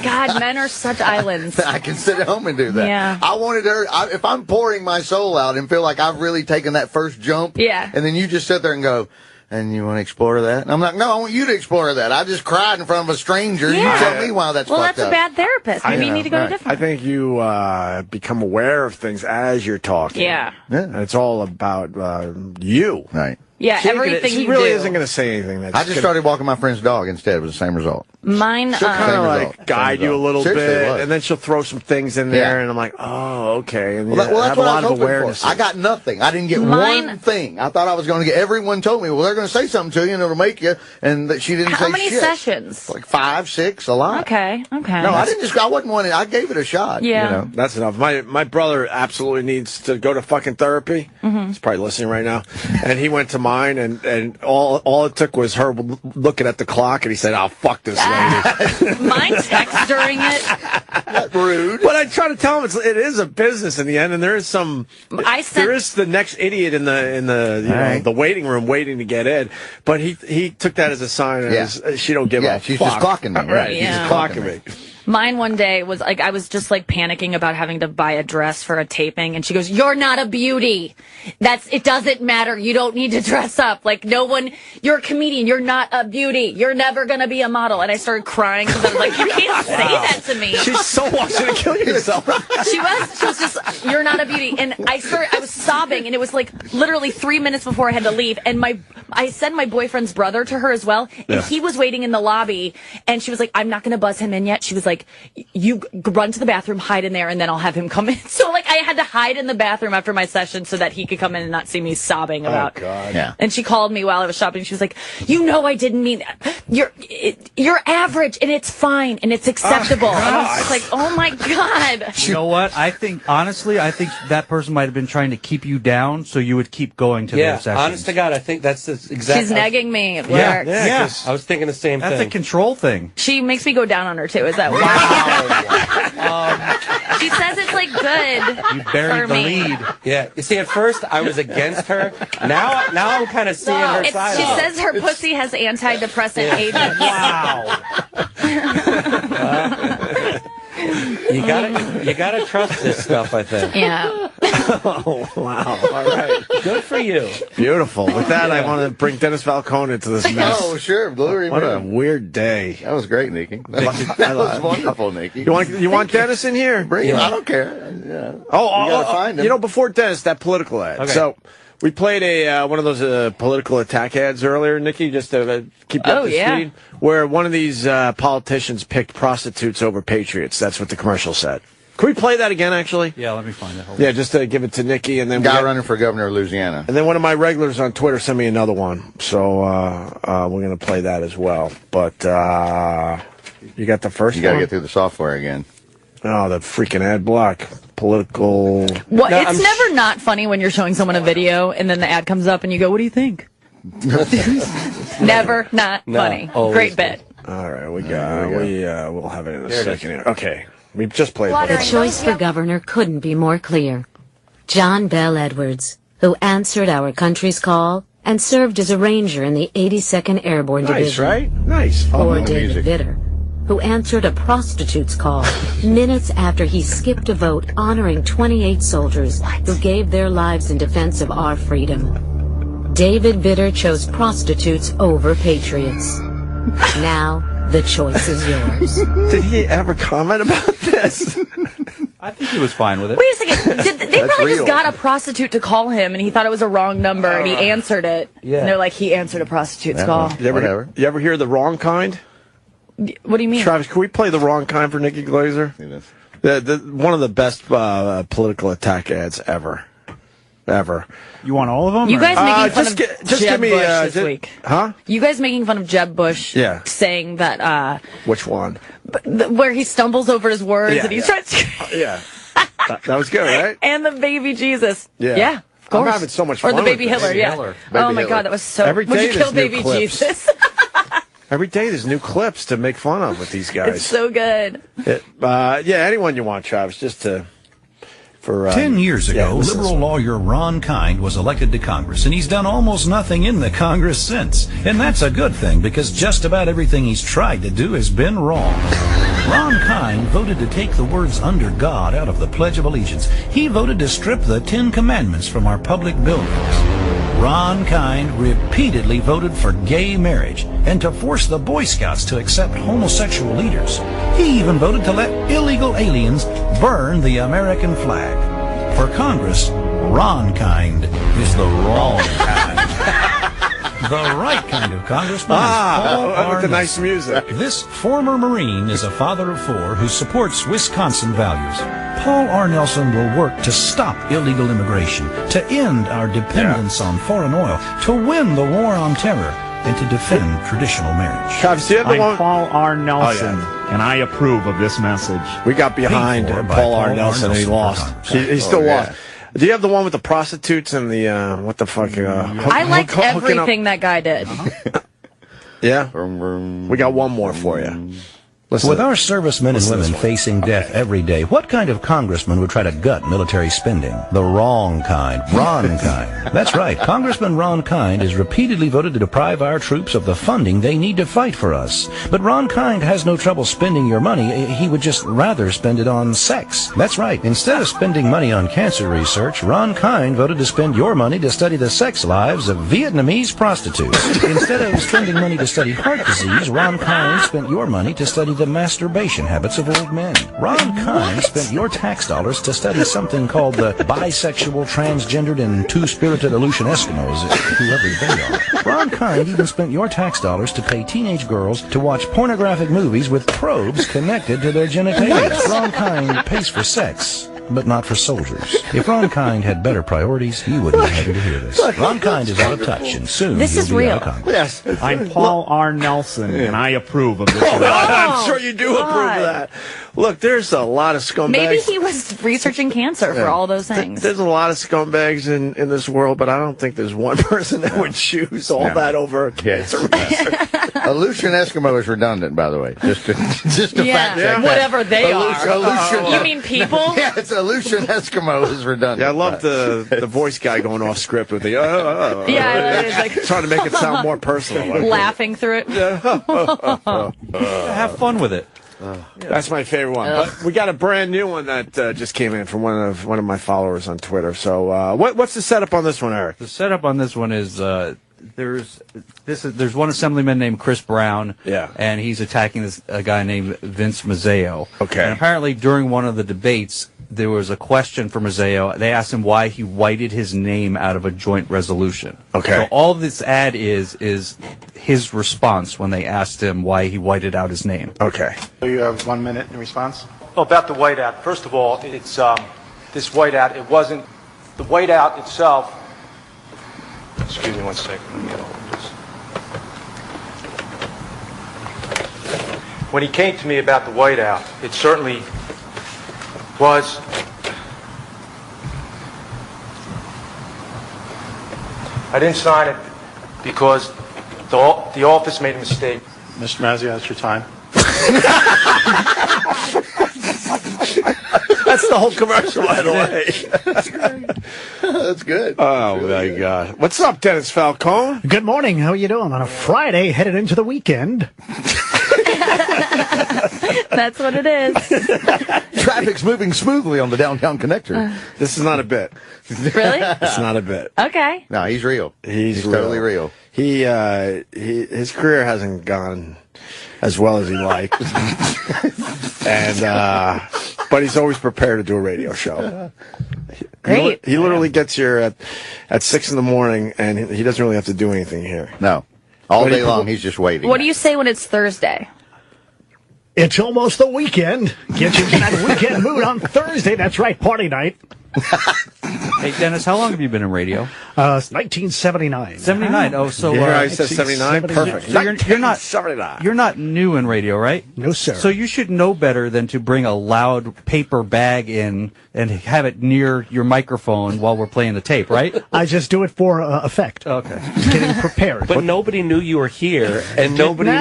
God, men are such islands. I can sit at home and do that. Yeah. I wanted her. If I'm pouring my soul out and feel like I've really taken that first jump, Yeah. and then you just sit there and go, and you want to explore that? And I'm like, no, I want you to explore that. I just cried in front of a stranger. Yeah. You tell me why that's Well, fucked that's up. a bad therapist. Maybe you need to go to a different. I think you become aware of things as you're talking. Yeah. And it's all about you. Right. Yeah, She ain't gonna- everything she you really do. isn't going to say anything. That's I just started walking my friend's dog instead. It was the same result. Mine. She'll kind of Same like result. guide Same you a result. little Seriously, it bit, was. and then she'll throw some things in there, Yeah. and I'm like, oh, okay. And Well, you that's have what a I lot was of hoping awareness. for. I got nothing. I didn't get Mine- one thing. I thought I was going to get. Everyone told me, well, they're going to say something to you, and it'll make you. And that she didn't say How many shit. sessions? Like 5, 6, a lot. Okay. Okay. No, I didn't just. I wasn't one. I gave it a shot. Yeah. You know? That's enough. My brother absolutely needs to go to fucking therapy. Mm-hmm. He's probably listening right now. And he went to mine, and all it took was her looking at the clock, and he said, "Oh, fuck this lady." Mine text during it. That's rude. But I try to tell him it is a business in the end, and there is there is the next idiot in the the waiting room waiting to get in. But he took that as a sign. As she don't give a she's fuck. just clocking me. Right, Yeah. she's just clocking me. Mine one day was like, I was just like panicking about having to buy a dress for a taping. And she goes, "You're not a beauty. It doesn't matter. You don't need to dress up. Like you're a comedian. You're not a beauty. You're never going to be a model." And I started crying because I was like, you can't say that to me. She's so watching to kill yourself. She was just, "You're not a beauty." And I was sobbing, and it was like literally 3 minutes before I had to leave. And I sent my boyfriend's brother to her as well. And he was waiting in the lobby, and she was like, "I'm not going to buzz him in yet." She was like, like, you run to the bathroom, hide in there, and then I'll have him come in. So, like, I had to hide in the bathroom after my session so that he could come in and not see me sobbing about. Oh, God. Yeah. And she called me while I was shopping. She was like, you know I didn't mean that. You're average, and it's fine, and it's acceptable. And I was just like, oh, my God. You know what? I think that person might have been trying to keep you down so you would keep going to their sessions. Honest to God, I think that's the exact... She's negging me at work. Yeah. I was thinking the same thing. That's a control thing. She makes me go down on her, too. Is that why? She says it's, like, good. You buried the lead. Yeah. You see, at first, I was against her. Now I'm kind of seeing her side. She says her pussy has antidepressant agents. Wow. You gotta trust this stuff, I think. Yeah. Oh, wow. All right. Good for you. Beautiful. With that, I want to bring Dennis Falcone into this mess. Oh, sure. Glory. What a weird day. That was great, Nikki. That was wonderful, Nikki. You want Dennis in here? Bring him. I don't care. Yeah. Oh, you gotta find him. You know, before Dennis, that political ad. Okay. So we played one of those political attack ads earlier, Nikki, just to keep you up to speed, where one of these politicians picked prostitutes over patriots. That's what the commercial said. Can we play that again, actually? Yeah, let me find it. Yeah, just to give it to Nikki. And then guy running for governor of Louisiana. And then one of my regulars on Twitter sent me another one. So we're going to play that as well. But you got the first one? You got to get through the software again. Oh, the freaking ad block. Political. Well, no, it's never not funny when you're showing someone a video and then the ad comes up and you go, what do you think? Never not funny. Great bit. All right, we'll have it in a second here. Okay. We just played The choice for governor couldn't be more clear. John Bell Edwards, who answered our country's call and served as a ranger in the 82nd Airborne Division. Nice, right? Nice. Or David Vitter, who answered a prostitute's call minutes after he skipped a vote honoring 28 soldiers who gave their lives in defense of our freedom. David Vitter chose prostitutes over patriots. Now, the choice is yours. Did he ever comment about this? I think he was fine with it. Wait a second. They probably just got a prostitute to call him, and he thought it was a wrong number, and he answered it. Yeah. And they're like, he answered a prostitute's call. You ever hear the wrong kind? What do you mean? Travis, can we play the wrong kind for Nikki Glaser? One of the best political attack ads ever. You want all of them? You guys making fun of Jeb Bush this week? Huh? You guys making fun of Jeb Bush? Yeah. Saying that. Which one? Where he stumbles over his words and he's trying to. Yeah. That was good, right? And the baby Jesus. Yeah. Yeah. Of course. I'm having so much fun. Or the baby Hitler. Yeah. Oh my God, that was so. Every day would you kill baby Jesus? Every day there's new clips to make fun of with these guys. It's so good. Anyone you want, Travis, just to. 10 years ago, liberal lawyer Ron Kind was elected to Congress, and he's done almost nothing in the Congress since. And that's a good thing, because just about everything he's tried to do has been wrong. Ron Kind voted to take the words "under God" out of the Pledge of Allegiance. He voted to strip the 10 Commandments from our public buildings. Ron Kind repeatedly voted for gay marriage and to force the Boy Scouts to accept homosexual leaders. He even voted to let illegal aliens burn the American flag. For Congress, Ron Kind is the wrong kind. The right kind of congressman is Paul R. with the nice music. This former Marine is a father of 4 who supports Wisconsin values. Paul R. Nelson will work to stop illegal immigration, to end our dependence on foreign oil, to win the war on terror, and to defend traditional marriage. I'm Paul R. Nelson, and I approve of this message. We got behind Paul R. Nelson, and he lost. He still lost. Do you have the one with the prostitutes and the, what the fuck? I liked everything that guy did. Yeah? We got one more for you. Listen, with our servicemen and women facing death every day, what kind of congressman would try to gut military spending? The wrong kind. Ron Kind. That's right. Congressman Ron Kind has repeatedly voted to deprive our troops of the funding they need to fight for us. But Ron Kind has no trouble spending your money. He would just rather spend it on sex. That's right. Instead of spending money on cancer research, Ron Kind voted to spend your money to study the sex lives of Vietnamese prostitutes. Instead of spending money to study heart disease, Ron Kind spent your money to study the the masturbation habits of old men. Ron Kind spent your tax dollars to study something called the bisexual, transgendered, and two-spirited Aleutian Eskimos, whoever they are. Ron Kind even spent your tax dollars to pay teenage girls to watch pornographic movies with probes connected to their genitalia. Ron Kind pays for sex, but not for soldiers. If Ron Kind had better priorities, he would be happy to hear this. Ron Kind is out of touch, and soon This he'll is be real. out of Congress. Yes. I'm Paul R. Nelson, and I approve of this. I'm sure you do approve of that. Look, there's a lot of scumbags. Maybe he was researching cancer for all those things. There's a lot of scumbags in this world, but I don't think there's one person that would choose all that over cancer research. Aleutian Eskimo is redundant, by the way. Just to fact check that. Whatever they are. Aleutian, You mean people? Yeah, it's Aleutian Eskimo is redundant. Yeah, I love the voice guy going off script with the Yeah, it's like trying to make it sound more personal. laughing through it. Have fun with it. That's my favorite one. But we got a brand new one that just came in from one of my followers on Twitter. So what's the setup on this one, Eric? The setup on this one is there's one assemblyman named Chris Brown. Yeah. And he's attacking a guy named Vince Mazzeo. Okay. And apparently during one of the debates, there was a question for Mazzeo. They asked him why he whited his name out of a joint resolution. Okay. So all this ad is his response when they asked him why he whited out his name. Okay. So you have 1 minute in response? Well, about the whiteout. First of all, it's this whiteout. It wasn't the whiteout itself. Excuse me 1 second. Let me get hold of this. When he came to me about the whiteout, it certainly was. I didn't sign it because the office made a mistake. Mr. Mazzeo, that's your time. That's the whole commercial, by the way. That's good. Oh, my God. What's up, Dennis Falcone? Good morning. How are you doing? On a Friday, headed into the weekend. That's what it is. Traffic's moving smoothly on the downtown connector. This is not a bit. Really? It's not a bit. Okay. No, he's real. He's real. Totally real. His career hasn't gone as well as he liked. And but he's always prepared to do a radio show. Great. He literally gets here at 6 in the morning, and he doesn't really have to do anything here. No. All day long, he's just waiting. What do you say when it's Thursday? It's almost the weekend. Get you in that weekend mood on Thursday. That's right, party night. Hey, Dennis, how long have you been in radio? 1979. 79. Oh, so I said 79. Perfect. So you're not new in radio, right? No, sir. So you should know better than to bring a loud paper bag in and have it near your microphone while we're playing the tape, right? I just do it for effect. Okay. Getting prepared. But nobody knew you were here, and nobody knew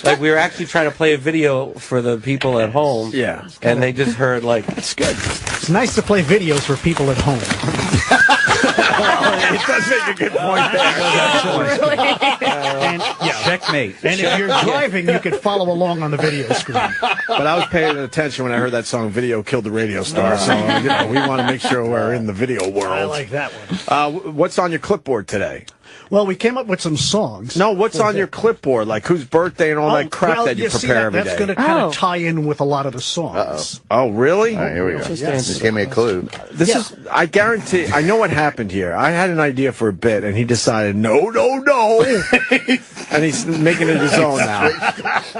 that we were actually trying to play a video for the people at home. Yeah. And they just heard, like, it's good. It's nice to play videos for people at home. It does make a good point there. Checkmate. And if you're driving, you could follow along on the video screen. But I was paying attention when I heard that song, Video Killed the Radio Star. So, we want to make sure we're in the video world. I like that one. What's on your clipboard today? Well, we came up with some songs. No, what's on your clipboard? Like whose birthday and all that crap that you prepare every day? That's going to kind of tie in with a lot of the songs. Oh, really? All right, here we go. Just give me a clue. I guarantee, I know what happened here. I had an idea for a bit, and he decided, no. And he's making it his own now.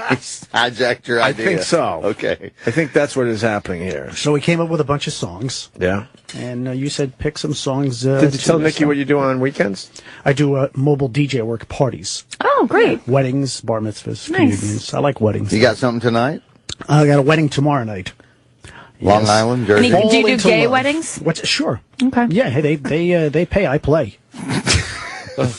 He's hijacked your idea. I think so. Okay. I think that's what is happening here. So we came up with a bunch of songs. Yeah. And you said pick some songs. Did you tell Nikki what you do on weekends? I do mobile DJ work parties. Oh, great. Weddings, bar mitzvahs, Nice. communions. I like weddings. You got something tonight? I got a wedding tomorrow night. Long Island, Jersey. Do you do gay weddings? Sure. Okay. Yeah, hey, they pay, I play.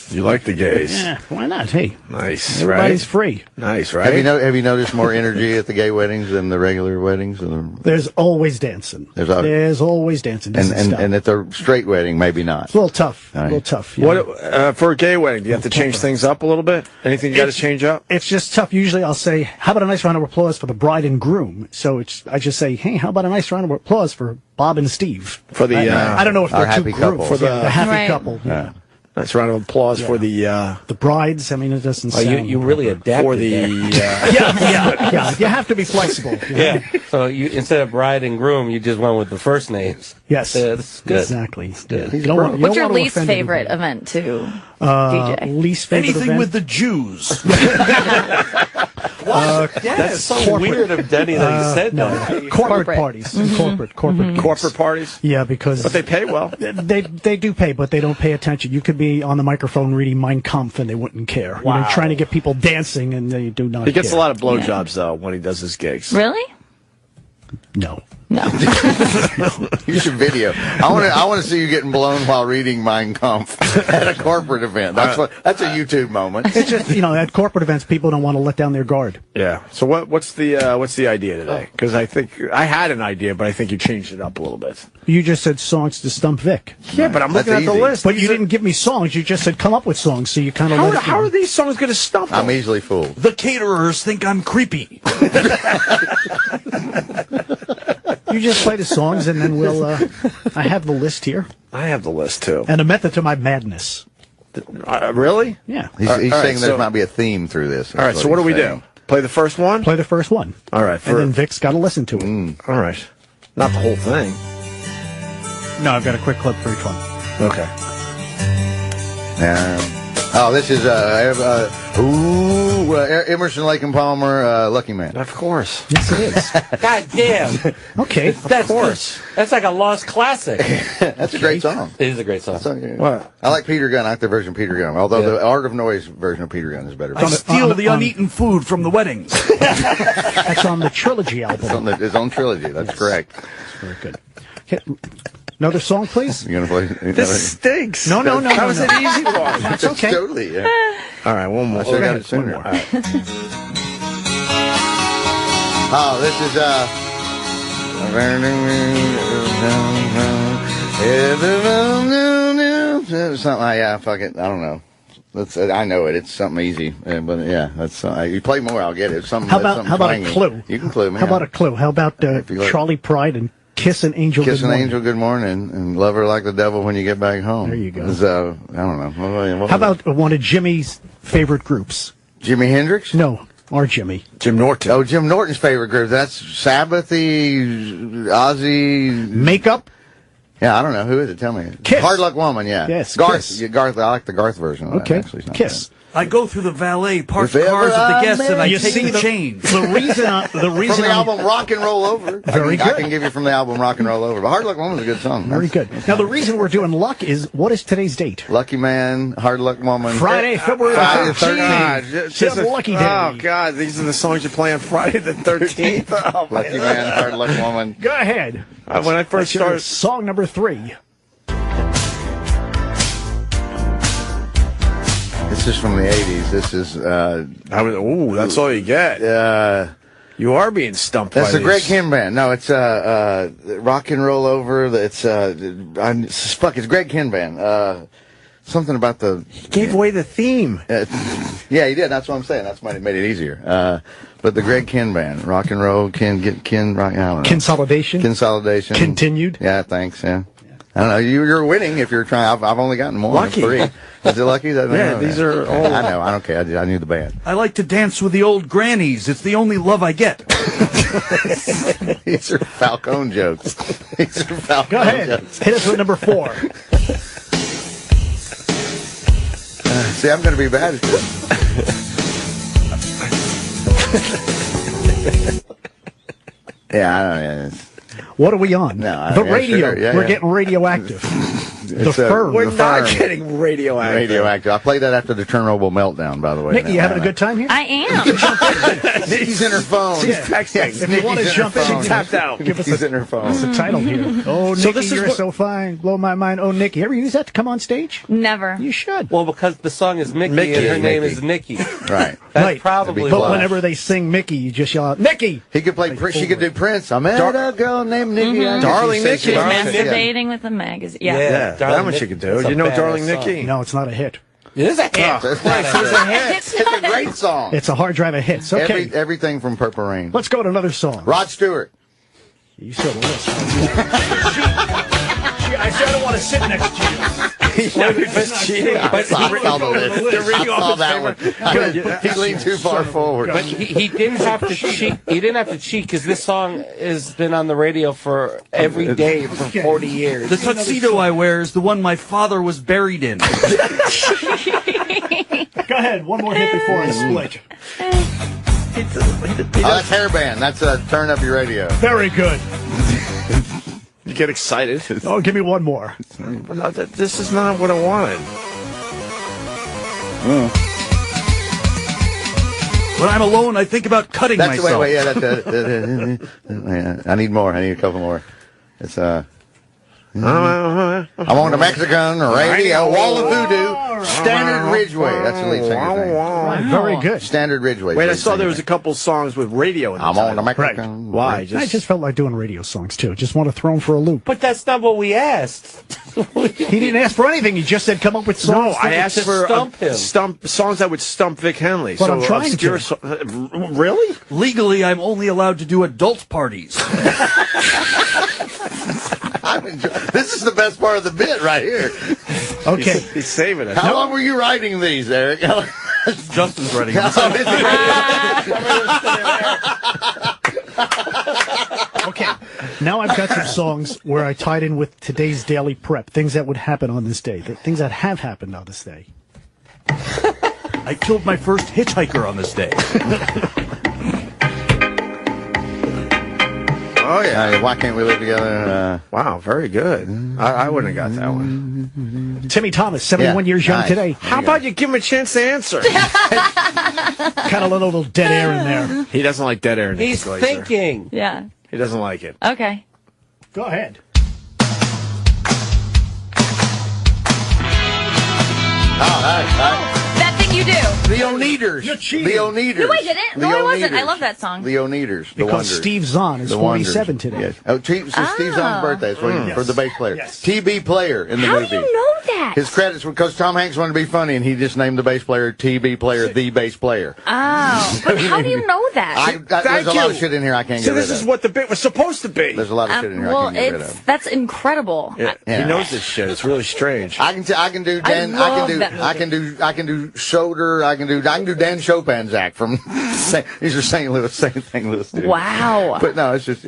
You like the gays? Yeah, why not? Hey, nice. Everybody's right? free. Nice, right? Have you noticed more energy at the gay weddings than the regular weddings? There's always dancing. There's always dancing. And at the straight wedding, maybe not. It's a little tough. Right. A little tough. What for a gay wedding? Do you have to change things up a little bit? Anything you got to change up? It's just tough. Usually, I'll say, "How about a nice round of applause for the bride and groom?" So I just say, "Hey, how about a nice round of applause for Bob and Steve?" For the I don't know if they're happy two couple. groups. For the happy Right. couple. Yeah. Nice round of applause for the brides. I mean, it doesn't sound... You really adapted for the yeah. You have to be flexible. Yeah. So you instead of bride and groom, you just went with the first names. Yes. That's good. Exactly. Good. What's your least favorite event too, DJ? Least favorite Anything event? with the Jews. That's so weird of Denny that he said that. Corporate parties. Corporate parties. Yeah, because... But they pay well. They do pay, but they don't pay attention. You could be on the microphone reading Mein Kampf and they wouldn't care. Wow. You know, trying to get people dancing and they do not He gets care. a lot of blowjobs, though, when he does his gigs. Really? No. You should video. I want to see you getting blown while reading Mein Kampf at a corporate event. That's a YouTube moment. It's just, at corporate events, people don't want to let down their guard. Yeah. So what's the idea today? Because I think I had an idea, but I think you changed it up a little bit. You just said songs to stump Vic. Yeah, but I'm looking at the list. But you didn't give me songs. You just said come up with songs. So you kind of how are these songs going to stump them? I'm easily fooled. The caterers think I'm creepy. You just play the songs, and then we'll... I have the list here. I have the list, too. And a method to my madness. Really? Yeah. He's saying there might be a theme through this. All right, so what do we do? Play the first one? Play the first one. All right. And then Vic's got to listen to it. All right. Not the whole thing. No, I've got a quick clip for each one. Okay. This is Emerson, Lake and Palmer, Lucky Man. Of course. Yes, it is. God damn. Okay. Of course. That's like a lost classic. That's a great song. It is a great song. What? I like Peter Gunn. I like the version of Peter Gunn. Although the Art of Noise version of Peter Gunn is better. I steal the uneaten food from the weddings. That's on the Trilogy album. It's on his own trilogy. That's correct. That's very good. Okay. Another song, please. You gonna play? This stinks. No. That was an easy one. That's okay. Totally. Yeah. All right, one more. I should have got it sooner. All right. This is something. Fuck it. I don't know. I know it. It's something easy, but yeah, that's you play more, I'll get it. Something. How about a clue? You can clue me. How about a clue? How about Charlie Pride and Kiss an Angel Kiss Good an Morning? Angel Good Morning and Love Her Like the Devil When You Get Back Home. There you go. I don't know. How about one of Jimmy's favorite groups? Jimi Hendrix? No, our Jimmy. Jim Norton. Oh, Jim Norton's favorite group. That's Sabbathy, Ozzy. Makeup? Yeah, I don't know. Who is it? Tell me. Kiss. Hard Luck Woman, yeah. Yes, Garth. Kiss. Yeah, Garth. I like the Garth version of that. Okay, Actually, it's not Kiss. I go through the valet, park If cars ever at the I guests, and I You take see the change. The reason From the I'm- album Rock and Roll Over. Very I good. can give you from the album Rock and Roll Over. But Hard Luck Woman's a good song. Very good. Now, the reason we're doing Luck is, what is today's date? Lucky Man, Hard Luck Woman. Friday, February Friday the 13th. It's a lucky day. Oh, God, these are the songs you play on Friday the 13th. Oh, Lucky Man, Hard Luck Woman. Go ahead. When I first started... Song number 3. This is from the 80s. This is... that's all you get. You are being stumped That's by the Greg these. Kim Band. No, it's Rock and Roll Over. It's Greg Kim Band. Something about the... He gave away the theme. Yeah, he did. That's what I'm saying. That's why it made it easier. But the Greg Kin Band. Rock and Roll, Rock, I don't know. Consolidation. Continued. Yeah, thanks, yeah. I don't know. You're winning if you're trying. I've only gotten more. Lucky. 3. Is it Lucky? These are all... I know. I don't care. I knew the band. I like to dance with the old grannies. It's the only love I get. These are Falcone jokes. These are Falcone Go ahead. jokes. Hit us with number 4. See, I'm going to be bad at this. Yeah, I don't know. What are we on? The radio. Sure. Yeah, We're getting radioactive. The firm. We're The not firm. getting radioactive. Radioactive. I played that after the Chernobyl meltdown, by the way. Nikki, you having a good time here? I am. Nikki's in her phone. She's texting. If you want to jump in, She tapped out. give us Nikki's in her phone. What's the title here? Oh, So Nikki, this is you're what- so fine. Blow my mind. Oh, Nikki. Ever use that to come on stage? Never. You should. Well, because the song is Mickey, Mickey. and her name Mickey. is Nikki. Right. That's Right. probably But why. whenever they sing Mickey, you just yell out, Nikki! He could play. She could do Prince. I met a girl named Nikki. Mhm. Darling Nikki. Masturbating with a magazine. Yeah. Yeah, Darling that one she Nick- could do. that's a You know badass Darling song. Nikki? No, it's not a hit. It is a hit. That's nice. It's a hit. It's a great song. It's a hard drive of hits. Okay. Everything from Purple Rain. Let's go to another song. Rod Stewart. You said the list. She I said I don't want to sit next to you. He's cheating. I saw that one. He leaned too far forward. But he didn't have to cheat. He didn't have to cheat because this song has been on the radio for every day for 40 years. The tuxedo I wear is the one my father was buried in. Go ahead, one more hit before I split. That's hairband. That's Turn Up Your Radio. Very good. You get excited. Oh, give me one more. No, this is not what I wanted. When I'm alone, I think about cutting myself. Wait, yeah, yeah, I need more. I need a couple more. It's I'm on the Mexican radio, Wall of Voodoo, Standard Ridgeway. That's the lead singer's name. Very good. Standard Ridgeway. Wait, I saw there was a couple songs with radio in the I'm on the Mexican. Right. Why? I just felt like doing radio songs, too. Just want to throw them for a loop. But that's not what we asked. He didn't ask for anything. He just said come up with songs. No, I asked for songs that would stump Vic Henley. But I'm trying to. Really? Legally, I'm only allowed to do adult parties. This is the best part of the bit right here. Okay. He's saving it. How long were you writing these, Eric? Justin's writing them. Okay. Now I've got some songs where I tied in with today's daily prep, things that would happen on this day, things that have happened on this day. I killed my first hitchhiker on this day. Oh, yeah. Why can't we live together? Wow, very good. I wouldn't have got that one. Timmy Thomas, 71 years young today. How about you give him a chance to answer? Kind of a little dead air in there. He doesn't like dead air, Nikki He's Glaser. thinking. Yeah. He doesn't like it. Okay. Go ahead. That thing you do. The Oneaters. You're cheating. The Oneaters. No, I didn't. No, I wasn't. I love that song. The Oneaters. The Because Wonders. Steve Zahn is 47 today. Yes. Oh, Steve's on birthday. That's for the bass player. Yes. TB Player in the How movie. do you know that? His credits were because Tom Hanks wanted to be funny, and he just named the bass player TB Player, the bass player. Oh. But how do you know that? There's a lot of shit in here I can't get rid of. So this is what the bit was supposed to be. There's a lot of shit in here I can't get rid of. That's incredible. Yeah. He knows this shit. It's really strange. I can do Dan. I can do Soder. I can do Dan Chopinzak from these are St. Louis dudes. Wow. But no, it's just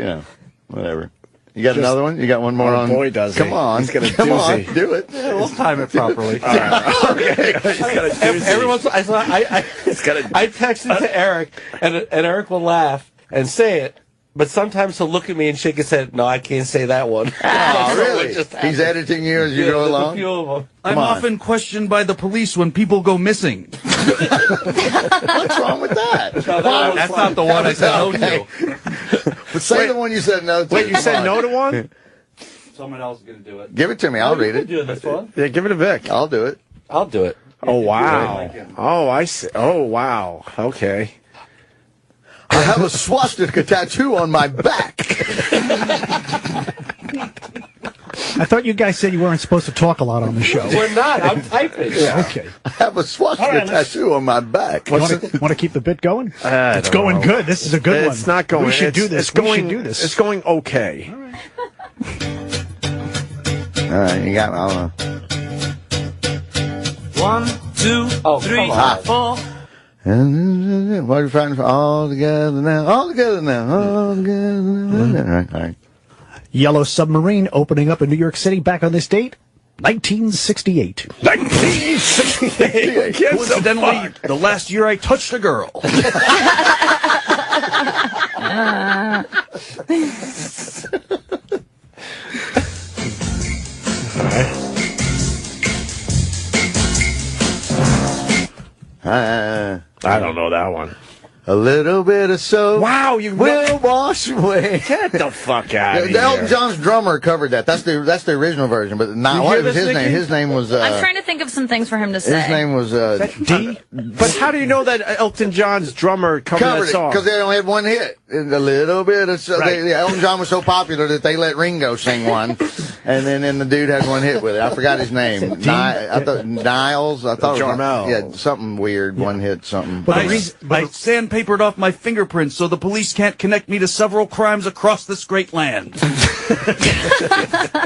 whatever. You got another one? You got one more on? Boy, does he. Come on. He's got a Come on. doozy. Do it. Yeah, we'll time it properly. All right. Okay. He's got a doozy. Every once in a while, I text it to Eric, and Eric will laugh and say it. But sometimes he'll look at me and shake his head. No, I can't say that one. Oh, really? He's editing you as you go along? A few of them. I'm often questioned by the police when people go missing. What's wrong with that? No, that's not the one I said no to. But say the one you said no to. Wait, you said no to one? Someone else is going to do it. Give it to me. I'll read it. Do this one. Yeah, give it to Vic. I'll do it. I'll do it. Oh, wow. Oh, I see. Oh, wow. Okay. I have a swastika tattoo on my back. I thought you guys said you weren't supposed to talk a lot on the show. We're not. I'm typing. Yeah. Okay. I have a swastika tattoo on my back. Want to keep the bit going? It's going good. This is a good one. It's not going. We should do this. We should do this. It's going okay. All right. You got me. I don't know. 1, 2, 3, 4. And what are you fighting for? All together now. All together now. All together now. All right. Yellow Submarine opening up in New York City back on this date, 1968. 1968. Coincidentally, the last year I touched a girl. I don't know that one. A little bit of soap. Wow, you will wash away. Get the fuck out of here. Elton John's drummer covered that. That's the original version, but not what was his name. His name was. I'm trying to think of some things for him to say. His name was D. But how do you know that Elton John's drummer covered that song? Because they only had one hit. A little bit of soap. Right. Elton John was so popular that they let Ringo sing one, and then the dude had one hit with it. I forgot his name. Niles. I thought Jarmel. Yeah, something weird. Yeah. One hit something. But I sandpaper wallpapered off my fingerprints so the police can't connect me to several crimes across this great land.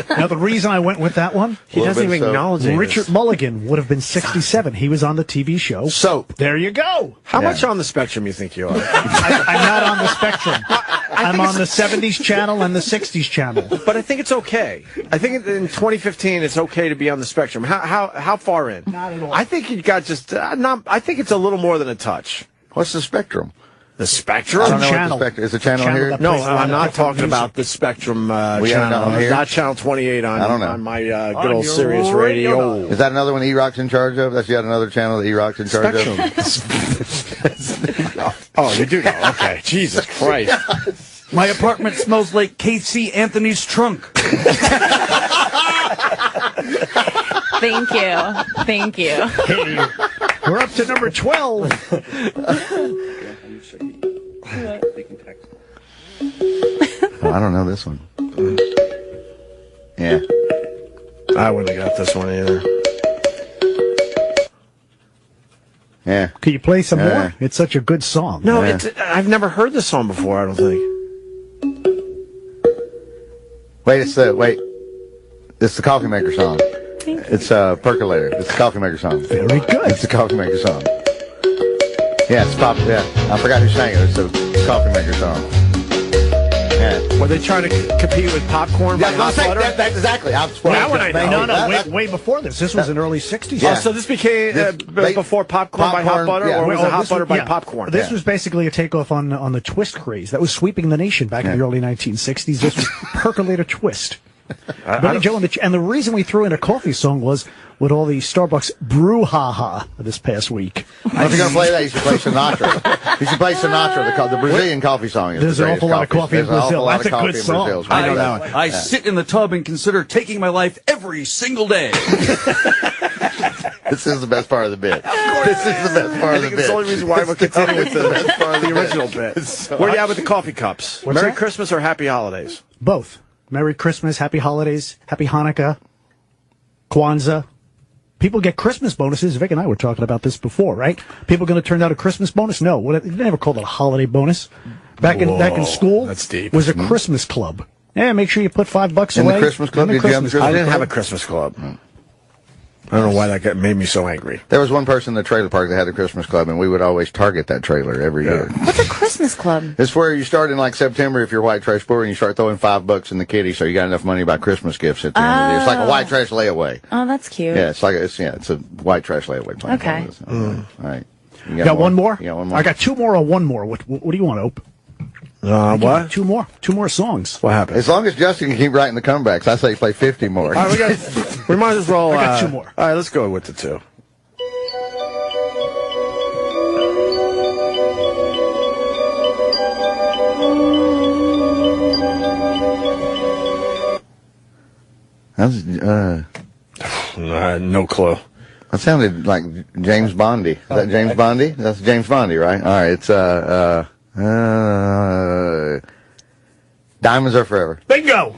Now, the reason I went with that one, he doesn't even acknowledge it. Richard Mulligan would have been 67. He was on the TV show Soap. There you go. How much on the spectrum you think you are? I'm not on the spectrum. I'm on the 70s channel and the 60s channel. But I think it's okay. I think in 2015 it's okay to be on the spectrum. How far in? Not at all. I think you got just I think it's a little more than a touch. What's the spectrum? The spectrum? I don't know channel. what the spectrum is. The channel here? No, I'm not talking about the spectrum channel. Here? Not channel 28 on, I don't know. on my good old Sirius radio. Is that another one E-Rock's in charge of? That's yet another channel that E-Rock's in charge of? Oh, you do know. Okay. Jesus Christ. My apartment smells like Casey Anthony's trunk. Thank you. Thank you. Hey, we're up to number 12. I don't know this one. Yeah. I wouldn't have got this one either. Yeah. Can you play some more? It's such a good song. No, I've never heard this song before, I don't think. Wait. It's the Coffee Maker song. It's Percolator. It's the Coffee Maker song. Very good. It's the Coffee Maker song. Yeah, it's pop. Yeah, I forgot who sang it. It's the Coffee Maker song. Yeah. Were they trying to compete with Popcorn by Hot Butter? That's exactly. Way before this. This was in early 60s. Yeah. Oh, so this became before Popcorn by Hot Butter, or was it Hot Butter by Popcorn? This was basically a takeoff on the Twist craze that was sweeping the nation back in the early 1960s. This was Percolator Twist. Billy Joe and the reason we threw in a coffee song was with all the Starbucks brouhaha this past week. Well, if you're going to play that, you should play Sinatra. You should play Sinatra, the Brazilian coffee song. There's an awful lot of coffee in Brazil. That's a good song. I know that one. I sit in the tub and consider taking my life every single day. This is the best part of the bit. This is the best part of the bit. It's the only reason why we're continuing with the original bit. Where are you at with the coffee cups? Merry Christmas or Happy Holidays? Both. Merry Christmas, Happy Holidays, Happy Hanukkah, Kwanzaa. People get Christmas bonuses. Vic and I were talking about this before, right? People going to turn out a Christmas bonus? No. They never called it a holiday bonus. Back in school, that's deep. Was a Christmas club. Yeah, make sure you put $5 away. In the Christmas club? I didn't have a Christmas club. I don't know why that made me so angry. There was one person in the trailer park that had a Christmas club, and we would always target that trailer every year. What's a Christmas club? It's where you start in like September if you're white trash poor, and you start throwing $5 in the kitty, so you got enough money to buy Christmas gifts at the end of the year. It's like a white trash layaway. Oh, that's cute. Yeah, it's a white trash layaway plan. Okay. All right. You got one more? You got one more? I got two more or one more. What do you want, Ope? What? Two more songs. What happened? As long as Justin can keep writing the comebacks, I say play 50 more. All right, we might as well. I got two more. All right, let's go with the two. That's no clue. That sounded like James Bondy. Is that James Bondy? That's James Bondy, right? All right, it's Diamonds Are Forever. Bingo.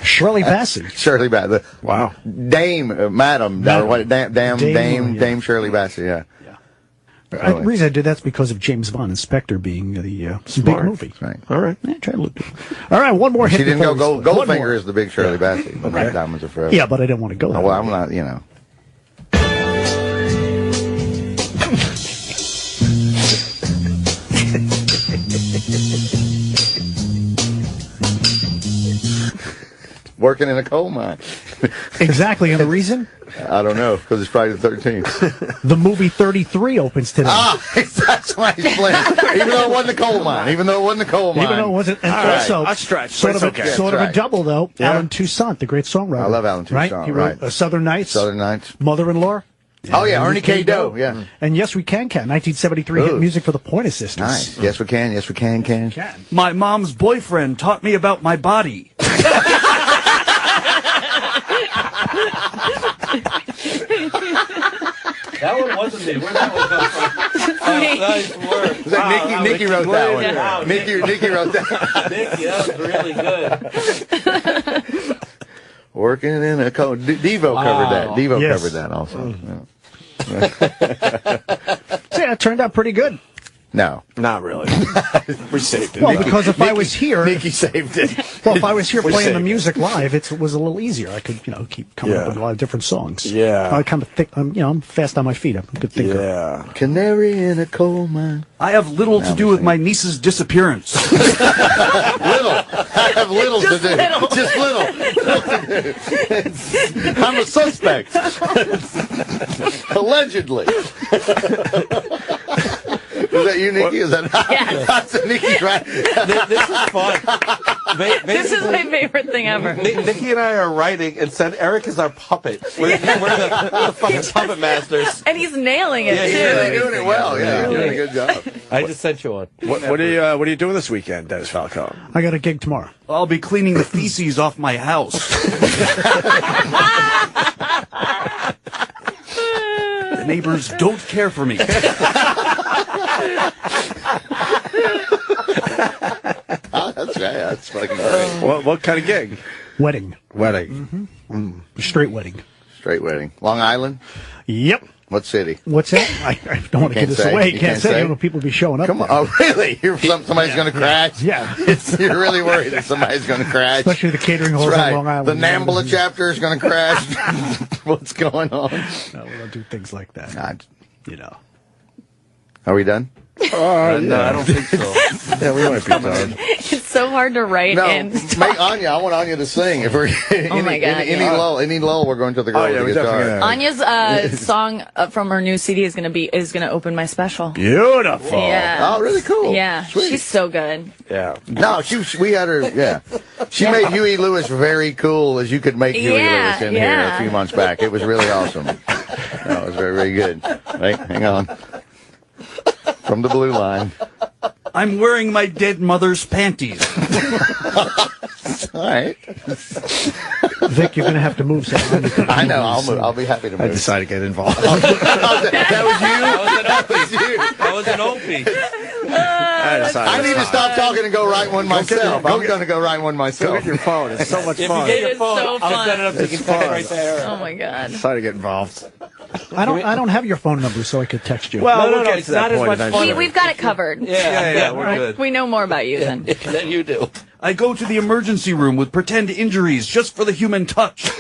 Shirley Bassey. Shirley Bassey. Wow. Dame, Madam, or what? Dame Shirley Bassey. Yeah. The reason I did that's because of James Bond, Inspector being the big movie. Right. All right. Yeah, try to look. All right, one more hit. She didn't go Goldfinger is the big Shirley Bassey. Okay. Diamonds Are Forever. Yeah, but I didn't want to go there. Well, I'm not, Working in a coal mine. Exactly, and the reason? I don't know, because it's Friday the 13th. The movie 33 opens today. That's why he's playing. Even though it wasn't a coal mine. Even though it wasn't, and also, I stretch. Sort of a double, though. Yeah. Alan Toussaint, the great songwriter. I love Alan Toussaint. Right? He wrote Southern Nights. Mother-in-Law. Oh, yeah, Ernie K. Doe, yeah. And Yes We Can, 1973 hit music for the Pointer Sisters. Nice. Yes, we can. Yes, we can. My mom's boyfriend taught me about my body. That one wasn't me. Where'd that one come from? Nice work. Nikki wrote that one. Wow. Nikki wrote that. Nikki, that was really good. Working in a coal. Devo covered that. Devo covered that also. So yeah, it turned out pretty good. No. Not really. We saved it. Well, because if I was here... Nikki saved it. Well, if I was here playing the saved music live, it was a little easier. I could, keep coming up with a lot of different songs. Yeah. I kind of think, I'm fast on my feet. I'm a good thinker. Yeah. Canary in a coal mine. I have little to do with my niece's disappearance. Little. I have little to do. Just little. I'm a suspect. Allegedly. Is that you, Nikki? Is that Yes. That's Nikki, right? This is fun. This is my favorite thing ever. Nikki and I are writing and said Eric is our puppet. We're the fucking puppet masters. And he's nailing it, Yeah, too. he's really Doing it well, yeah. You're doing a good job. I just sent you one. What are you doing this weekend, Dennis Falcone? I got a gig tomorrow. I'll be cleaning the feces off my house. The neighbors don't care for me. That's right. That's fucking great. What kind of gig? Wedding. Wedding. Straight wedding. Straight wedding. Long Island? Yep. What city? What's that? I don't want to give this away. You can't say. People will be showing up. Come on. there. Oh, really? Somebody's going to crash? Yeah. You're really worried that somebody's going to crash? Especially the catering halls That's right. on Long Island. The Nambla chapter is going to crash? What's going on? No, we don't do things like that. Are we done? No, I don't think so. Yeah, we might be done. It's so hard to write and make Anya. I want Anya to sing. If we're my God, any lull, we're going to the girl with the guitar. Anya's song from her new CD is gonna open my special. Beautiful. Yeah. Oh, really cool. Yeah, Sweet. she's so good. Yeah. No, we had her. Yeah, she made Huey Lewis very cool as you could make Huey Lewis in here a few months back. It was really awesome. No, it was very, very good. Right, hang on. From the blue line. I'm wearing my dead mother's panties. All right. Vic, you're going to have to move something. I know. I'll move. I'll be happy to move. I decided to get involved. That was you? That was an Opie. I need to stop talking and go write one myself. I'm going to go write one myself. Go get your phone. It's so much fun. If you get your It is phone, so I'll set it up so you It's can text fun. right there. Oh my God. Decided to get involved. I don't have your phone number, so I could text you. Well, No, we'll get it's to that not as point much fun. eventually. We've got it covered. Yeah, we're good. We know more about you then. Than you do. I go to the emergency room with pretend injuries just for the human touch.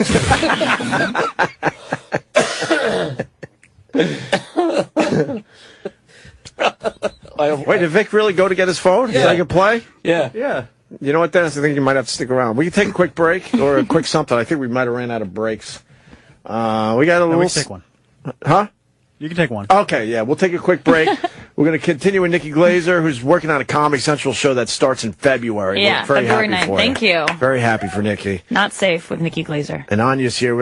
Wait, did Vic really go to get his phone? Yeah. So I can play? Yeah. Yeah. You know what, Dennis? I think you might have to stick around. We can take a quick break or a quick something. I think we might have ran out of breaks. We got a No, little... we can take one. Huh? You can take one. Okay, yeah, we'll take a quick break. We're going to continue with Nikki Glaser, who's working on a Comedy Central show that starts in February. Yeah, We're very February happy 9th. for Thank you. Very happy for Nikki. Not safe with Nikki Glaser. And Anya's here.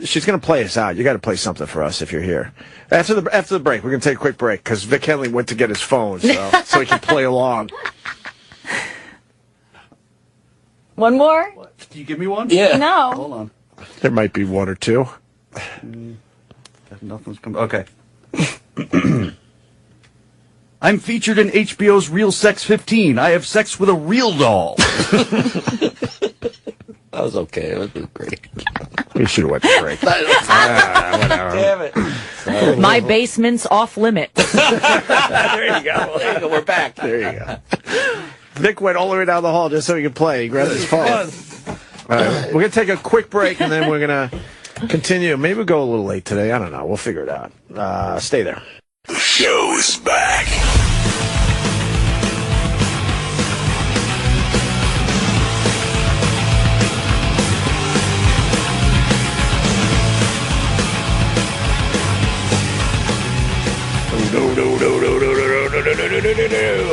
She's going to play us out. You got to play something for us if you're here. After the break, we're going to take a quick break because Vic Henley went to get his phone so he can play along. One more? Can you give me one? Yeah. No. Hold on. There might be one or two. Nothing's come. Okay. I'm featured in HBO's Real Sex 15. I have sex with a real doll. That was okay. It was great. We should have went to break. Damn it. My basement's off limit. There you go. We're back. There you go. Vic went all the way down the hall just so he could play. He grabbed his phone. All right, we're going to take a quick break, and then we're going to continue. Maybe we'll go a little late today. I don't know. We'll figure it out. Stay there. The show's back.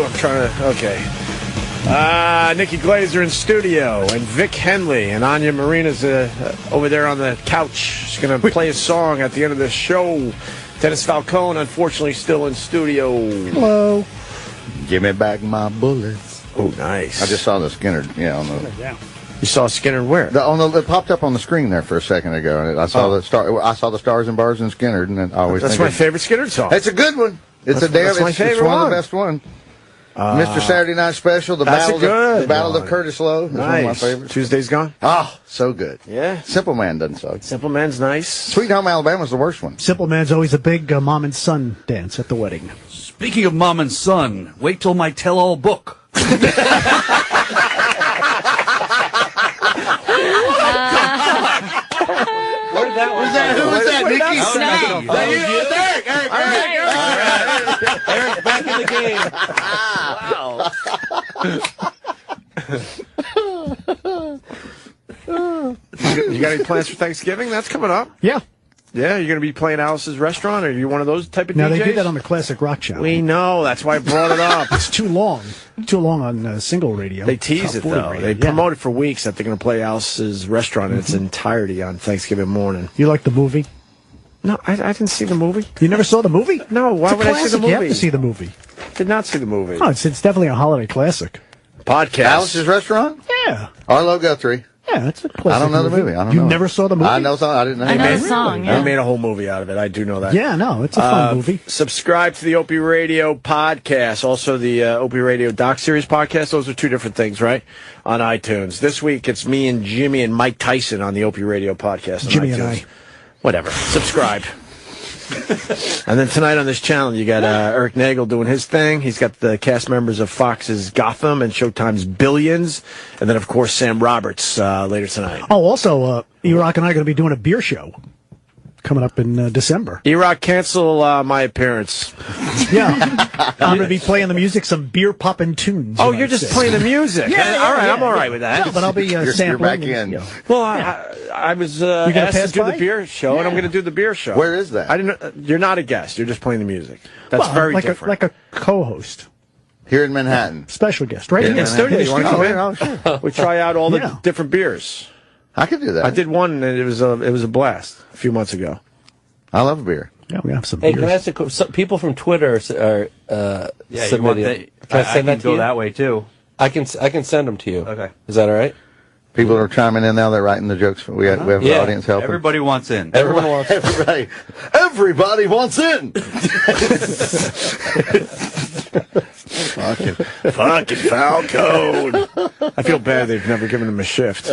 I'm trying to. Okay. Nikki Glaser in studio, and Vic Henley, and Anya Marina's over there on the couch. She's going to play a song at the end of the show. Dennis Falcone, unfortunately, still in studio. Hello. Give me back my bullets. Oh, nice. I just saw the Skinner. Yeah, on the. Yeah. You saw Skinner where? It popped up on the screen there for a second ago, and I saw the Stars and Bars and Skinner, and I always That's my favorite Skinner song. It's a good one. It's my favorite. It's one of the best one. Mr. Saturday Night Special, the Battle of Curtis Lowe. Is one of my favorites. Tuesday's Gone. Oh, so good. Yeah. Simple Man doesn't suck. Simple Man's nice. Sweet Home Alabama's the worst one. Simple Man's always a big mom and son dance at the wedding. Speaking of mom and son, wait till my tell-all book. Who was that? Nikki? Eric's back in the game. You got any plans for Thanksgiving? That's coming up. Yeah. Yeah, you're going to be playing Alice's Restaurant? Or are you one of those type of DJs? No, they do that on the Classic Rock Show. We know. That's why I brought it up. It's too long. Too long on single radio. They tease it, though. They promote it for weeks that they're going to play Alice's Restaurant in its entirety on Thanksgiving morning. You like the movie? No, I didn't see the movie. You never saw the movie? No, why would I see the movie? You have to see the movie. Did not see the movie. Oh, it's definitely a holiday classic. Podcast. Alice's Restaurant? Yeah. Arlo Guthrie. Yeah, it's a classic. I don't know the movie. I don't know. You never saw the movie? I know some. I didn't know. I know the song. They made a whole movie out of it. I do know that. Yeah, no, it's a fun movie. Subscribe to the Opie Radio podcast. Also, the Opie Radio Doc Series podcast. Those are two different things, right? On iTunes. This week, it's me and Jimmy and Mike Tyson on the Opie Radio podcast. On Jimmy iTunes. and I. Whatever. Subscribe. And then tonight on this channel, you got Eric Nagel doing his thing. He's got the cast members of Fox's Gotham and Showtime's Billions. And then, of course, Sam Roberts later tonight. Oh, also, E-Rock and I are going to be doing a beer show coming up in December. E-Rock, cancel my appearance. Yeah. I'm going to be playing the music, some beer popping tunes. Oh, you're just playing the music. Yeah, all right, yeah, I'm all right with that. Yeah, but I'll be sampling. You're back in. Well, I was asked to do the beer show, and I'm going to do the beer show. Where is that? I didn't. You're not a guest. You're just playing the music. That's very different. Like a co-host. Here in Manhattan. Special guest, right? In studio. You want to come in? Oh, sure. We try out all the different beers. I could do that. I did one, and it was a blast a few months ago. I love beer. Yeah, we have some Hey, beers. can I ask you, some people from Twitter are submitting. Can I send that to go you? that way too. I can send them to you. Okay. Is that all right? People are chiming in now. They're writing the jokes. We have the audience helping. Everybody wants in. Everyone wants. Everybody wants in. Fucking Falcone. I feel bad they've never given him a shift.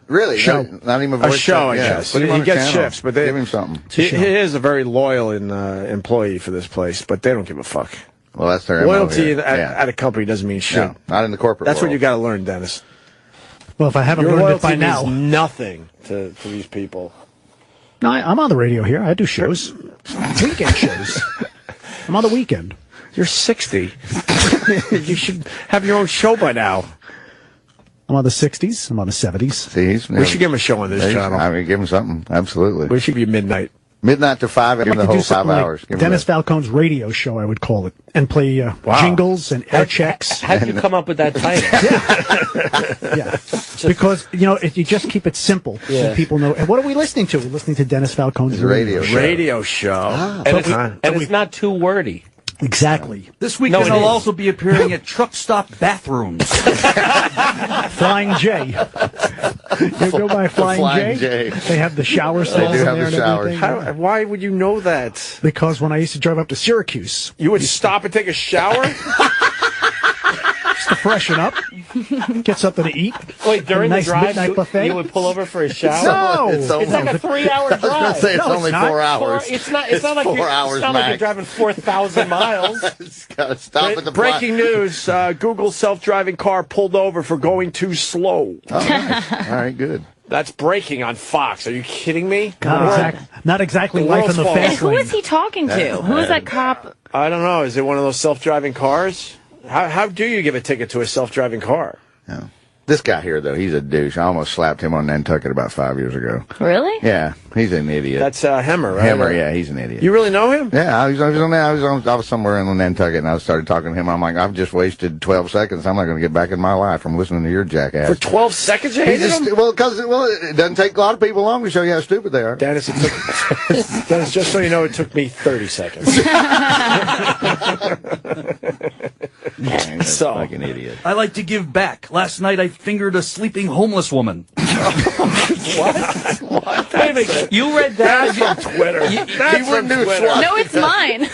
Really? Show. Not even a voice show, check? I Yeah. guess. Put him on He the gets channel. shifts, but they give him something. He is a very loyal employee for this place, but they don't give a fuck. Well, that's their MO Loyalty here. at a company doesn't mean shit. No, not in the corporate That's world. what you got to learn, Dennis. Well, if I haven't Your learned it loyalty by now. means nothing to these people. No, I'm on the radio here. I do shows. Weekend shows. I'm on the weekend. You're 60. You should have your own show by now. I'm on the 60s. I'm on the 70s. See, We should give him a show on this channel. I mean, give him something. Absolutely. We should be midnight. Midnight to 5, give him the whole 5 hours. Give him Dennis that. Falcone's radio show, I would call it, and play jingles and air checks. How did you come up with that title? Yeah, because if you just keep it simple, so people know. And what are we listening to? We're listening to Dennis Falcone's radio show. Radio show. And it's not too wordy. Exactly. This weekend it I'll is. also be appearing at truck stop bathrooms. Flying J. You go by Flying J. They have the shower stalls do in have there the and showers. everything. Why would you know that? Because when I used to drive up to Syracuse, You would stop and take a shower? just to freshen up, get something to eat. Wait, during nice the drive, midnight buffet? you would pull over for a shower? No, It's It's like a 3-hour drive. I was going to say it's No, only it's not. 4 hours. It's not like 4 you're, hours it's not like you're max. driving 4,000 miles. It's got to stop at the Breaking news. Google self-driving car pulled over for going too slow. Oh, nice. All right, good. That's breaking on Fox. Are you kidding me? Not exactly The life in world's the falling. And fast who lane. is he talking to? Who is that cop? I don't know. Is it one of those self-driving cars? How do you give a ticket to a self-driving car? Yeah. This guy here, though, he's a douche. I almost slapped him on Nantucket about 5 years ago. Really? Yeah, he's an idiot. That's Hemmer, right? Hemmer, yeah, he's an idiot. You really know him? Yeah, I was somewhere in Nantucket, and I started talking to him. I'm like, I've just wasted 12 seconds. I'm not going to get back in my life from listening to your jackass. For 12 seconds you He hated just, him? well, it doesn't take a lot of people long to show you how stupid they are. Dennis, Dennis, just so you know, it took me 30 seconds. So fucking idiot. I like to give back. Last night I fingered a sleeping homeless woman. What? Wait a minute. You read that? That's from Twitter. That's from Twitter. No, it's mine.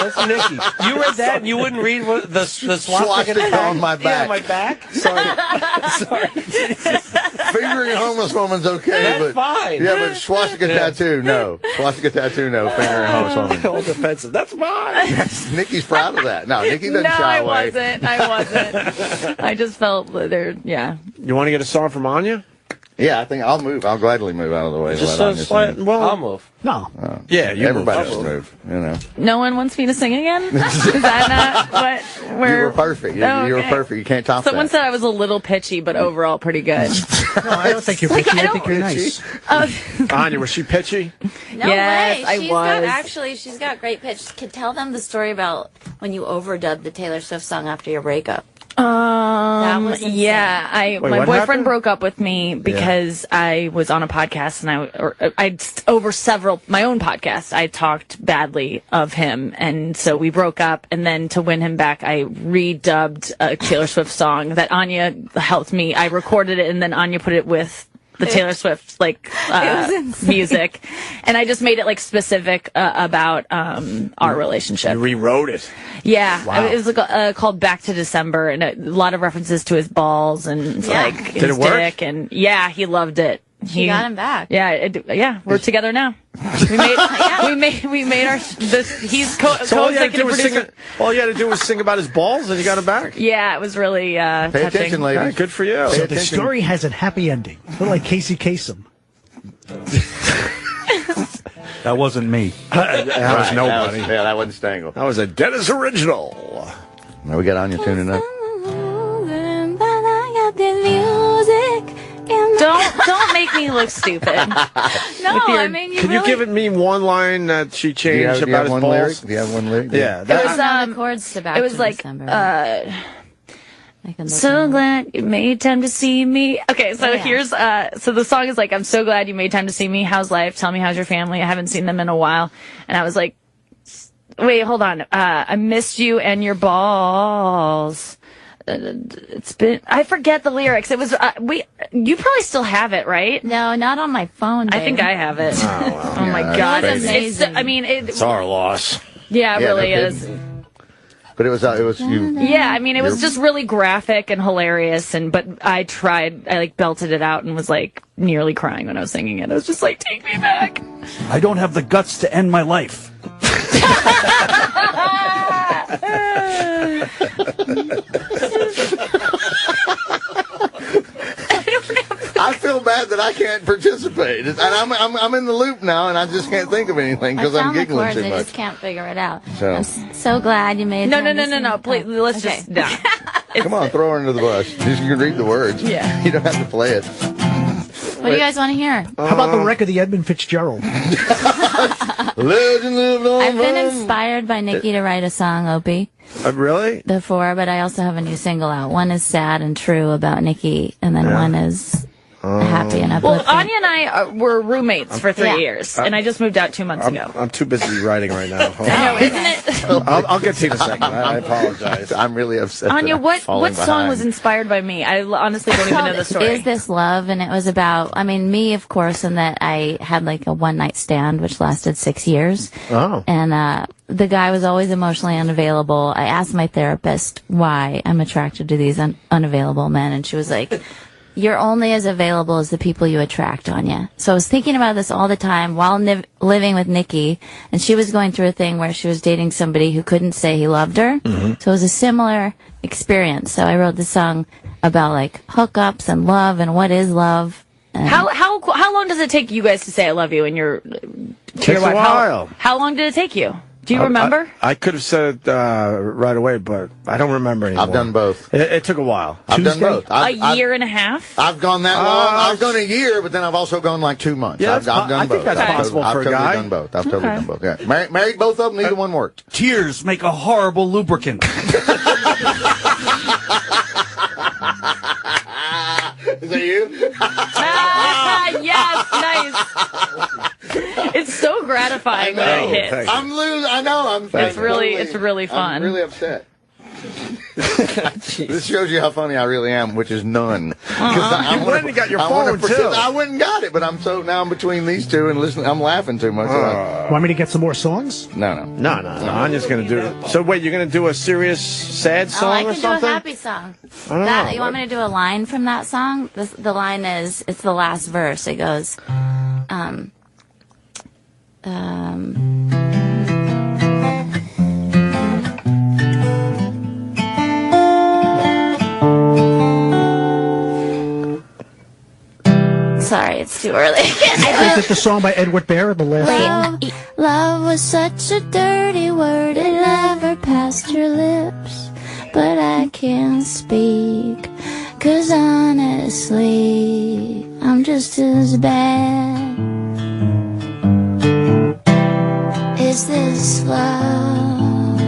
That's Nikki. You read that and you wouldn't read the swastika on my back. Yeah, my back? Sorry. Fingering a homeless woman's okay, That's fine. Yeah, but swastika tattoo, no. Swastika tattoo, no. Fingering a homeless woman. All defensive. That's mine. Nikki's proud of that. No, Nikki doesn't shy away. I wasn't. I just felt there, yeah. You want to get a song from Anya? Yeah, I think I'll move. I'll gladly move out of the way. I'll move. No. Yeah, you everybody should move. You know. No one wants me to sing again? Is that not what we're... You were perfect. You were perfect. You can't top Someone that. said I was a little pitchy, but overall pretty good. No, I don't think you're pitchy. I think you're nice. Anya, was she pitchy? No Yes, way. She's She's got great pitch. Could tell them the story about when you overdubbed the Taylor Swift song after your breakup. Was insane. Yeah, Wait, my what boyfriend happened? broke up with me because I was on a podcast and over my own podcast, I talked badly of him, and so we broke up. And then to win him back, I redubbed a Taylor Swift song that Anya helped me. I recorded it, and then Anya put it with the Taylor Swift music, and I just made it specific about our relationship. You rewrote it. Yeah, Wow. it was called Back to December, and a lot of references to his balls and Did his it work? dick, and he loved it. He got him back. Yeah, we're together now. We made our he's So all you had to do co-executive was producer. all you had to do was sing about his balls, and you got it back. Yeah, it was really Pay touching. attention, ladies. Yeah, good for you. So the story has a happy ending. A little like Casey Kasem. That wasn't me. That was nobody. That wasn't Stengel. That was a Dennis original. Now we got Anya tuning up. Don't make me look stupid. Can you give me one line that she changed about his balls? Do you have one lyric? Yeah. It was the chords to Back It was to like, December. so glad you made time to see me. Okay, so here's, so the song is like, I'm so glad you made time to see me. How's life? Tell me how's your family? I haven't seen them in a while. And I was like, wait, hold on. I missed you and your balls. It's been, I forget the lyrics. It was, you probably still have it, right? No, not on my phone, babe. I think I have it. Oh my God. It was amazing. It's our loss. Yeah, it really is. But it was you. Yeah, it was just really graphic and hilarious, but I belted it out and was nearly crying when I was singing it. I was just like, take me back. I don't have the guts to end my life. I feel bad that I can't participate, and I'm in the loop now, and I just can't think of anything because I'm giggling too I much. just can't figure it out. So. I'm so glad you made. No. Please, let's just. No. Come on, throw her under the bus. You can read the words. Yeah. You don't have to play it. What do you guys want to hear? How about the wreck of the Edmund Fitzgerald? Legend lived on. I've been inspired by Nikki to write a song, Opie. Really? Before, but I also have a new single out. One is sad and true about Nikki, and then one is happy and uplifting. Well, Anya and I were roommates for 3 years, and I just moved out 2 months ago. I'm too busy writing right now. I know, isn't it? I'll get to you in a second. I apologize. I'm really upset. Anya, what song was inspired by me? I honestly don't even know the story. Is This Love? And it was about, me, of course, and that I had a one-night stand, which lasted 6 years. Oh. And the guy was always emotionally unavailable. I asked my therapist why I'm attracted to these unavailable men, and she was like, you're only as available as the people you attract, Anya. So I was thinking about this all the time while living with Nikki, and she was going through a thing where she was dating somebody who couldn't say he loved her. Mm-hmm. So it was a similar experience. So I wrote this song about hookups and love and what is love. How long does it take you guys to say I love you and your Takes a while. How long did it take you? Do you remember? I could have said it right away, but I don't remember anymore. I've done both. It took a while. I've done both. A year and a half? I've gone that long. I've gone a year, but then I've also gone 2 months. Yeah, I've done both. I think that's possible for a guy. I've totally done both. I've totally done both. Yeah. Married both of them, neither one worked. Tears make a horrible lubricant. Is that you? Yes, nice. It's so gratifying when it hits. I'm losing. I know. It's really fun. I'm really upset. This shows you how funny I really am, which is none. You went and got your phone, too. I went and got it, but now I'm between these two and listening. I'm laughing too much. Want me to get some more songs? No. Anya's going to do it. So wait, you're going to do a serious, sad song or something? I can do a happy song. You want me to do a line from that song? The line is, it's the last verse. It goes, sorry, it's too early. Is it the song by Edward Bear, the last one? Love was such a dirty word, it never passed your lips. But I can't speak, 'cause honestly, I'm just as bad. Is this love?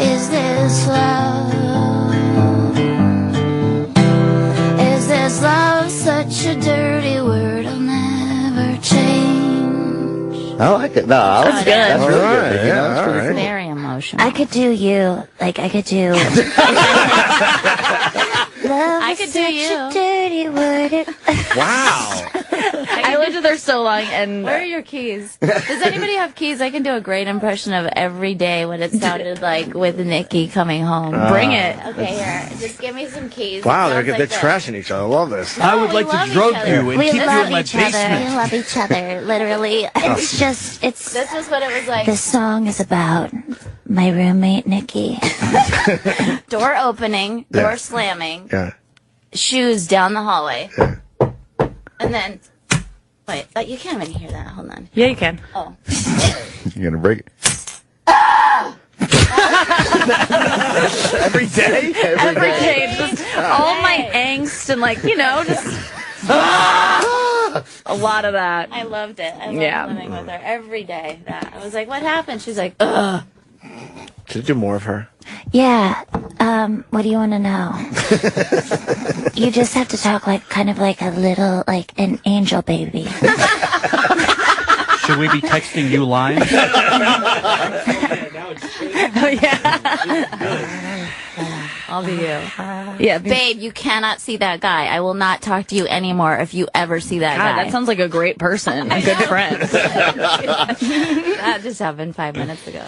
Is this love? Is this love such a dirty word I'll never change? I like it. No, that's good. That's really good. Yeah, That's It's very emotional. I could do you. Like, I could do... I could do you. Dirty word. Wow. I lived with her so long, and where are your keys? Does anybody have keys? I can do a great impression of every day what it sounded like with Nikki coming home. Bring it. Okay, here. Just give me some keys. Wow, they're trashing each other. I love this. I would like to drug you and keep you in my basement. We love each other, literally. It's just, this is what it was like. This song is about my roommate, Nikki. Door opening, door slamming. Yeah. Shoes down the hallway. Yeah. And then, wait, you can't even hear that. Hold on. Yeah, you can. Oh. You're going to break it. Every day? Every day. Just all my angst and, just a lot of that. I loved it. I loved living with her every day. I was like, what happened? She's like, ugh. Should I do more of her? Yeah. What do you want to know? You just have to talk kind of like a little, like an angel baby. Should we be texting you lines? Oh, yeah. I'll be you. Yeah, babe, you cannot see that guy. I will not talk to you anymore if you ever see that guy. That sounds like a great person, a good friend. That just happened 5 minutes ago.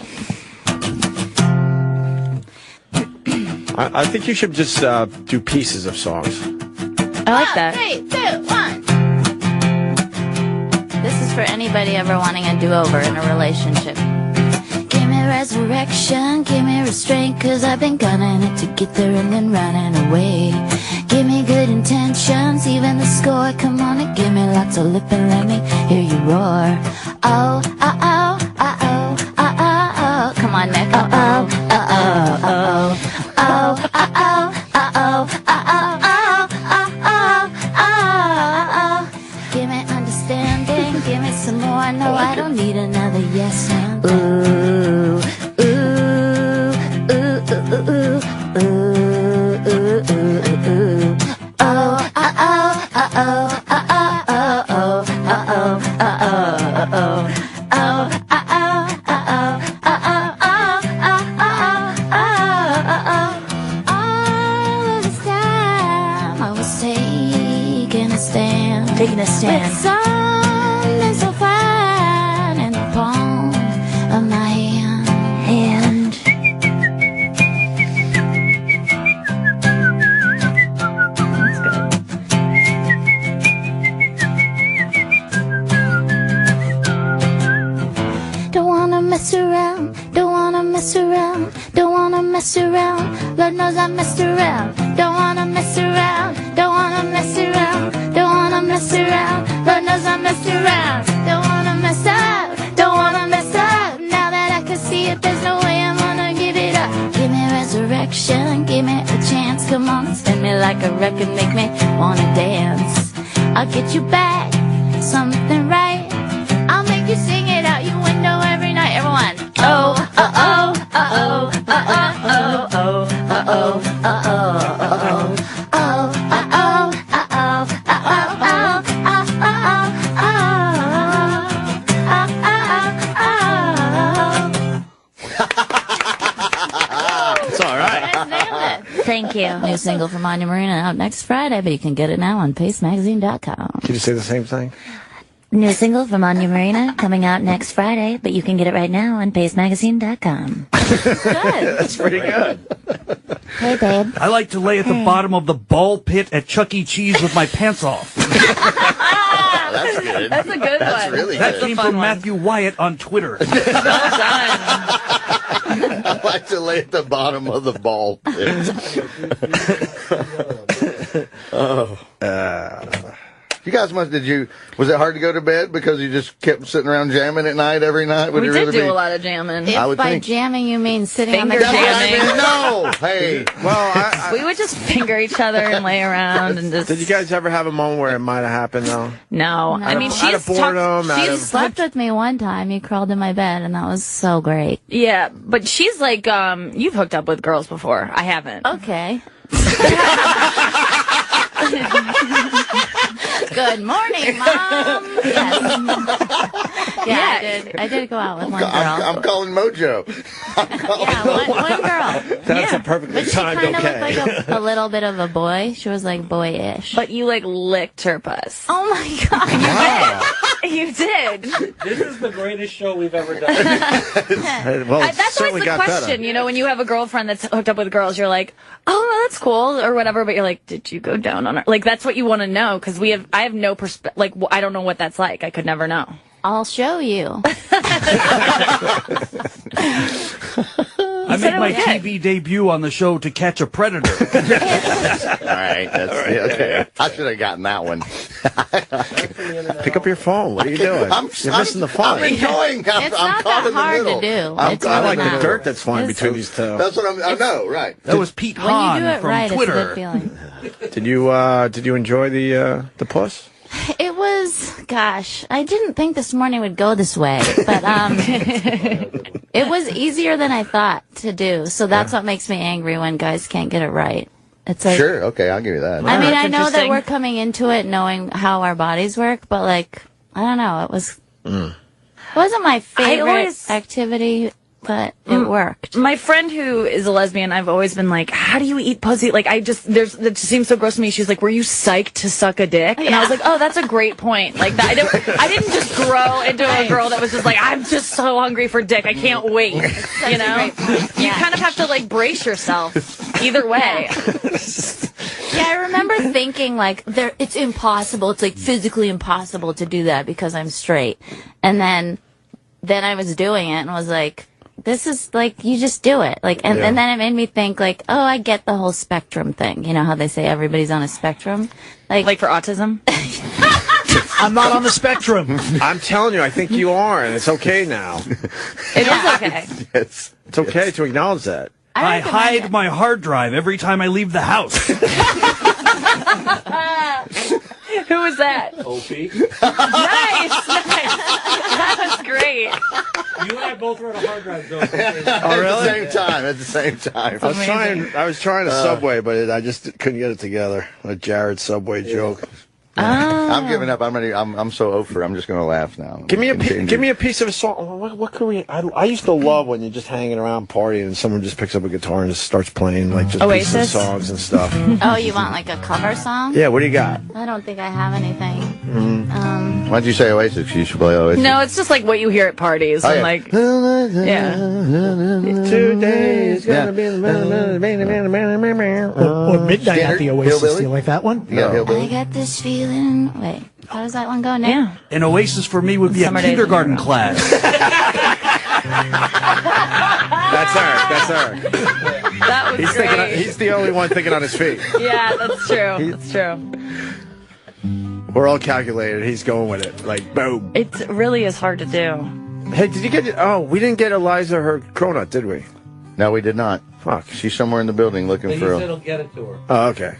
I think you should just do pieces of songs. I like that. 3, 2, 1. This is for anybody ever wanting a do-over in a relationship. Give me resurrection, give me restraint, 'cause I've been gunning it to get there and then running away. Give me good intentions, even the score. Come on and give me lots of lip and let me hear you roar. Oh, oh, oh, oh, oh, oh, oh, oh. Come on, Nick. Oh, oh, oh, oh, oh. Oh, oh, oh, oh, oh, oh, oh, oh. Give me understanding, give me some more. No, I don't need another yes man. Ooh, ooh, ooh, ooh, ooh, ooh, ooh, ooh, ooh. Oh, oh, oh, oh, oh, oh, oh, oh, oh, oh, oh, oh, oh. Taking a stand. With something so fine in the palm of my hand. That's good. Don't wanna mess around. Don't wanna mess around. Don't wanna mess around. Lord knows I messed around. Don't wanna mess around. Don't wanna mess around. Don't wanna mess around. Lord knows I messed around. Don't wanna mess up. Don't wanna mess up. Now that I can see it, there's no way I'm gonna give it up. Give me resurrection. Give me a chance. Come on, spin me like a record. Make me wanna dance. I'll get you back. Something right. I'll make you sing it out your window every night. Everyone. Oh, oh, oh, oh, oh, oh, oh, oh, oh, oh, oh, oh. Thank you. New single from Anya Marina out next Friday, but you can get it now on PaceMagazine.com. Did you say the same thing? New single from Anya Marina coming out next Friday, but you can get it right now on PaceMagazine.com. Good. That's pretty good. Hey, babe. I like to lay at the bottom of the ball pit at Chuck E. Cheese with my pants off. That's good. That's a good That's one. really That good. came from Matthew Wyatt on Twitter. Well done. I like to lay at the bottom of the ball pit. You guys was it hard to go to bed because you just kept sitting around jamming at night every night? We did do a lot of jamming. If by jamming you mean sitting on the Finger couch. jamming. No! Hey! Well, we would just finger each other and lay around and just... Did you guys ever have a moment where it might have happened, though? No. I mean, out of boredom, She slept with me one time. You crawled in my bed, and that was so great. Yeah, but she's like, you've hooked up with girls before. I haven't. Okay. Good morning, Mom. Yes. Yeah, I did go out with one girl. I'm calling Mojo. One girl. That's a perfectly timed okay. She kind of looked like a little bit of a boy. She was like boyish. But you like licked her puss. Oh my god. You did. This is the greatest show we've ever done. Well, that's always the question. You know, when you have a girlfriend that's hooked up with girls, you're like, oh, that's cool, or whatever. But you're like, did you go down on her? Like, that's what you want to know, because I have no perspective. Like, I don't know what that's like. I could never know. I'll show you. I made my TV debut on the show To Catch a Predator. All right. Okay. I should have gotten that one. Pick up your phone. What are you doing? You're missing the fun. I'm enjoying. It's not that hard to do. I like the dirt that's flying between these two. That's what I know, right. That was Pete When you Hahn do it from right, Twitter. it's a good feeling. Did you enjoy the puss? It was, gosh, I didn't think this morning would go this way, but it was easier than I thought to do. So that's what makes me angry when guys can't get it right. It's like, sure, okay, I'll give you that. I mean, I know that we're coming into it knowing how our bodies work, but like, I don't know, it wasn't my favorite activity. But it worked. My friend who is a lesbian, I've always been like, how do you eat pussy? Like, that just seems so gross to me. She's like, were you psyched to suck a dick? And I was like, oh, that's a great point. Like, that, I didn't just grow into a girl that was just like, I'm just so hungry for dick. I can't wait. You know? You kind of have to, like, brace yourself either way. Yeah, I remember thinking, like, it's impossible. It's, like, physically impossible to do that because I'm straight. And then I was doing it and was like, this is like, you just do it. Like, and then it made me think, like, oh, I get the whole spectrum thing. You know how they say everybody's on a spectrum? Like for autism? I'm not on the spectrum. I'm telling you, I think you are, and it's okay now. It is okay. It's okay to acknowledge that. I hide my hard drive every time I leave the house. Who was that? Opie. Nice. That was great. You and I both were on a hard drive, though. Oh, really? At the same time. I was trying a Subway, but I just couldn't get it together. A Jared Subway joke. I'm giving up. I'm so over. I'm just going to laugh now. Give me a piece of a song. What could we? I used to love when you're just hanging around partying and someone just picks up a guitar and just starts playing like just pieces of songs and stuff. Oh, you want like a cover song? Yeah. What do you got? I don't think I have anything. Why'd you say Oasis? You should play Oasis. No, it's just like what you hear at parties. Oh, and yeah. like, Today is gonna be Or Midnight at the Oasis. Hillbilly? Do you like that one? I got this feeling. Wait, how does that one go now? yeah. An Oasis for me would be Summer a days. kindergarten class. That's Eric. That was great. He's the only one thinking on his feet. Yeah, that's true. That's true. We're all calculated. He's going with it. Like, boom. It really is hard to do. Hey, did you get it? Oh, we didn't get Iliza her cronut, did we? No, we did not. Fuck. She's somewhere in the building looking He for said a... he'll get it to her. Oh, okay.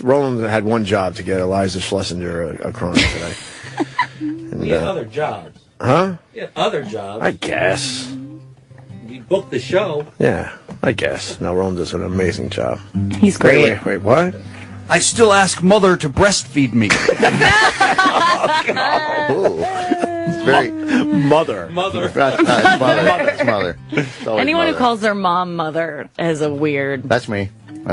Roland had one job to get Iliza Schlesinger a cronut today. And, He had other jobs. huh? He had other jobs. I guess. We booked the show. Yeah, I guess. No, Roland does an amazing job. He's great. Wait, what? I still ask mother to breastfeed me. Ooh. It's very... Mother. It's mother. Anyone who calls their mom mother is a weird... That's me.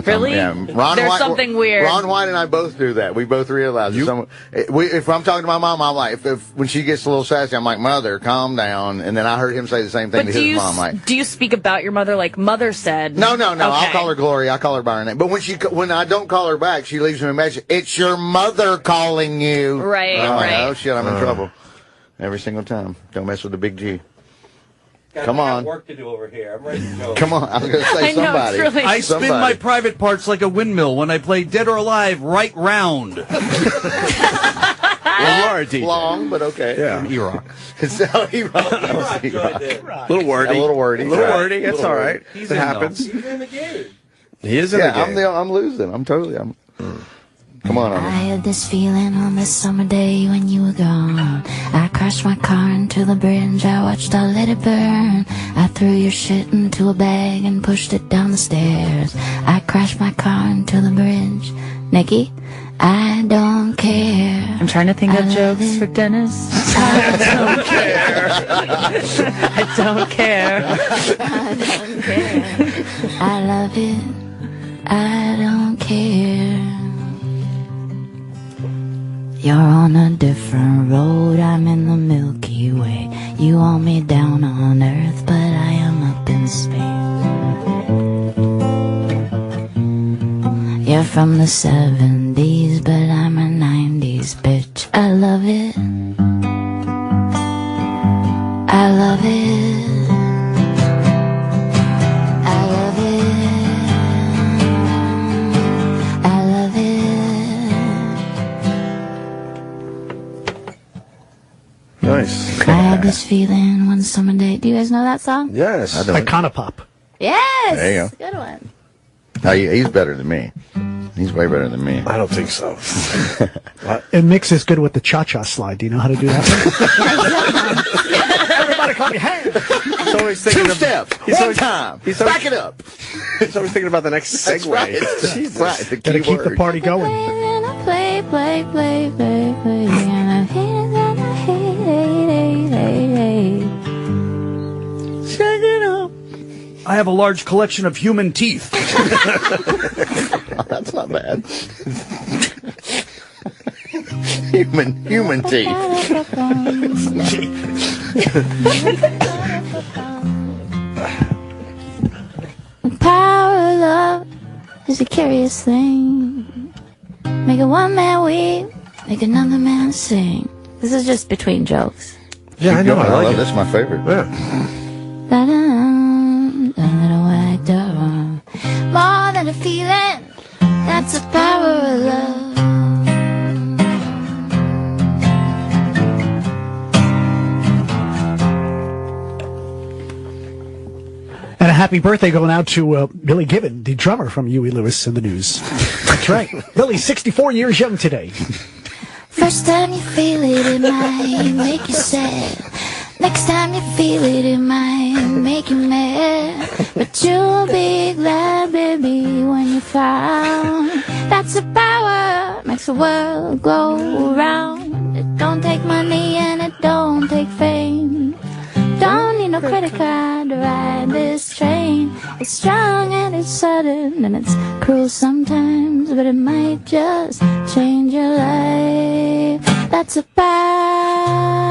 Really? There's something weird. Ron White and I both do that. We both realize if I'm talking to my mom, I'm like, when she gets a little sassy, I'm like, Mother, calm down. And then I heard him say the same thing to his mom. Like, do you speak about your mother like Mother said? No. Okay. I'll call her Glory. I call her by her name. But when I don't call her back, she leaves me a message. It's your mother calling you. Right. I'm right. Like, oh shit, I'm in trouble. Every single time. Don't mess with the big G. Come on. I got work to do over here. I'm ready to go. Come on. I was going to say somebody. Really... I spin my private parts like a windmill when I play Dead or Alive right round. Well, you are a DJ. Long, but okay. Yeah. E-Rock. E-Rock. Little wordy. A little wordy. That's all right. It happens. He's in the game. He is in the game. I'm losing. Come on, I had this feeling on this summer day when you were gone. I crashed my car into the bridge. I watched I let it burn. I threw your shit into a bag and pushed it down the stairs. I crashed my car into the bridge. Nikki, I don't care. I'm trying to think of jokes for Dennis. I don't care. I don't care. I don't care. I love it. I don't care. You're on a different road, I'm in the Milky Way. You want me down on Earth, but I am up in space. You're from the 70s, but I'm a 90s bitch. I love it. I love it. Nice. I had this feeling one summer day. Do you guys know that song? Yes. Iconopop. Yes. There you go. Good one. He's better than me. He's way better than me. I don't think so. It mixes good with the cha-cha slide. Do you know how to do that? Everybody clap your hands. He's always thinking Two steps. One time. Back it up. He's always thinking about the next segue. That's right. Jesus. Right. The Gotta keep the party going. Play. Shake it up. I have a large collection of human teeth. That's not bad. human teeth. The power of love is a curious thing. Make a one man weep, make another man sing. This is just between jokes. Yeah, I know. I like it. That's my favorite. Yeah. More than a feeling, that's the power of love. And a happy birthday going out to Billy Gibbon, the drummer from Huey Lewis and the News. That's right. Billy's 64 years young today. First time you feel it, it might make you sad. Next time you feel it, it might make you mad. But you'll be glad, baby, when you found that's the power, makes the world go round. It don't take money and it don't take fame. Don't need no credit card to ride this train. It's strong and it's sudden and it's cruel sometimes, but it might just change your life. That's the power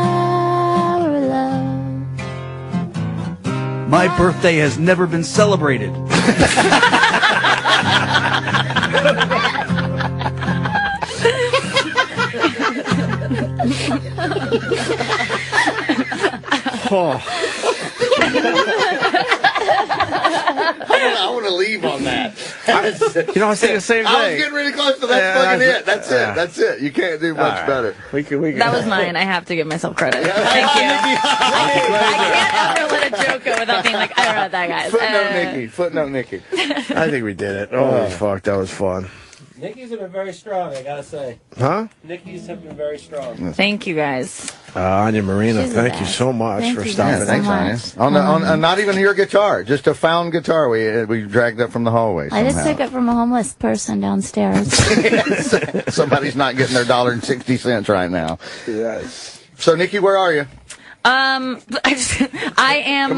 of love. My birthday has never been celebrated. Oh. I want to leave on that. I was saying the same thing. I was getting really close to that fucking it. That's it. That's it. You can't do much better. We can. That was mine. I have to give myself credit. Thank you. I can't ever let a joke go without being like, I wrote that, guys. Footnote Nikki. I think we did it. Oh, fuck. That was fun. Nikki's have been very strong, I gotta say. Huh? Nikki's have been very strong. Thank you, guys. Anya Marina, thank you so much for stopping. Thanks, Anya. On not even your guitar, just a found guitar we dragged up from the hallway somehow. I just took it from a homeless person downstairs. Somebody's not getting their $1.60 right now. Yes. So, Nikki, where are you? I am,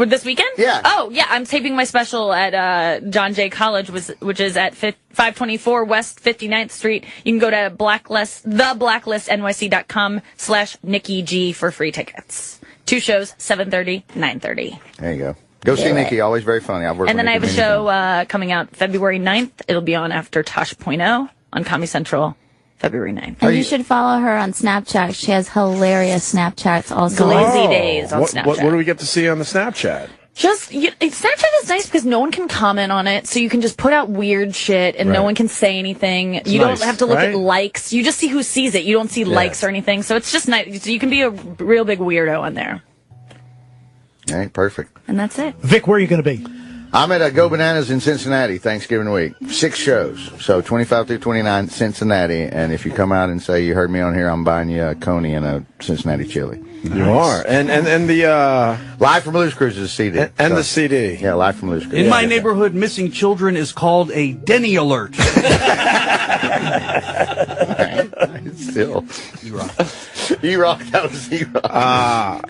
this weekend? Yeah. Oh, yeah, I'm taping my special at John Jay College, which is at 524 West 59th Street. You can go to theblacklistnyc.com/Nikki G for free tickets. 2 shows, 7:30, 9:30. There you go. Go see Nikki, always very funny. I've worked and with then I Nikki have a show coming out February 9th. It'll be on after Tosh.0 on Comedy Central. February 9th. And you should follow her on Snapchat. She has hilarious Snapchats also. Lazy days on Snapchat. What do we get to see on the Snapchat? Snapchat is nice because no one can comment on it, so you can just put out weird shit and no one can say anything. You don't have to look at likes. You just see who sees it. You don't see likes or anything, so it's just nice. So you can be a real big weirdo on there. All right, perfect. And that's it. Vic, where are you going to be? I'm at Go Bananas in Cincinnati Thanksgiving week. 6 shows. So 25 through 29, Cincinnati. And if you come out and say you heard me on here, I'm buying you a Coney and a Cincinnati chili. You are. And the Live from Blues Cruise is a CD. And the CD. Yeah, Live from Blues Cruise. In my neighborhood, missing children is called a Denny alert. Still. E-Rock. That was E-Rock.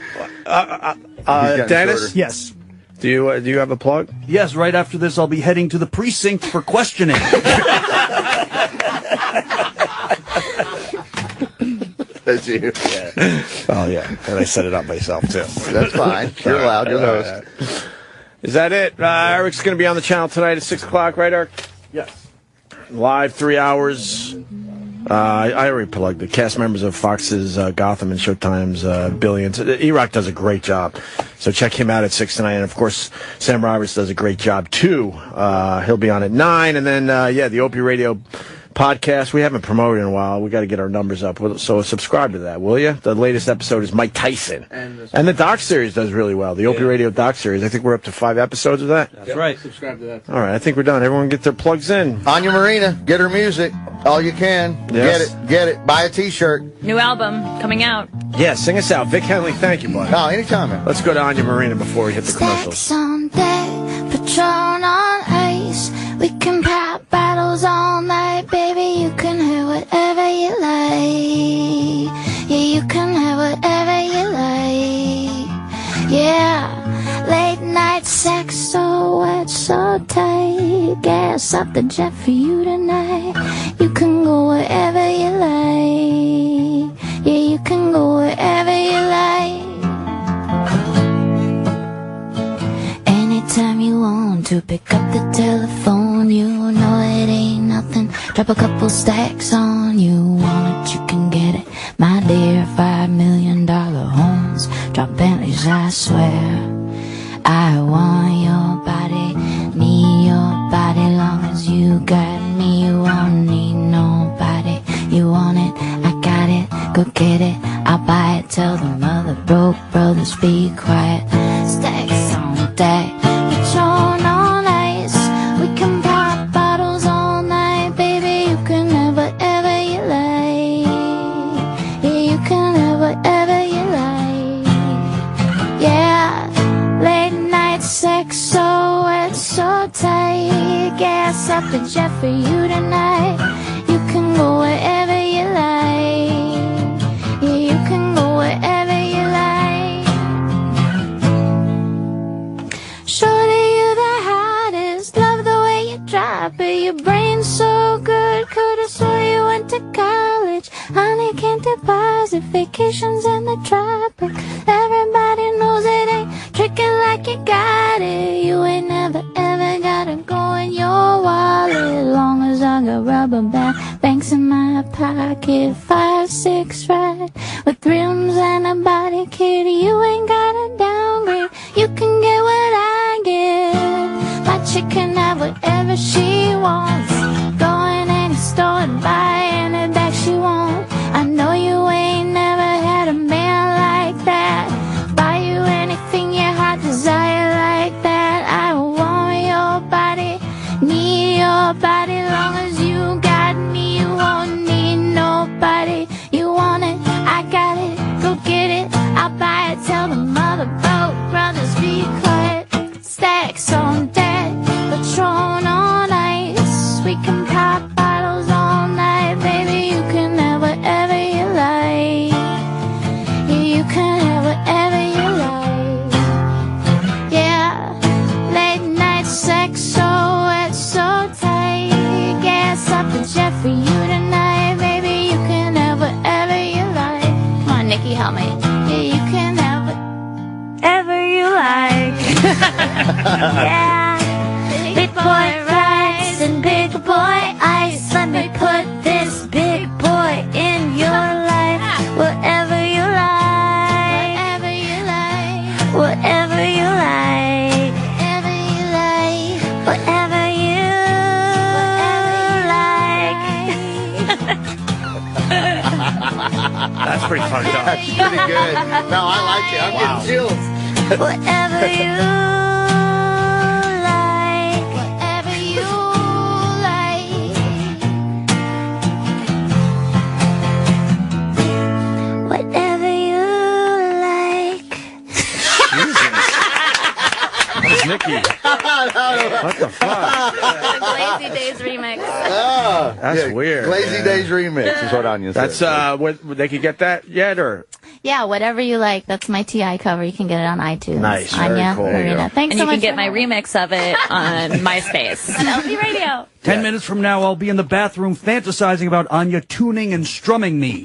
Dennis? Yes. Do you have a plug? Yes, right after this, I'll be heading to the precinct for questioning. That's you. Yeah. Oh, yeah. And I set it up myself, too. That's fine. You're allowed. You're the host. Is that it? Eric's going to be on the channel tonight at 6 o'clock, right, Eric? Yes. Live, 3 hours. I already plugged the cast members of Fox's Gotham and Showtime's Billions. E-Rock does a great job. So check him out at 6 tonight. And, of course, Sam Roberts does a great job, too. He'll be on at 9. And then, the Opie Radio podcast. We haven't promoted in a while. We got to get our numbers up. So subscribe to that, will you? The latest episode is Mike Tyson. And the doc series does really well. The Opie Radio doc series. I think we're up to 5 episodes of that. That's right. Subscribe to that. All right. I think we're done. Everyone get their plugs in. Anya Marina. Get her music. All you can. Yes. Get it. Buy a T-shirt. New album coming out. Yeah, sing us out. Vic Henley, thank you, buddy. Oh, anytime, man. Let's go to Anya Marina before we hit the commercials. Someday, Patron on ice. We can pop bottles all night, baby. You can have whatever you like. Yeah, you can have whatever you like. Yeah, late night sex, so wet, so tight. Gas up the jet for you tonight. You can go wherever you like. Yeah, you can go wherever you like. Anytime you want to pick up the telephone, you know it ain't nothing. Drop a couple stacks on you. Want it, you can get it. My dear, $5 million homes. Drop Bentleys, I swear. I want your body, need your body. Long as you got me, you won't need nobody. You want it, I got it, go get it. I'll buy it, tell the mother broke brothers be quiet. Stacks on deck, Patron on ice. We can pop bottles all night, baby. You can have whatever you like. Yeah, you can have whatever you like. Yeah, late night sex, so wet, so tight. Gas up the jet for you tonight. You can go wherever you like. Yeah, you can go wherever you like. Shorty, you're the hottest. Love the way you drop it. Your brain's so good. Could've swore you went to college. Honey, can't deposit vacations in the tropics. Everybody knows it ain't tricking like you got it. You ain't never ever gotta go in your wallet. Long as I got rubber banks in my pocket. 5'6" ride with rims and a body kit. You ain't gotta downgrade. You can get what I get. My chick can have whatever she wants. Go in any store and buy any bag she wants. I know you ain't never had a man like that. Buy you anything your heart desire like that. I want your body, need your body. Long as you got me, you won't need nobody. You want it, I got it, go get it. I'll buy it, tell the mother boat brothers be quiet. Stacks on deck, Patron on ice. We can pop bottles all night, baby. You can have whatever you like. Yeah, Yeah, big boy rice and big boy ice. Let me put this big boy in your life. Whatever you like. Whatever you like. Whatever you like. Whatever you like. Whatever you like. That's pretty fucked up. That's pretty good. No, I like it. I'm getting chills. Whatever you like. Whatever you like. Whatever you like. That's Nikki. What the fuck? Lazy Days remix. That's weird. Lazy Days remix is what Anya said. That's they could get that yet or? Yeah, whatever you like. That's my TI cover. You can get it on iTunes. Nice. Anya Very cool. Marina. Thanks And so you much. can get my remix of it on MySpace. on LP Radio. 10 minutes from now, I'll be in the bathroom fantasizing about Anya tuning and strumming me.